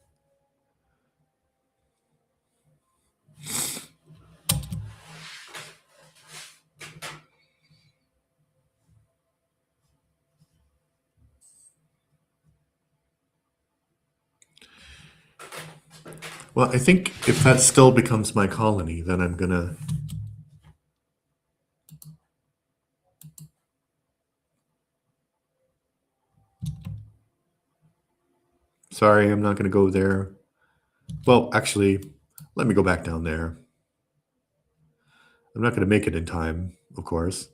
Well, I think if that still becomes my colony, then I'm gonna. Sorry, I'm not gonna go there. Well, actually, let me go back down there. I'm not gonna make it in time, of course.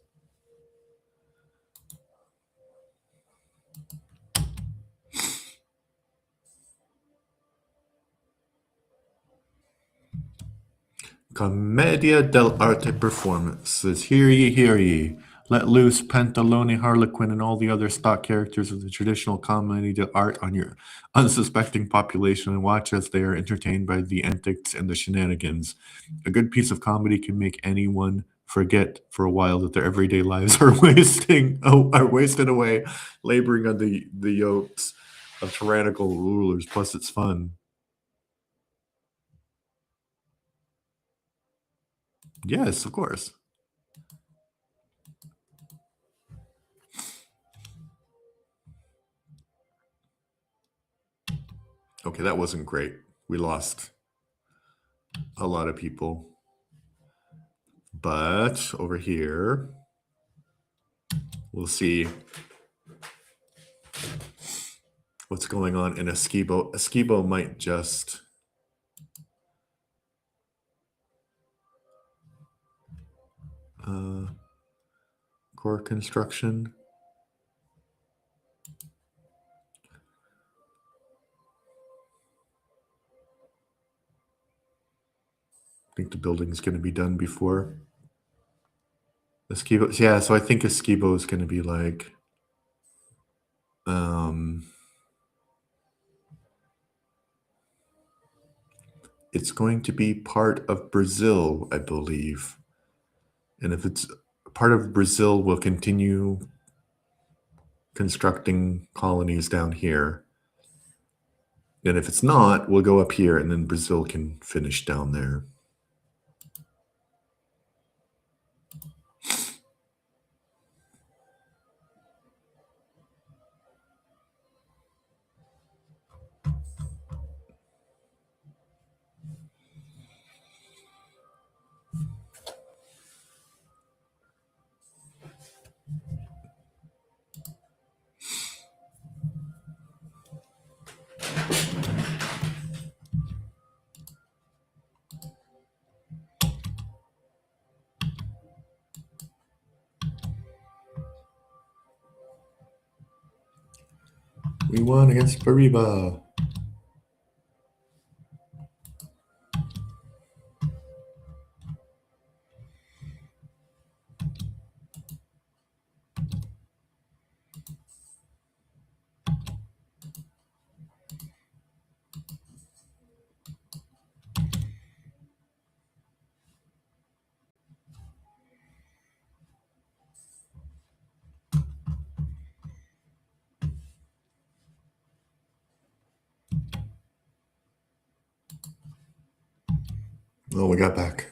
Commedia dell'arte performances. Hear ye, hear ye. Let loose Pantalone, Harlequin, and all the other stock characters of the traditional comedy dell'arte on your unsuspecting population and watch as they are entertained by the antics and the shenanigans. A good piece of comedy can make anyone forget for a while that their everyday lives are wasted away, laboring on the yokes of tyrannical rulers. Plus, it's fun. Yes, of course. Okay, that wasn't great. We lost a lot of people. But over here, we'll see what's going on in Esquibo. Esquibo might just core construction. I think the building's going to be done before Esquibo. Yeah, so I think Esquibo is going to be like it's going to be part of Brazil, I believe. And if it's part of Brazil, we'll continue constructing colonies down here. And if it's not, we'll go up here and then Brazil can finish down there. We won against Pariba. Oh, we got back.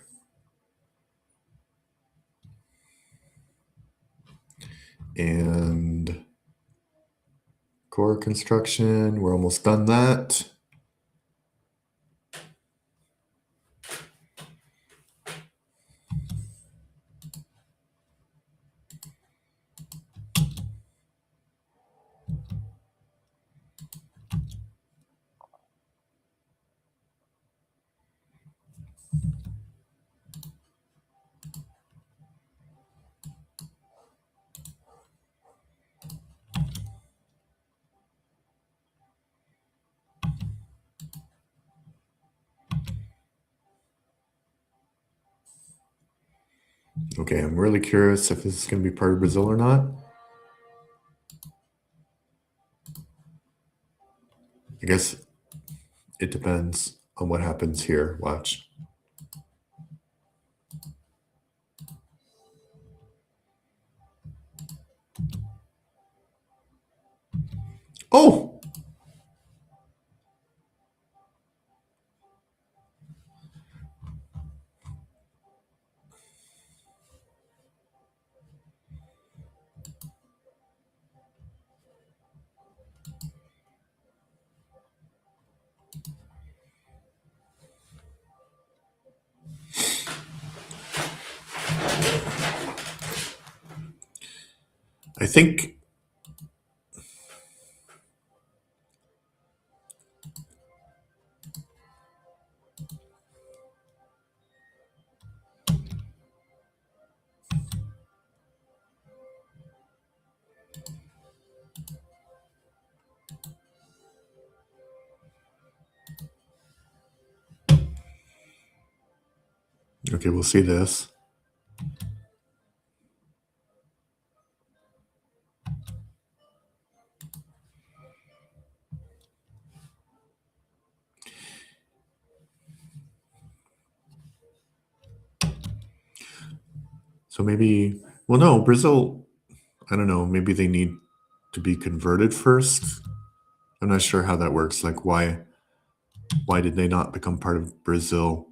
And core construction, we're almost done that. Okay, I'm really curious if this is going to be part of Brazil or not. I guess it depends. on what happens here. Watch. Oh! I think okay, we'll see this. So maybe, well, no, Brazil, I don't know, maybe they need to be converted first. I'm not sure how that works. Like, why did they not become part of Brazil?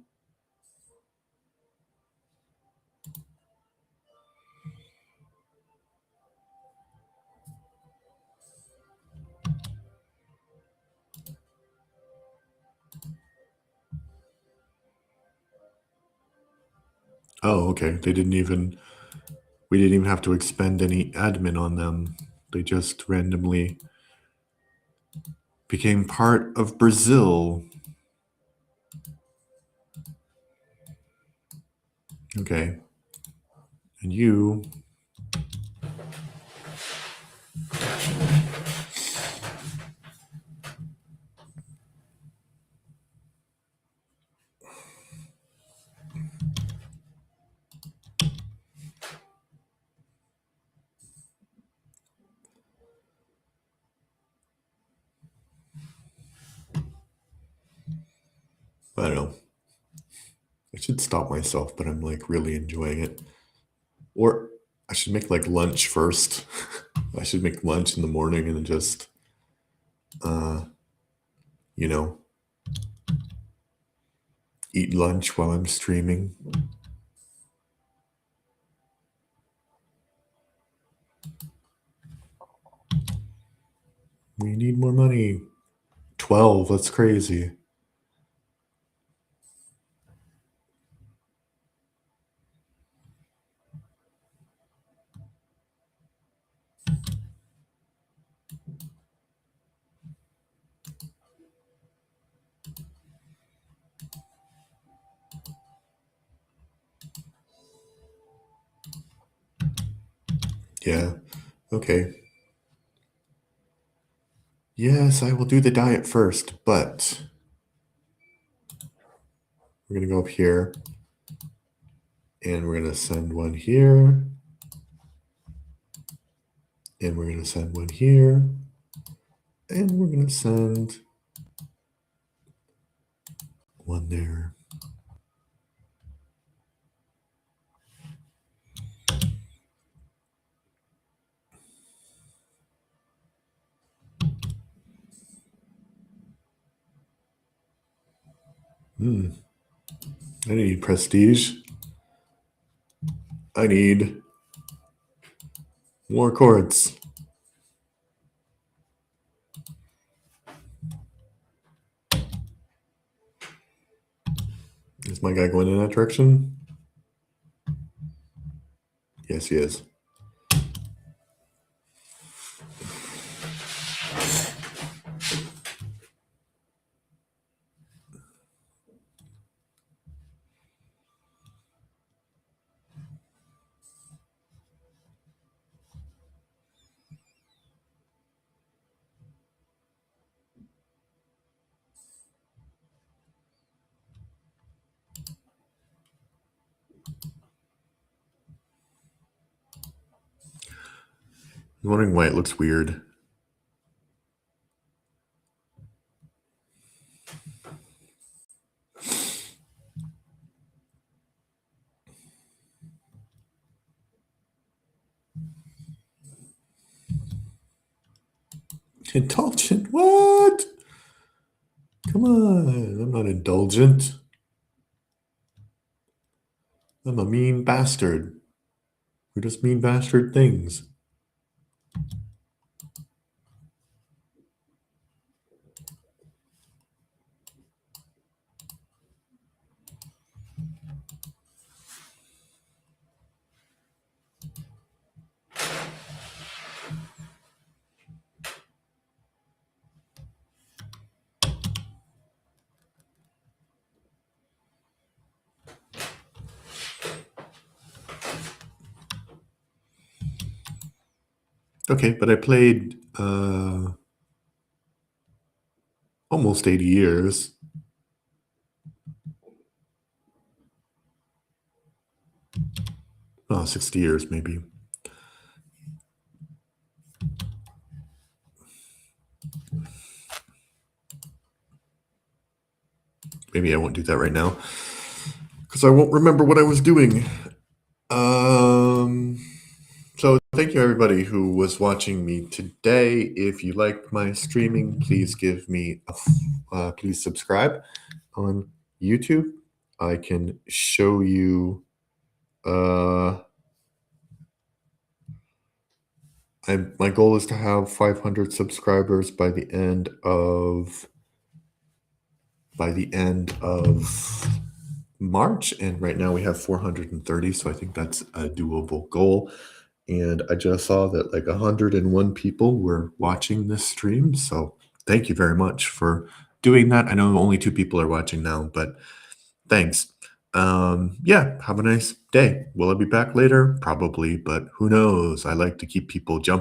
Oh, okay. We didn't even have to expend any admin on them. They just randomly became part of Brazil. Okay. And you, I don't know. I should stop myself, but I'm like really enjoying it. Or I should make like lunch first. I should make lunch in the morning and then just, uh, you know, eat lunch while I'm streaming. We need more money. 12, that's crazy. Yeah, okay. Yes, I will do the diet first, but we're going to go up here and we're going to send one here and we're going to send one here and we're going to send one there. I need prestige. I need more chords. Is my guy going in that direction? Yes, he is. I'm wondering why it looks weird. Indulgent? What? Come on, I'm not indulgent. I'm a mean bastard who does mean bastard things. Okay, but I played almost 80 years. 60 years, maybe. Maybe I won't do that right now because I won't remember what I was doing. So thank you everybody who was watching me today. If you liked my streaming, please give me please subscribe on YouTube. I can show you. My goal is to have 500 subscribers by the end of March, and right now we have 430, so I think that's a doable goal. And I just saw that like 101 people were watching this stream, so thank you very much for doing that. I know only 2 people are watching now, but thanks. Yeah, have a nice day. Will I be back later? Probably, but who knows? I like to keep people jumping.